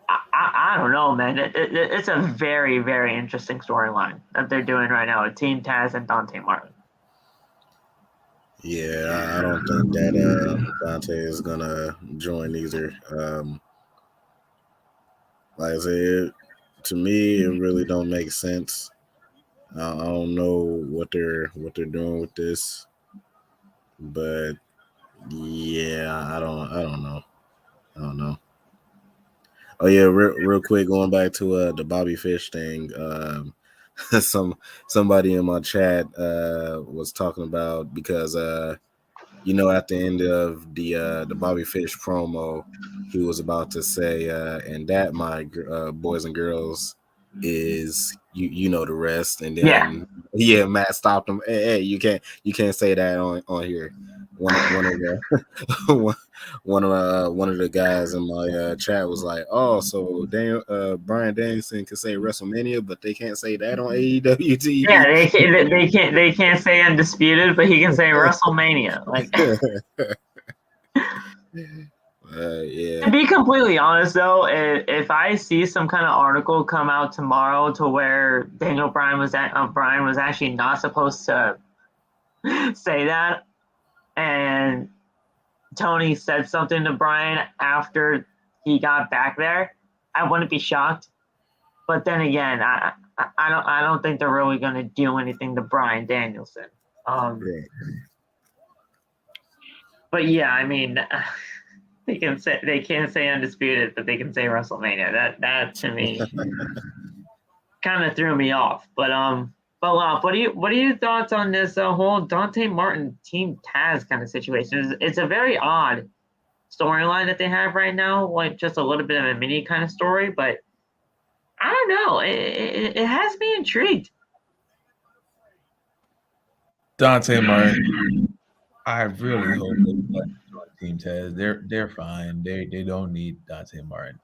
Speaker 1: I don't know, man. It's a very, very interesting storyline that they're doing right now with Team Taz and Dante Martin.
Speaker 2: Yeah, I don't think that Dante is gonna join either. Like I said, to me, it really don't make sense. I don't know what they're doing with this, but yeah, I don't know. Oh yeah, real quick, going back to the Bobby Fish thing. Somebody in my chat was talking about because at the end of the Bobby Fish promo, he was about to say, and that my boys and girls is you know the rest, and then Matt stopped him. Hey, you can't say that on here. One of the guys in my chat was like, "Oh, so Bryan Danielson can say WrestleMania, but they can't say that on AEW TV."
Speaker 1: Yeah, they can't say Undisputed, but he can say WrestleMania. Like,
Speaker 2: Yeah.
Speaker 1: To be completely honest, though, if I see some kind of article come out tomorrow to where Bryan was actually not supposed to say that, and Tony said something to Bryan after he got back there, I wouldn't be shocked. But then again, I don't think they're really going to do anything to Bryan Danielson.
Speaker 2: Right.
Speaker 1: But yeah, I mean, they can't say undisputed, but they can say WrestleMania. That to me kind of threw me off. But what are your thoughts on this whole Dante Martin Team Taz kind of situation? It's a very odd storyline that they have right now, like just a little bit of a mini kind of story, but I don't know. It has me intrigued.
Speaker 4: Dante Martin, I really hope they join Team Taz. They're fine. They don't need Dante Martin.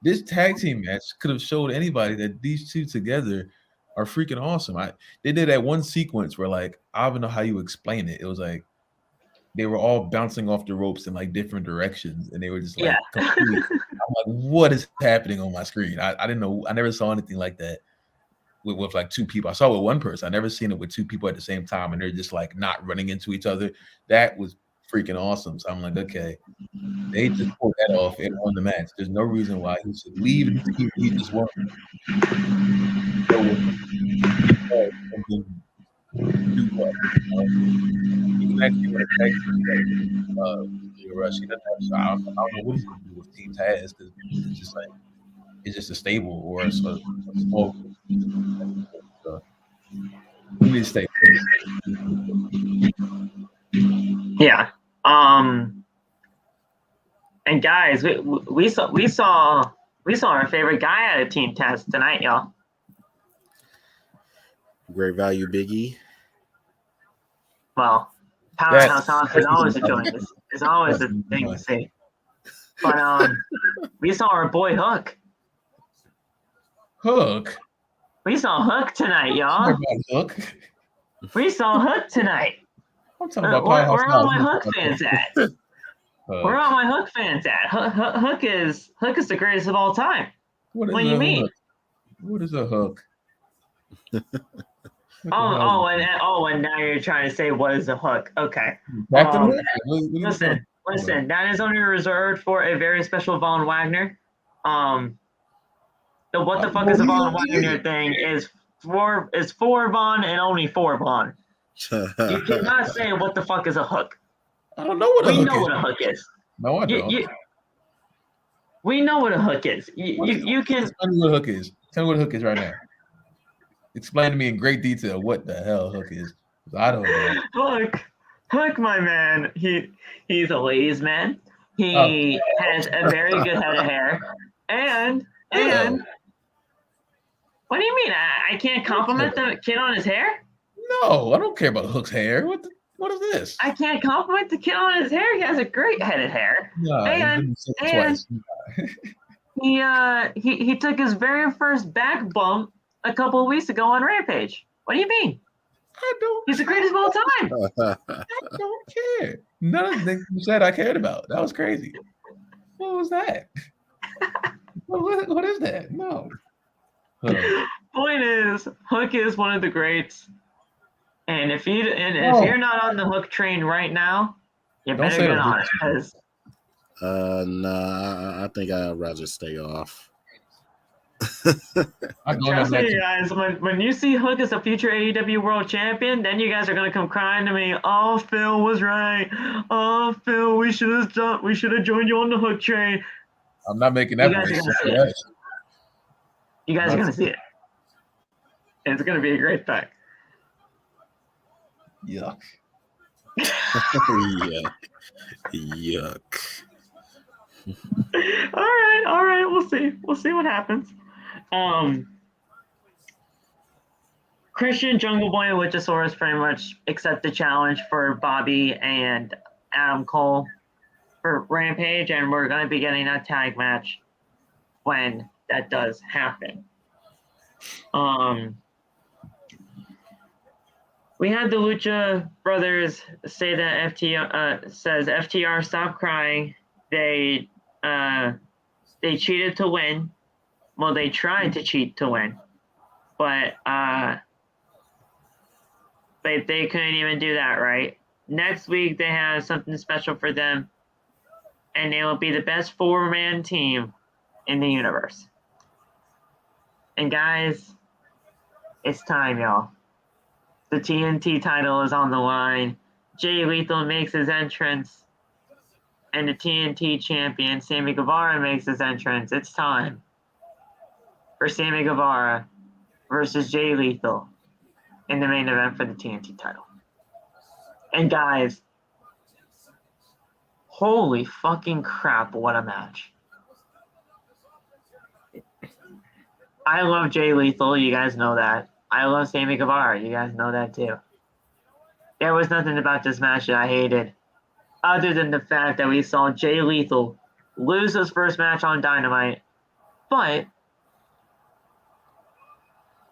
Speaker 4: This tag team match could have showed anybody that these two together are freaking awesome. They did that one sequence where, like, I don't know how you explain it. It was like they were all bouncing off the ropes in like different directions, and they were just like, completely, I'm like, what is happening on my screen? I didn't know. I never saw anything like that with like two people. I saw it with one person. I never seen it with two people at the same time, and they're just like not running into each other. That was freaking awesome. So I'm like, okay, they just pulled that off and won the match. There's no reason why he should leave the team he just won. Do what? He can actually win a tag team. Rush. He doesn't have. I don't know what he's gonna do with Team Taz because it's just a stable or a small. So, we need to stay.
Speaker 1: Yeah. And guys, we saw our favorite guy out of Team Taz tonight, y'all.
Speaker 2: Great value, Biggie.
Speaker 1: Well, Powerhouse Hobbs is always a joint. It's always a thing to say. But we saw our boy Hook.
Speaker 4: Hook.
Speaker 1: We saw Hook tonight, y'all.
Speaker 4: Hook.
Speaker 1: We saw Hook tonight.
Speaker 4: I'm talking about
Speaker 1: where all my Hook fans at? Where are all my Hook fans at? Hook is the greatest of all time. What do you mean?
Speaker 4: Hook? What is a hook?
Speaker 1: And now you're trying to say what is a hook? Okay. Listen. That is only reserved for a very special Von Wagner. The what the fuck is a Von Wagner thing is for Von and only for Von. You cannot say what the fuck is a hook.
Speaker 4: I don't know what a hook is.
Speaker 1: We know what a hook is.
Speaker 4: No, I don't.
Speaker 1: We know what a hook is. You can
Speaker 4: tell me what a hook is. Tell me what a hook is right now. Explain to me in great detail what the hell hook is. I don't know.
Speaker 1: Hook, my man. He's a ladies' man. He has a very good head of hair. And what do you mean? I can't compliment the kid on his hair?
Speaker 4: No, I don't care about Hook's hair. What is this?
Speaker 1: I can't compliment the kid on his hair. He has a great head of hair.
Speaker 4: No,
Speaker 1: and he took his very first back bump a couple of weeks ago on Rampage. What do you mean? He's the greatest of all time.
Speaker 4: I don't care. None of the things you said I cared about. That was crazy. What was that? What is that? No.
Speaker 1: Point is, Hook is one of the greats. And if you're not on the Hook train right now, you better get on it.
Speaker 2: Nah, I think I'd rather stay off.
Speaker 1: Trust me, guys. When you see Hook as a future AEW World Champion, then you guys are gonna come crying to me. Oh, Phil was right. Oh, Phil, we should have joined you on the Hook train.
Speaker 4: I'm not making that.
Speaker 1: You guys are gonna see it. And it's gonna be a great thing.
Speaker 4: Yuck.
Speaker 2: Yuck.
Speaker 1: All right. We'll see what happens. Christian, Jungle Boy, and Luchasaurus pretty much accept the challenge for Bobby and Adam Cole for Rampage, and we're going to be getting a tag match when that does happen. We had the Lucha Brothers say that FTR stop crying they cheated to win. Well, they tried to cheat to win, but they couldn't even do that right. Next week they have something special for them, and they will be the best 4-man team in the universe. And guys, it's time, y'all. The TNT title is on the line. Jay Lethal makes his entrance, and the TNT champion, Sammy Guevara, makes his entrance. It's time for Sammy Guevara versus Jay Lethal in the main event for the TNT title. And guys, holy fucking crap, what a match. I love Jay Lethal, you guys know that. I love Sammy Guevara, you guys know that too. There was nothing about this match that I hated, other than the fact that we saw Jay Lethal lose his first match on Dynamite. But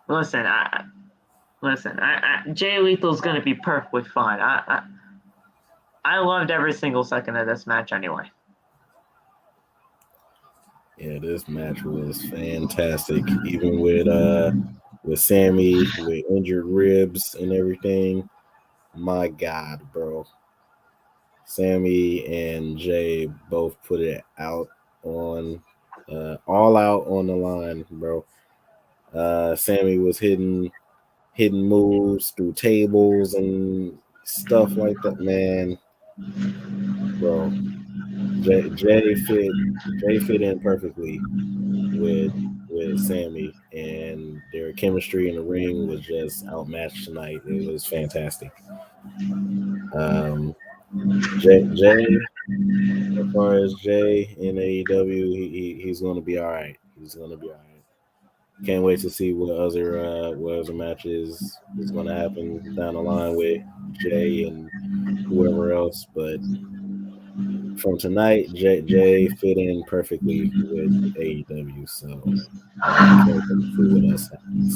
Speaker 1: listen, Jay Lethal's gonna be perfectly fine. I loved every single second of this match anyway.
Speaker 2: Yeah, this match was fantastic. Even with Sammy with injured ribs and everything. My God, bro. Sammy and Jay both put it out on all out on the line, bro. Sammy was hitting moves through tables and stuff like that, man. Bro, Jay fit in perfectly with Sammy, and their chemistry in the ring was just outmatched tonight. It was fantastic. Jay, as far as Jay in AEW, he's going to be all right. He's going to be all right. Can't wait to see what other matches is going to happen down the line with Jay and whoever else. But from tonight, Jay fit in perfectly with AEW. So I can't wait to see what else happens.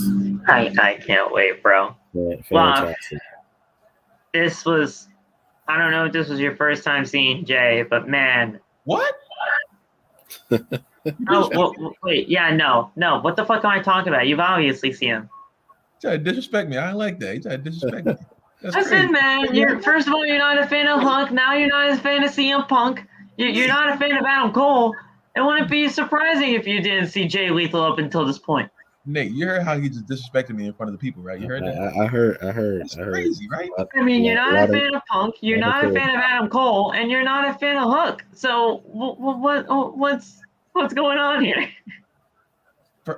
Speaker 1: I can't wait, bro.
Speaker 2: Fantastic.
Speaker 1: This was, I don't know if this was your first time seeing Jay, but man.
Speaker 4: What?
Speaker 1: Wait, yeah, no. What the fuck am I talking about? You've obviously seen him.
Speaker 4: You tried to disrespect me. I don't like that. You tried to disrespect me.
Speaker 1: Listen, man. First of all, you're not a fan of Hunk. Now you're not a fan of CM Punk. You're not a fan of Adam Cole. It wouldn't be surprising if you didn't see Jay Lethal up until this point.
Speaker 4: Nate, you heard how he just disrespected me in front of the people, right? You heard that?
Speaker 2: I heard.
Speaker 4: That's crazy, right?
Speaker 1: I mean, you're not a fan of Punk. You're not a fan of Adam Cole, and you're not a fan of Hook. So what's going on here?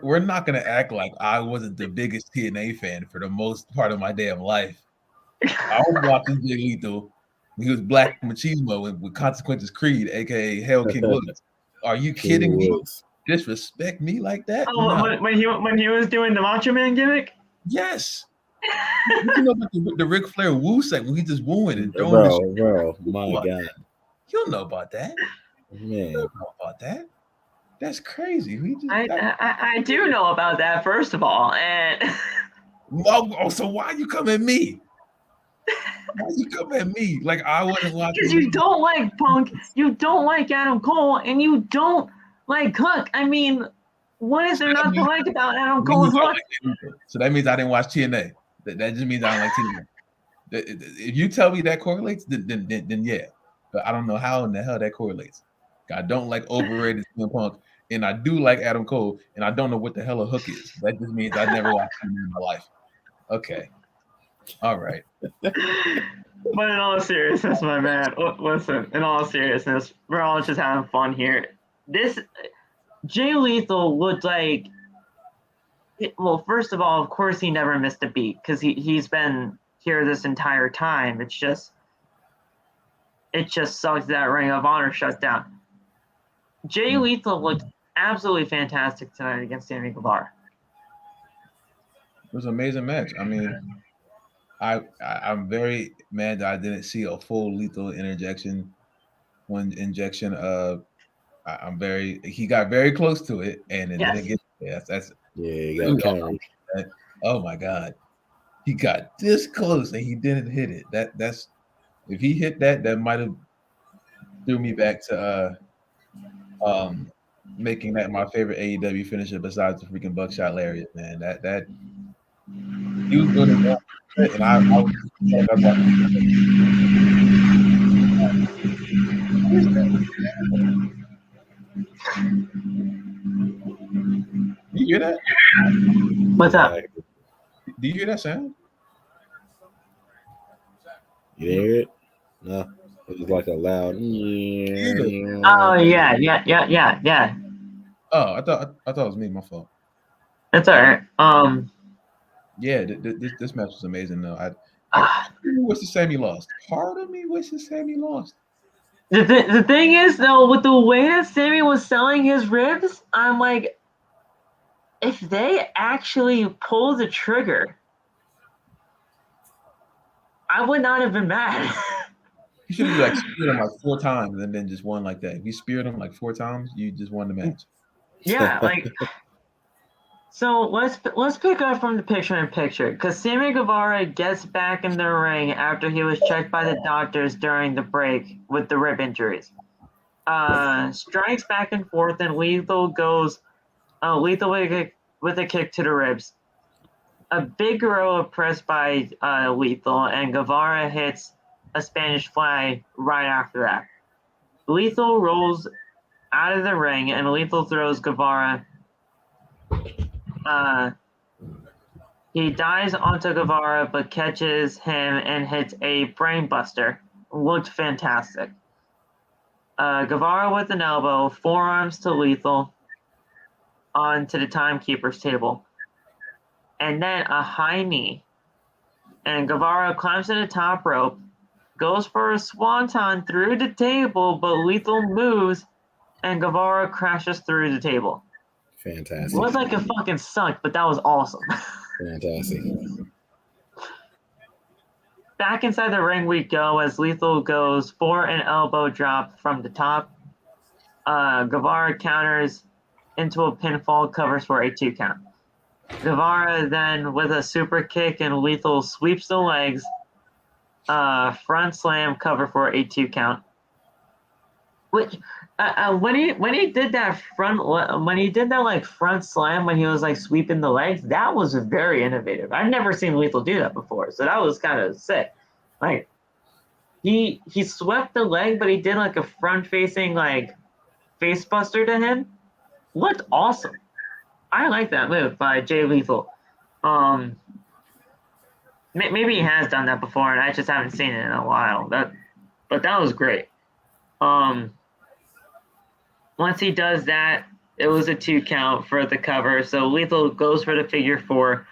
Speaker 4: We're not gonna act like I wasn't the biggest TNA fan for the most part of my damn life. I was watching Jay Lethal. He was Black Machismo with Consequences Creed, aka Hell King Williams. Are you kidding me? Disrespect me like that?
Speaker 1: Oh, no. when he was doing the Macho Man gimmick?
Speaker 4: Yes. You know about the Ric Flair woo segment when he just wooing and throwing
Speaker 2: bro, my God.
Speaker 4: You don't know about that.
Speaker 2: Man.
Speaker 4: You don't know about that. That's crazy.
Speaker 1: I do know about that, first of all. And
Speaker 4: so why you come at me? Why you come at me? Like I wasn't watching.
Speaker 1: Because you don't like Punk, you don't like Adam Cole, and you don't like Hook. I mean, what is there not to like about Adam Cole and Hook?
Speaker 4: So that means I didn't watch TNA. That just means I don't like TNA. If you tell me that correlates, then yeah. But I don't know how in the hell that correlates. I don't like overrated CM Punk, and I do like Adam Cole, and I don't know what the hell a Hook is. That just means I never watched him in my life. Okay. All right.
Speaker 1: But in all seriousness, my man, listen, in all seriousness, we're all just having fun here. This Jay Lethal looked like, well, first of all, of course, he never missed a beat because he's been here this entire time. It just sucks that Ring of Honor shut down. Jay Lethal looked absolutely fantastic tonight against Sammy Guevara.
Speaker 4: It was an amazing match. I mean, I'm very mad that I didn't see a full Lethal injection. He got very close to it and it didn't get
Speaker 2: he got counted.
Speaker 4: Oh my God. He got this close and he didn't hit it. That's if he hit that might have threw me back to making that my favorite AEW finisher besides the freaking buckshot lariat, man. That he was doing it, and I was like, I was watching. What is that? Do you hear that?
Speaker 1: What's up?
Speaker 4: Do you hear that sound?
Speaker 2: You hear it? No. It was like a loud.
Speaker 1: Oh yeah.
Speaker 4: Oh, I thought it was me. My fault.
Speaker 1: That's all right.
Speaker 4: Yeah, this match was amazing though. I wish the Sammy lost. Part of me wishes Sammy lost.
Speaker 1: The thing is though, with the way that Sammy was selling his ribs, I'm like, if they actually pull the trigger, I would not have been mad.
Speaker 4: He should have like speared him like 4 times and then just won like that. If you speared him like 4 times, you just won the match.
Speaker 1: Yeah, like. So let's pick up from the picture-in-picture, because Sammy Guevara gets back in the ring after he was checked by the doctors during the break with the rib injuries. Strikes back and forth, and Lethal goes Lethal with a kick to the ribs. A big row of press by Lethal, and Guevara hits a Spanish fly right after that. Lethal rolls out of the ring, and Lethal throws Guevara. He dives onto Guevara, but catches him and hits a brainbuster. Looked fantastic. Guevara with an elbow, forearms to Lethal, onto the timekeeper's table. And then a high knee. And Guevara climbs to the top rope, goes for a swanton through the table, but Lethal moves, and Guevara crashes through the table.
Speaker 2: Fantastic.
Speaker 1: It was like it fucking sucked, but that was awesome.
Speaker 2: Fantastic.
Speaker 1: Back inside the ring we go as Lethal goes for an elbow drop from the top. Guevara counters into a pinfall, covers for a 2 count. Guevara then with a super kick, and Lethal sweeps the legs. Front slam, cover for a 2 count. Which when he did that front slam when he was like sweeping the legs, that was very innovative. I've never seen Lethal do that before, so that was kind of sick. Like he swept the leg, but he did like a front facing like face buster to him. Looked awesome. I like that move by Jay Lethal. Maybe he has done that before, and I just haven't seen it in a while. But that was great. Once he does that, it was a 2 count for the cover. So Lethal goes for the figure 4.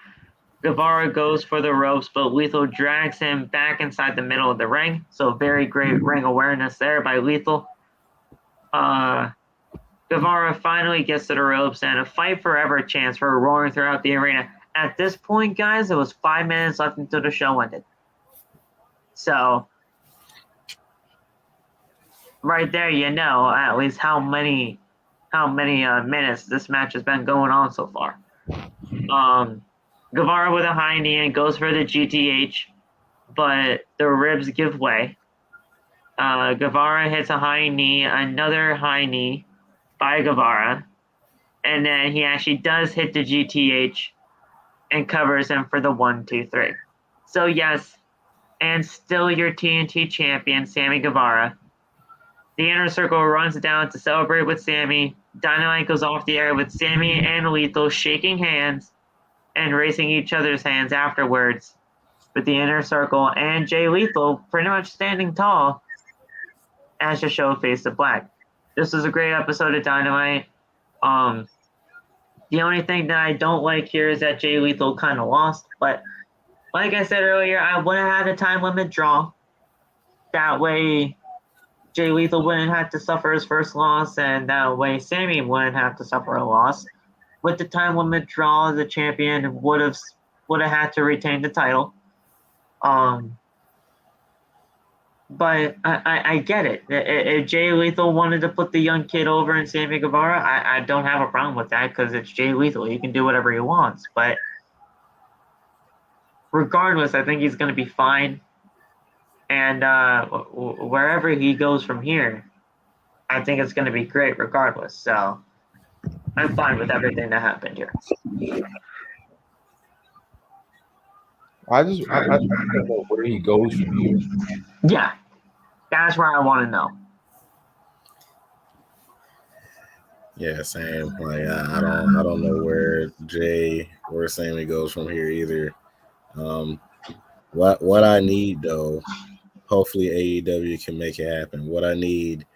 Speaker 1: Guevara goes for the ropes, but Lethal drags him back inside the middle of the ring. So very great ring awareness there by Lethal. Guevara finally gets to the ropes, and a fight forever chants for roaring throughout the arena. At this point, guys, it was 5 minutes left until the show ended. So right there, you know at least how many minutes this match has been going on so far. Guevara with a high knee and goes for the GTH, but the ribs give way. Guevara hits a high knee, another high knee by Guevara, and then he actually does hit the GTH and covers him for the 1, 2, 3. So yes, and still your TNT champion, Sammy Guevara. The Inner Circle runs down to celebrate with Sammy. Dynamite goes off the air with Sammy and Lethal shaking hands and raising each other's hands afterwards, with the Inner Circle and Jay Lethal pretty much standing tall as the show fades to black. This was a great episode of Dynamite. The only thing that I don't like here is that Jay Lethal kind of lost, but like I said earlier, I would have had a time limit draw. That way Jay Lethal wouldn't have to suffer his first loss, and that way Sammy wouldn't have to suffer a loss. With the time limit draw, the champion would have had to retain the title. But I get it. If Jay Lethal wanted to put the young kid over in Sammy Guevara, I don't have a problem with that, because it's Jay Lethal. He can do whatever he wants. But regardless, I think he's going to be fine. And wherever he goes from here, I think it's going to be great regardless. So I'm fine with everything that happened here.
Speaker 3: I don't know where he goes from here.
Speaker 1: Yeah, that's where I want to know.
Speaker 2: Yeah, same. Like I don't know where Jay or Sammy goes from here either. What I need though, hopefully AEW can make it happen. What I need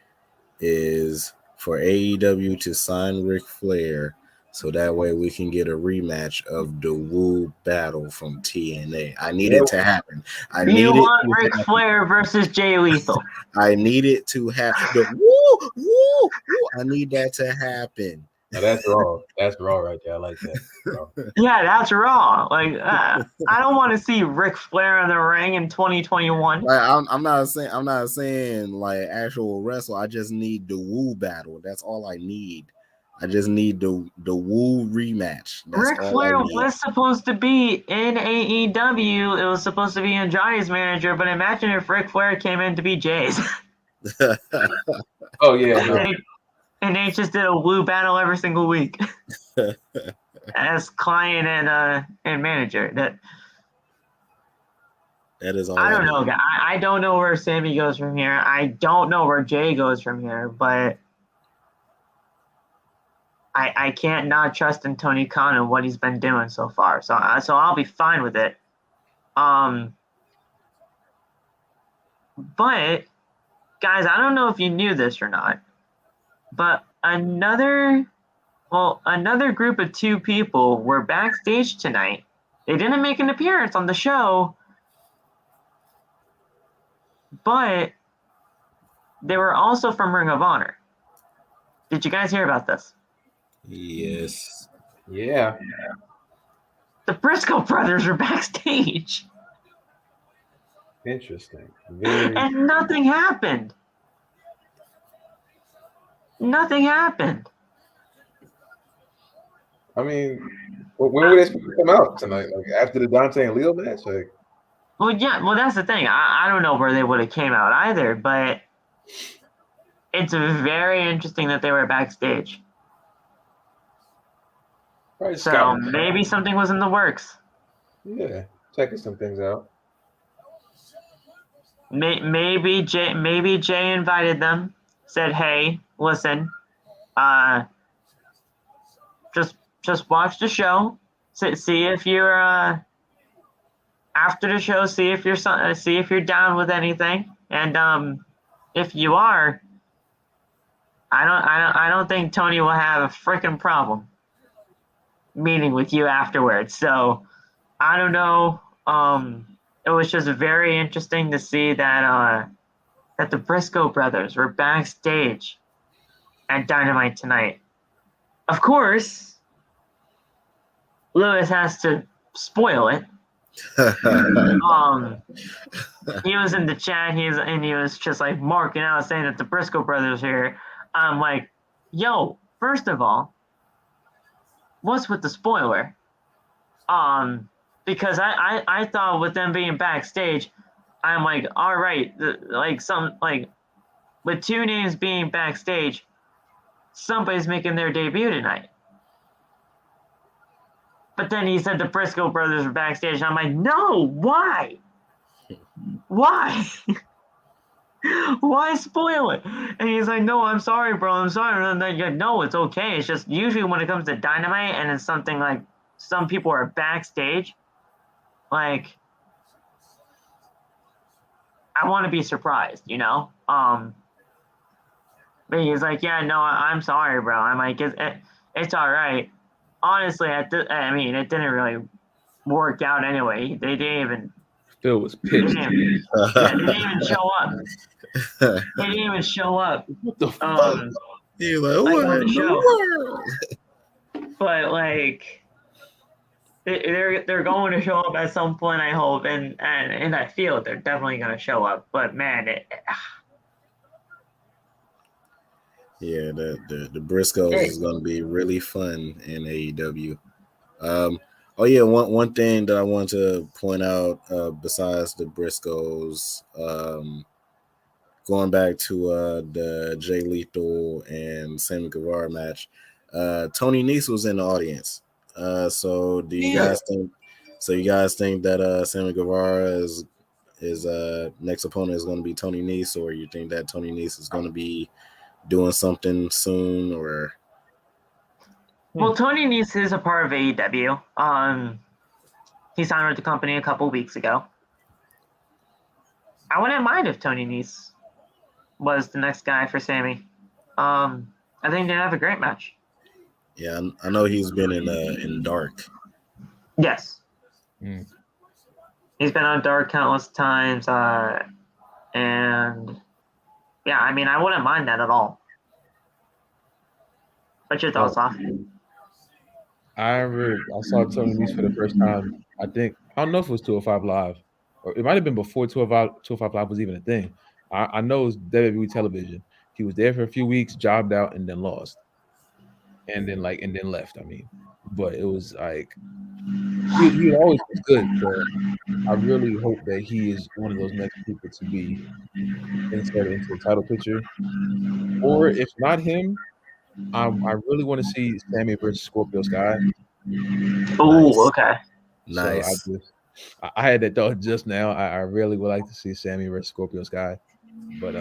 Speaker 2: is for AEW to sign Ric Flair so that way we can get a rematch of the Woo battle from TNA. I need it to happen.
Speaker 1: You want Ric Flair versus Jay Lethal.
Speaker 2: I need it to happen. The woo, woo, woo. I need that to happen.
Speaker 3: Now that's raw. That's raw right there. I like that.
Speaker 1: Yeah, that's raw. Like I don't want to see Ric Flair in the ring in 2021.
Speaker 2: Like I'm not saying like actual wrestle. I just need the Woo battle. That's all I need. I just need the Woo rematch.
Speaker 1: Ric Flair was supposed to be in AEW. It was supposed to be Andrade's manager, but imagine if Ric Flair came in to be Jay's.
Speaker 3: Oh yeah.
Speaker 1: And they just did a Woo battle every single week as client and manager.
Speaker 2: That is all.
Speaker 1: I don't know. I don't know where Sammy goes from here. I don't know where Jay goes from here, but I can't not trust in Tony Khan and what he's been doing so far. So I'll be fine with it. But guys, I don't know if you knew this or not, but another group of 2 people were backstage tonight. They didn't make an appearance on the show, but they were also from Ring of Honor. Did you guys hear about this?
Speaker 2: Yes.
Speaker 3: Yeah.
Speaker 1: The Briscoe brothers were backstage.
Speaker 3: Interesting.
Speaker 1: And nothing happened. Nothing happened.
Speaker 3: I mean, when were they supposed to come out tonight? Like after the Dante and Leo match? Like,
Speaker 1: well, yeah. Well, that's the thing. I don't know where they would have came out either, but it's very interesting that they were backstage.
Speaker 3: right,
Speaker 1: so maybe something was in the works.
Speaker 3: Yeah, checking some things out.
Speaker 1: Maybe Jay invited them. Said, "Hey, listen, just watch the show. See if you're after the show. See if you're down with anything. And if you are, I don't think Tony will have a freaking problem meeting with you afterwards. So I don't know. It was just very interesting to see that the Briscoe brothers were backstage at Dynamite tonight. Of course, Lewis has to spoil it. He was in the chat. He was just like marking out, saying that the Briscoe brothers are here. I'm like, yo, first of all, what's with the spoiler? Because I thought with them being backstage, I'm like, all right, with 2 names being backstage, somebody's making their debut tonight. But then he said the Briscoe brothers were backstage, and I'm like, no, why? Why? Why spoil it? And he's like, no, I'm sorry, bro, I'm sorry. And then you're like, no, it's okay. It's just usually when it comes to Dynamite and it's something like some people are backstage, like, I want to be surprised, you know? But he's like, yeah, no, I'm sorry, bro. I'm like, it's all right. Honestly, it didn't really work out anyway. They didn't even.
Speaker 3: Phil was pissed.
Speaker 1: They didn't even show up. They didn't even show up.
Speaker 3: What the fuck?
Speaker 2: You're like, what
Speaker 1: on the
Speaker 2: in
Speaker 1: show.
Speaker 2: the world?
Speaker 1: But like, they're going to show up at some point, I hope, and I feel they're definitely going to show up. But man,
Speaker 2: yeah, the Briscoes is going to be really fun in AEW. Oh yeah, one thing that I want to point out besides the Briscoes, going back to the Jay Lethal and Sammy Guevara match, Tony Nese was in the audience. So do you guys think? So you guys think that Sammy Guevara is next opponent is going to be Tony Nese, or you think that Tony Nese is going to be doing something soon, or?
Speaker 1: Well, Tony Nese is a part of AEW. He signed with the company a couple weeks ago. I wouldn't mind if Tony Nese was the next guy for Sammy. I think they'd have a great match.
Speaker 2: Yeah, I know he's been in Dark.
Speaker 1: Yes. He's been on Dark countless times, and yeah, I mean, I wouldn't mind that at all. What's your thoughts, off?
Speaker 3: I saw Tony Nese for the first time. I don't know if it was 205 Live, or it might have been before 205 Live was even a thing. I know it was WWE television. He was there for a few weeks, jobbed out, and then lost, and then left. I mean, but it was like he always was good. So I really hope that he is one of those next people to be inserted into the title picture, or if not him, I really want to see Sammy versus Scorpio Sky.
Speaker 1: Oh, okay.
Speaker 2: Nice.
Speaker 3: So I had that thought just now. I really would like to see Sammy versus Scorpio Sky, but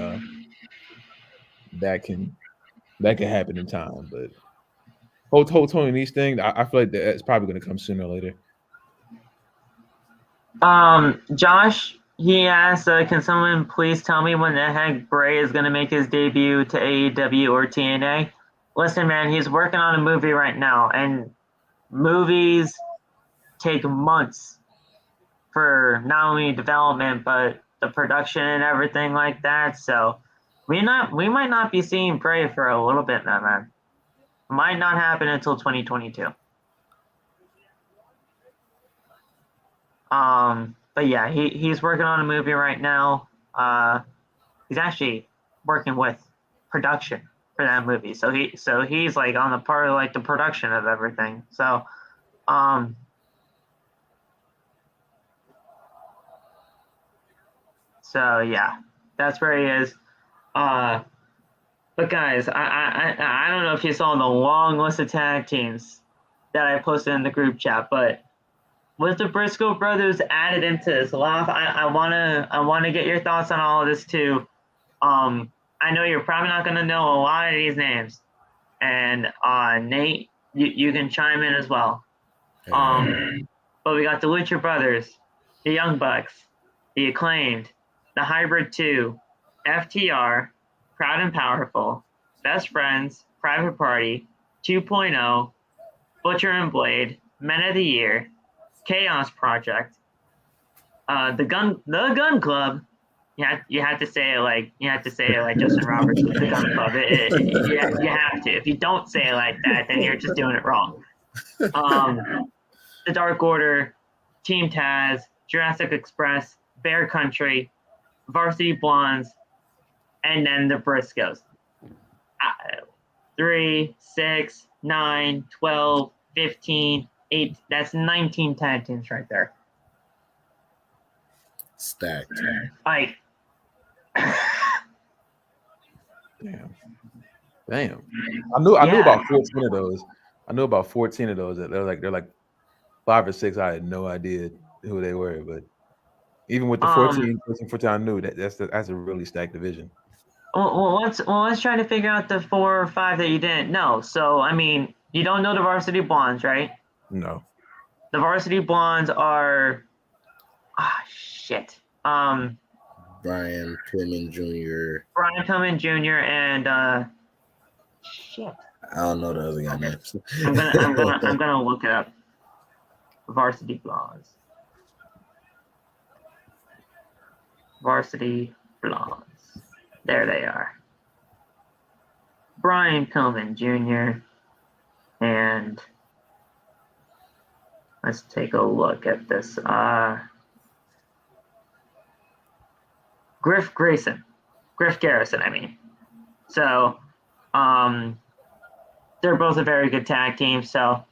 Speaker 3: that can happen in time. But whole Tony Nese thing, I feel like that's probably going to come sooner or later.
Speaker 1: Josh, he asked, can someone please tell me when the heck Bray is going to make his debut to AEW or TNA? Listen, man, he's working on a movie right now, and movies take months for not only development but the production and everything like that. So we might not be seeing Bray for a little bit, man. It might not happen until 2022. But yeah, he's working on a movie right now. He's actually working with production for that movie. So he's like on the part of like the production of everything. So yeah, that's where he is. But guys, I don't know if you saw the long list of tag teams that I posted in the group chat, but with the Briscoe brothers added into this, I wanna get your thoughts on all of this too. I know you're probably not gonna know a lot of these names, and Nate, you can chime in as well. But we got the Lucha Brothers, the Young Bucks, the Acclaimed, the Hybrid 2, FTR, Proud and Powerful, Best Friends, Private Party, 2.0, Butcher and Blade, Men of the Year, Chaos Project, the Gun Club. You have to say it like Justin Roberts with the Gun Club. You have to. If you don't say it like that, then you're just doing it wrong. The Dark Order, Team Taz, Jurassic Express, Bear Country, Varsity Blondes, and then the Briscoes. 3, 6, 9, 12, 15, 8. That's 19 tag teams right there.
Speaker 2: Stacked.
Speaker 1: Like,
Speaker 3: damn. I knew about 14 of those. They're like 5 or 6. I had no idea who they were, but even with the 14, I knew that's a really stacked division.
Speaker 1: Well, let's try to figure out the 4 or 5 that you didn't know. So, I mean, you don't know the Varsity Blondes, right?
Speaker 3: No.
Speaker 1: The Varsity Blondes are shit.
Speaker 2: Brian Pillman Jr.
Speaker 1: And shit.
Speaker 2: I don't know the other guy names.
Speaker 1: I'm gonna look it up. Varsity Blondes. There they are. Brian Pillman Jr. and let's take a look at this. Griff Garrison, I mean. So, they're both a very good tag team. So,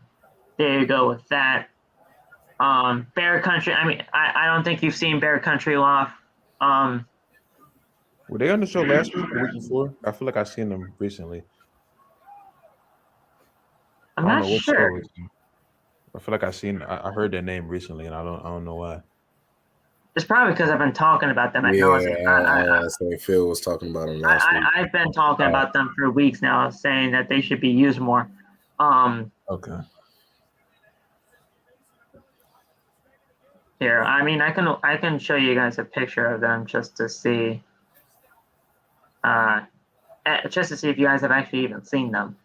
Speaker 1: there you go with that. Bear Country. I mean, I don't think you've seen Bear Country Loft.
Speaker 4: Were they on the show last week or week before? I feel like I've seen them recently.
Speaker 1: I'm not sure.
Speaker 4: I feel like I heard their name recently, and I don't know why.
Speaker 1: It's probably because I've been talking about them at nauseam.
Speaker 2: So Phil was talking about them last week.
Speaker 1: I've been talking about them for weeks now, saying that they should be used more.
Speaker 4: Okay.
Speaker 1: Here, I mean, I can show you guys a picture of them just to see, if you guys have actually even seen them.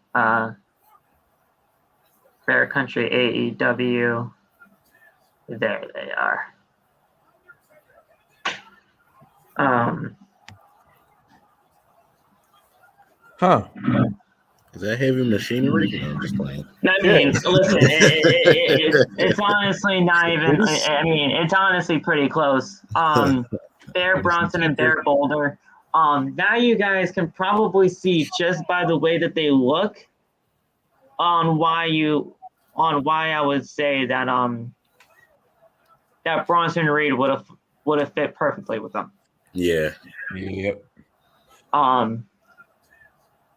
Speaker 1: Fair Country AEW. There they are.
Speaker 2: Is that heavy machinery? No, I'm just playing.
Speaker 1: I mean, listen, it's honestly not even. I mean, it's honestly pretty close. Bear Bronson and Bear Boulder. Now you guys can probably see just by the way that they look on why I would say that that Bronson Reed would have fit perfectly with them.
Speaker 2: Yeah.
Speaker 4: Yep.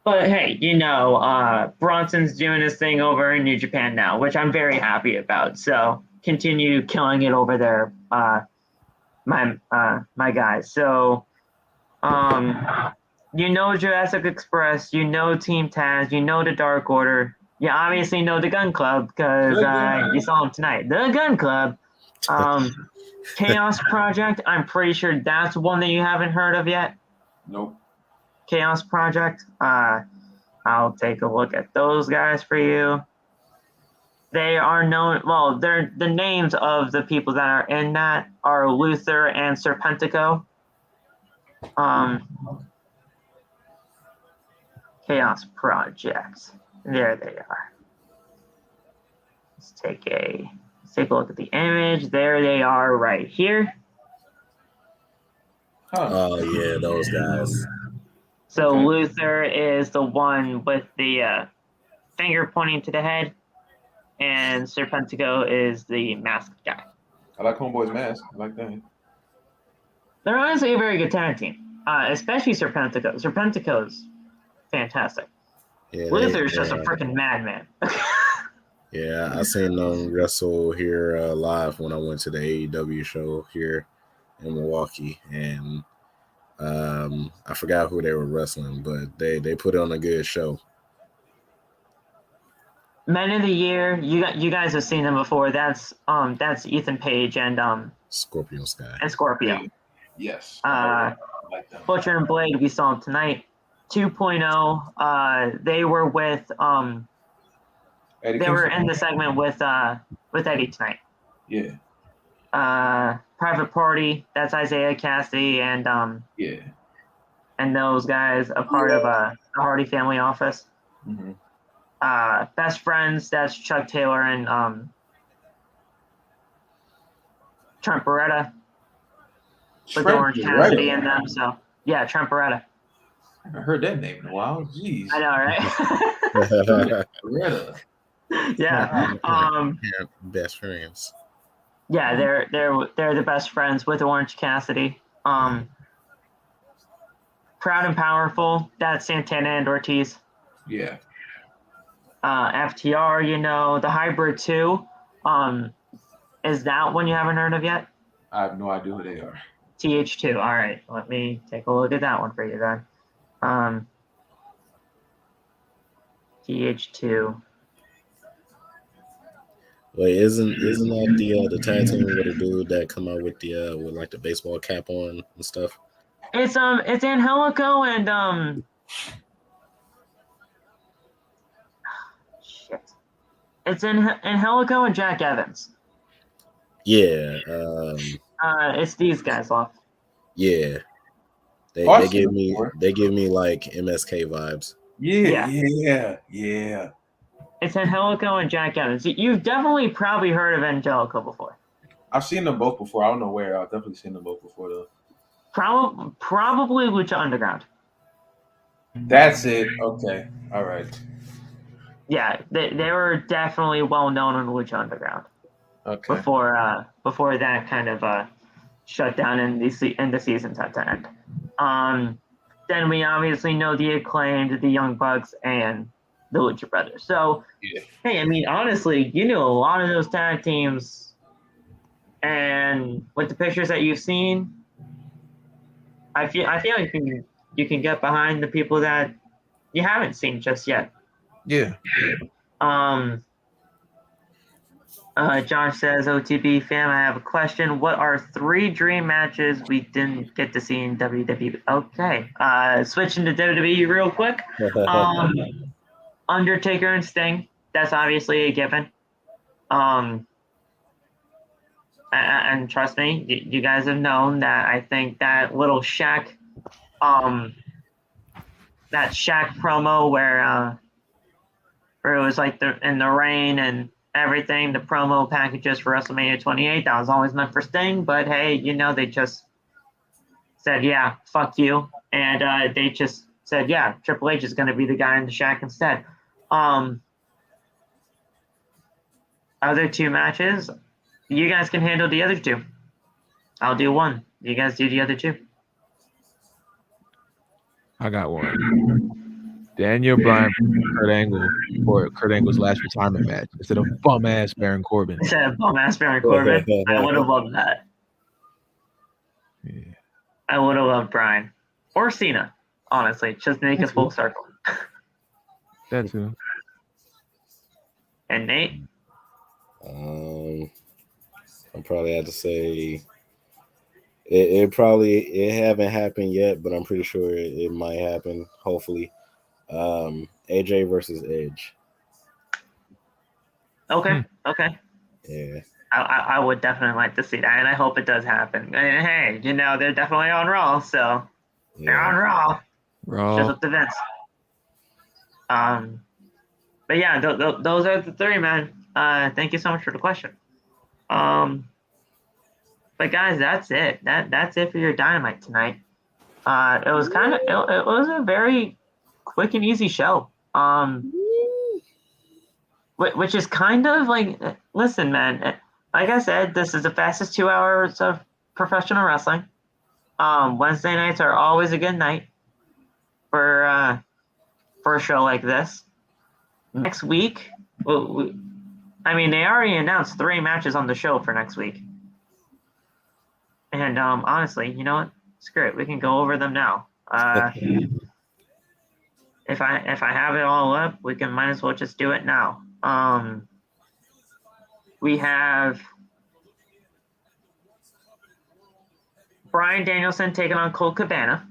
Speaker 1: But hey, Bronson's doing his thing over in New Japan now, which I'm very happy about. So continue killing it over there, my guys. So, Jurassic Express, Team Taz, the Dark Order. You obviously know the Gun Club because you saw them tonight. The Gun Club. Chaos Project. I'm pretty sure that's one that you haven't heard of yet.
Speaker 4: Nope.
Speaker 1: Chaos Project. I'll take a look at those guys for you. They are known. Well, they're the names of the people that are in that are Luther and Serpentico. Chaos Project. There they are. Let's take a look at the image. There they are, right here.
Speaker 2: Oh yeah, those guys.
Speaker 1: So Luther is the one with the finger pointing to the head, and Serpentico is the masked guy.
Speaker 4: I like Homeboy's mask. I like that.
Speaker 1: They're honestly a very good tag team, especially Serpentico. Serpentico's fantastic.
Speaker 2: Yeah,
Speaker 1: Luther's just a freaking madman.
Speaker 2: Yeah, I seen them wrestle here live when I went to the AEW show here in Milwaukee, and I forgot who they were wrestling, but they put on a good show.
Speaker 1: Men of the Year, you guys have seen them before. That's Ethan Page and
Speaker 2: Scorpio Sky.
Speaker 1: And Scorpio.
Speaker 4: Yes.
Speaker 1: Butcher and Blade, we saw them tonight. 2.0. They were with they were in the segment with Eddie tonight.
Speaker 4: Yeah.
Speaker 1: Private Party, that's Isaiah Cassidy and and those guys, a part of the Hardy family office.
Speaker 4: Mm-hmm.
Speaker 1: Best Friends, that's Chuck Taylor and Trent Beretta. With Orange Cassidy and them, so yeah, Trent Beretta.
Speaker 4: I haven't heard that name in a while. Jeez.
Speaker 1: I know, right?
Speaker 4: Beretta.
Speaker 1: Yeah.
Speaker 2: Best Friends.
Speaker 1: Yeah, they're the Best Friends with Orange Cassidy. Proud and Powerful, that's Santana and Ortiz.
Speaker 4: Yeah.
Speaker 1: FTR, the Hybrid 2. Is that one you haven't heard of yet?
Speaker 4: I have no idea who they are.
Speaker 1: TH2. All right, let me take a look at that one for you then. TH2.
Speaker 2: Wait, isn't that the tag team with the dude that come out with the with like the baseball cap on and stuff?
Speaker 1: It's Angelico and shit. It's Angelico and Jack Evans.
Speaker 2: Yeah.
Speaker 1: It's these guys off.
Speaker 2: Yeah. They give me like MSK vibes.
Speaker 4: Yeah.
Speaker 1: It's Angelico and Jack Evans. You've definitely probably heard of Angelico before.
Speaker 4: I've seen them both before. I don't know where. I've definitely seen them both before though.
Speaker 1: Probably Lucha Underground.
Speaker 4: That's it. Okay. All right.
Speaker 1: Yeah, they were definitely well known on Lucha Underground.
Speaker 4: Okay.
Speaker 1: Before that kind of shut down and the season had to end. then we obviously know the Acclaimed, the Young Bucks, and the Lucha Brothers. So, hey, I mean, honestly, you knew a lot of those tag teams, and with the pictures that you've seen, I feel like you can get behind the people that you haven't seen just yet.
Speaker 4: Yeah.
Speaker 1: Josh says, OTB fam, I have a question. What are 3 dream matches we didn't get to see in WWE? Okay. Switching to WWE real quick. Undertaker and Sting. That's obviously a given. And trust me, you guys have known that I think that little Shaq, that Shaq promo where it was like in the rain and everything, the promo packages for WrestleMania 28, that was always meant for Sting, but hey, they just said, yeah, fuck you. And they just said, yeah, Triple H is going to be the guy in the Shaq instead. Other 2 matches, you guys can handle the other 2. I'll do 1. You guys do the other 2.
Speaker 3: I got one. Daniel Bryan Kurt Angle for Kurt Angle's last retirement match instead of bum ass Baron Corbin.
Speaker 1: Instead of bum ass Baron Corbin, I would have loved that.
Speaker 3: Yeah.
Speaker 1: I would have loved Bryan or Cena, honestly, just make it full circle.
Speaker 3: That too.
Speaker 1: And Nate,
Speaker 2: I'm probably have to say it haven't happened yet, but I'm pretty sure it might happen. Hopefully. AJ versus Edge.
Speaker 1: Okay.
Speaker 2: Yeah.
Speaker 1: I would definitely like to see that, and I hope it does happen. And hey, they're definitely on Raw, so they're on Raw. Just up to Vince. But yeah, those are the 3, man. Thank you so much for the question. But guys, that's it. That's it for your Dynamite tonight. It was it was a very quick and easy show. Which is kind of like, listen, man. Like I said, this is the fastest 2 hours of professional wrestling. Wednesday nights are always a good night for a show like this. Next week, they already announced 3 matches on the show for next week. And honestly, you know what? Screw it. We can go over them now. If I have it all up, we can might as well just do it now. We have Bryan Danielson taking on Colt Cabana.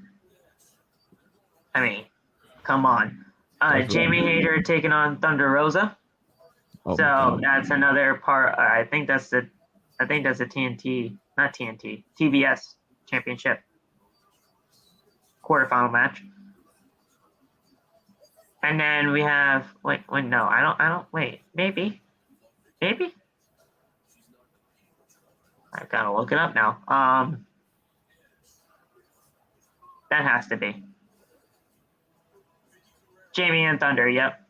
Speaker 1: I mean, come on. Jamie Hayter taking on Thunder Rosa. That's another part. I think that's the TNT, not TNT, TBS Championship quarterfinal match. And then we have maybe. I've got to look it up now. That has to be Jamie and Thunder. Yep.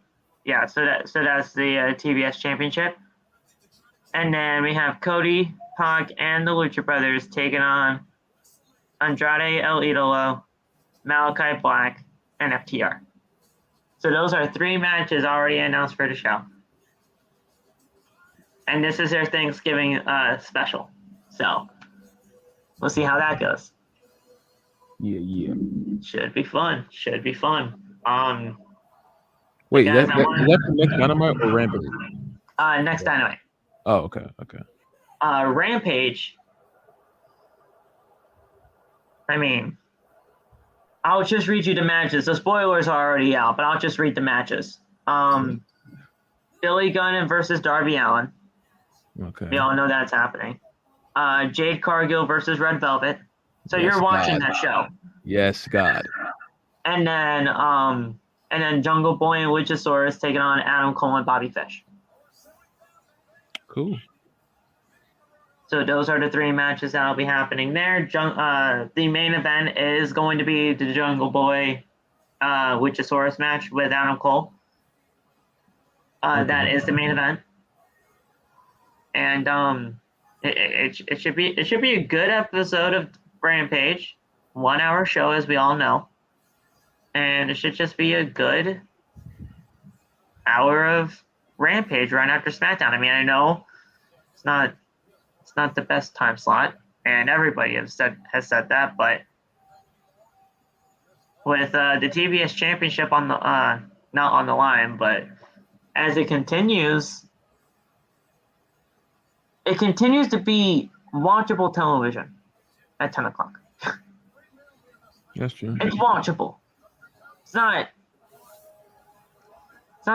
Speaker 1: Yeah. So that's the TBS Championship. And then we have Cody, Pac, and the Lucha Brothers taking on Andrade El Idolo, Malachi Black, and FTR. So those are 3 matches already announced for the show. And this is their Thanksgiving special. So we'll see how that goes.
Speaker 3: Yeah.
Speaker 1: Should be fun.
Speaker 3: Wait,
Speaker 1: guys,
Speaker 3: is that the next Dynamite or Rampage?
Speaker 1: Next Dynamite.
Speaker 3: Oh, okay.
Speaker 1: Rampage. I'll just read you the matches. The spoilers are already out, but I'll just read the matches. Billy Gunn versus Darby Allin.
Speaker 3: Okay.
Speaker 1: We all know that's happening. Jade Cargill versus Red Velvet. So
Speaker 3: Yes,
Speaker 1: you're watching
Speaker 3: God.
Speaker 1: that show.
Speaker 3: Yes, God.
Speaker 1: And then Jungle Boy and Luchasaurus taking on Adam Cole and Bobby Fish.
Speaker 3: Cool.
Speaker 1: So those are the 3 matches that'll be happening there. The main event is going to be the Jungle Boy Luchasaurus match with Adam Cole. That is the main event. And it should be a good episode of Rampage. 1 hour show, as we all know. and it should just be a good hour of Rampage right after SmackDown. I mean, I know it's not the best time slot, and everybody has said that, but with the TBS Championship on the not on the line, but as it continues to be watchable television at 10 o'clock.
Speaker 3: That's true.
Speaker 1: It's watchable. It's not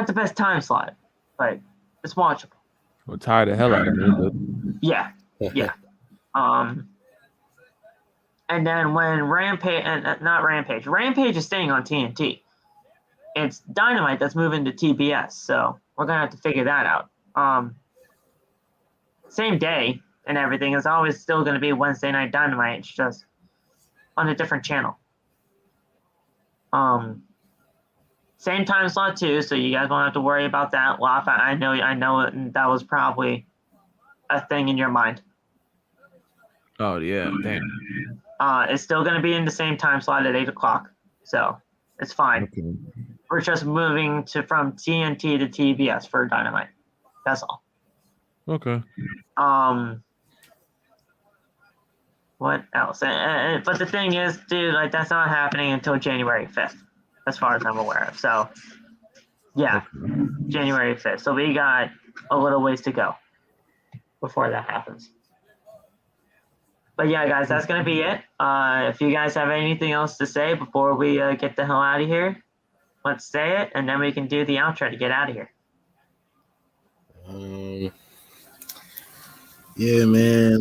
Speaker 1: the best time slot, but it's watchable.
Speaker 3: We're tired the hell out of it, but
Speaker 1: yeah. And then when Rampage is staying on TNT. It's Dynamite that's moving to TBS, so we're gonna have to figure that out. Same day and everything. It's always still gonna be Wednesday Night Dynamite. It's just on a different channel. Same time slot too, so you guys won't have to worry about that. Loff, I know that was probably a thing in your mind.
Speaker 3: Oh yeah, damn.
Speaker 1: It's still gonna be in the same time slot at 8 o'clock, so it's fine.
Speaker 3: Okay.
Speaker 1: We're just moving from TNT to TBS for Dynamite. That's all.
Speaker 3: Okay.
Speaker 1: What else? But the thing is, dude, like that's not happening until January 5th, as far as I'm aware of. So, yeah, January 5th. So we got a little ways to go before that happens. But yeah, guys, that's gonna be it. If you guys have anything else to say before we get the hell out of here, let's say it, and then we can do the outro to get out of here.
Speaker 2: Yeah, man.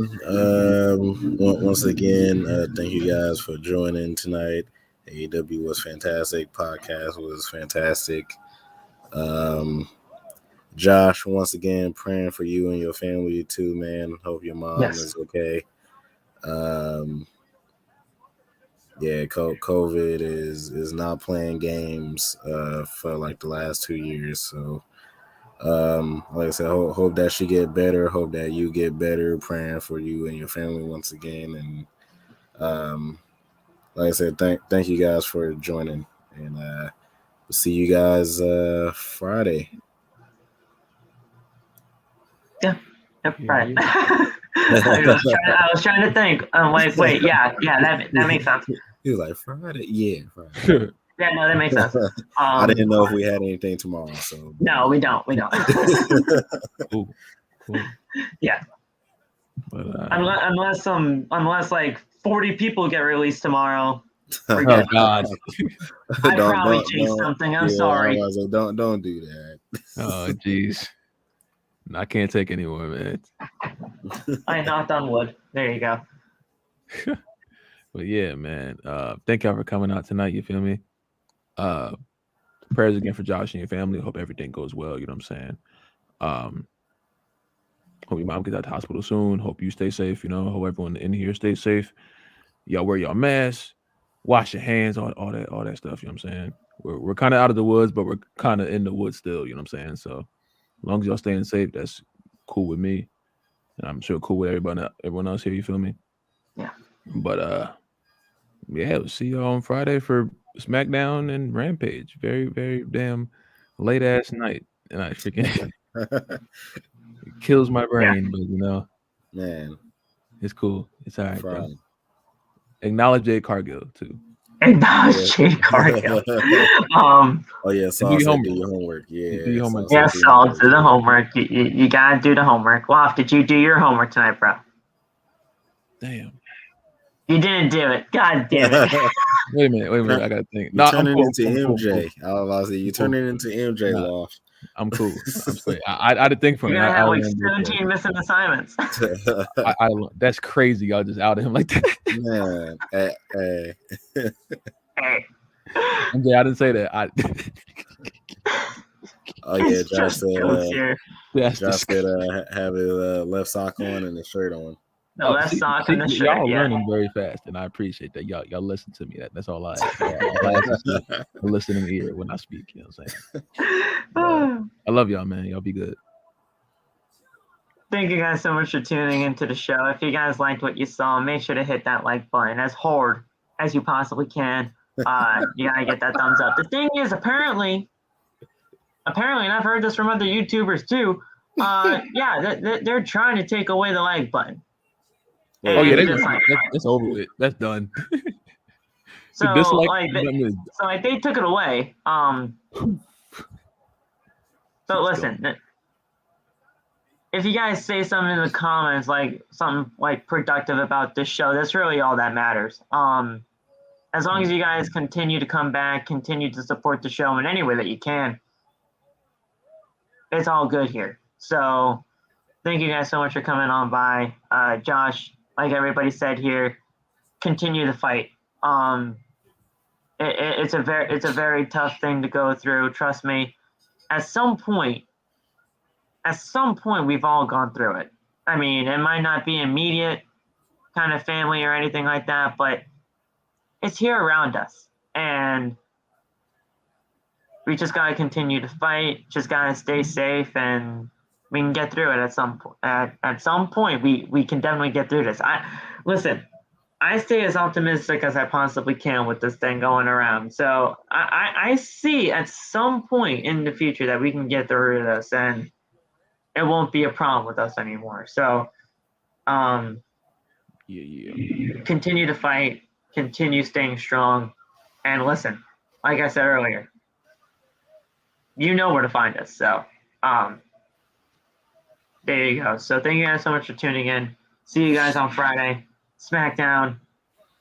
Speaker 2: Once again, thank you guys for joining tonight. AEW was fantastic. Podcast was fantastic. Josh, once again, praying for you and your family too, man. Hope your mom is okay. Yeah, COVID is not playing games for like the last 2 years. So, like I said, hope that she get better. Hope that you get better. Praying for you and your family once again. And like I said, thank you guys for joining. And we'll see you guys Friday.
Speaker 1: Yeah, right. I was trying to think. I'm like, wait, yeah, that makes sense.
Speaker 2: He was like, Friday? Yeah, Friday.
Speaker 1: Yeah, no, that makes sense.
Speaker 2: I didn't know if we had anything tomorrow, so
Speaker 1: no, we don't.
Speaker 3: Cool.
Speaker 1: Yeah.
Speaker 3: But,
Speaker 1: unless like 40 people get released tomorrow.
Speaker 3: Oh God!
Speaker 1: I probably changed something. I'm sorry.
Speaker 2: I was like, don't do that.
Speaker 3: Oh jeez. I can't take anymore, man.
Speaker 1: I knocked on wood. There you go.
Speaker 3: But yeah, man. Thank y'all for coming out tonight. You feel me? Prayers again for Josh and your family. Hope everything goes well. You know what I'm saying? Hope your mom gets out the hospital soon. Hope you stay safe. You know, hope everyone in here stays safe. Y'all wear your masks, wash your hands, all that stuff. You know what I'm saying? We're kind of out of the woods, but we're kind of in the woods still. You know what I'm saying? So as long as y'all staying safe, that's cool with me, and I'm sure cool with everyone else here. You feel me?
Speaker 1: Yeah.
Speaker 3: But yeah, we'll see y'all on Friday for SmackDown and Rampage. Very, very damn late ass night, and I freaking it kills my brain. But you know,
Speaker 2: man,
Speaker 3: it's cool. It's all right.
Speaker 2: Bro.
Speaker 3: Acknowledge Jade Cargill too.
Speaker 1: Acknowledge Jade Cargill.
Speaker 2: Oh yeah, so do your homework. Yeah,
Speaker 1: do your homework. Yeah, so do the homework. You gotta do the homework. Loft, did you do your homework tonight, bro?
Speaker 3: Damn.
Speaker 1: You didn't do it. God damn it.
Speaker 3: Wait a minute. I gotta think.
Speaker 2: You turn it into MJ. I was about to say, you turn it into MJ Loft.
Speaker 3: I'm cool. I'm straight. I had to think for
Speaker 1: me. You're gonna have like 17 missing assignments.
Speaker 3: That's crazy. Y'all just outed him like that.
Speaker 2: Man, hey.
Speaker 3: MJ, I didn't say that.
Speaker 2: Oh yeah, Josh said have his left sock on and his shirt on.
Speaker 1: The left sock and the shirt.
Speaker 3: Y'all learning very fast, and I appreciate that. Y'all listen to me. That's all I ask. I ask listening ear when I speak. You know what I'm saying? I love y'all, man. Y'all be good.
Speaker 1: Thank you guys so much for tuning into the show. If you guys liked what you saw, make sure to hit that like button as hard as you possibly can. You gotta get that thumbs up. The thing is, apparently, and I've heard this from other YouTubers too. They're trying to take away the like button.
Speaker 3: Oh yeah, that's over with. That's done.
Speaker 1: So they took it away. So listen, if you guys say something in the comments, like something like productive about this show, that's really all that matters. As long as you guys continue to come back, continue to support the show in any way that you can, it's all good here. So thank you guys so much for coming on by. Josh, like everybody said here, continue the fight. It's a very tough thing to go through. Trust me. At some point, we've all gone through it. I mean, it might not be immediate kind of family or anything like that, but it's here around us. And we just got to continue to fight, just got to stay safe, and we can get through it at some point. At some point, we can definitely get through this. I stay as optimistic as I possibly can with this thing going around. So I see at some point in the future that we can get through this and it won't be a problem with us anymore. So continue to fight, continue staying strong, and listen, like I said earlier, you know where to find us. So there you go. So thank you guys so much for tuning in. See you guys on Friday. SmackDown.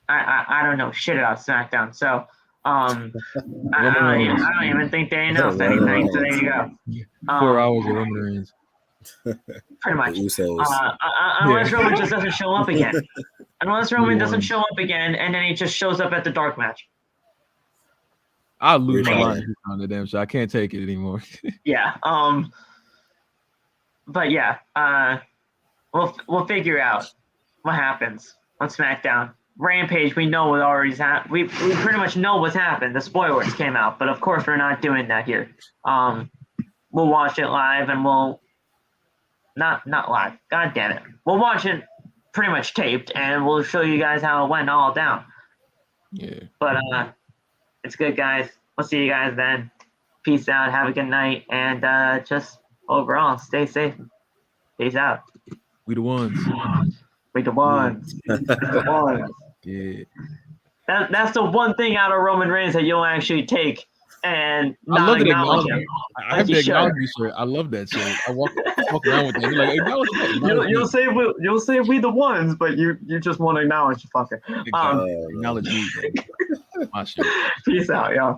Speaker 1: I don't know shit about SmackDown, so I don't even think they announced anything. So there you go.
Speaker 3: 4 hours of Roman Reigns.
Speaker 1: Pretty much. Unless Roman just doesn't show up again. Unless Roman doesn't show up again, and then he just shows up at the dark match.
Speaker 3: I'll lose my mind on the damn show. I can't take it anymore.
Speaker 1: Yeah. But yeah. We'll figure out what happens on SmackDown. Rampage, we know what already happened. We pretty much know what's happened. The spoilers came out, but of course we're not doing that here. We'll watch it live, and we'll not live. God damn it. We'll watch it pretty much taped, and we'll show you guys how it went all down.
Speaker 3: Yeah.
Speaker 1: But it's good, guys. We'll see you guys then. Peace out. Have a good night, and just overall, stay safe. Peace out.
Speaker 3: We the ones.
Speaker 1: We the ones.
Speaker 3: Yeah.
Speaker 1: The ones.
Speaker 3: Yeah.
Speaker 1: That's the one thing out of Roman Reigns that you'll actually take and not acknowledge him.
Speaker 3: I have to acknowledge you, sir. I love that, sir. I walk around with that. You're like, acknowledge that.
Speaker 1: You'll say we the ones, but you just want to acknowledge the fucker.
Speaker 3: Acknowledge me, bro. My shit.
Speaker 1: Peace out, y'all.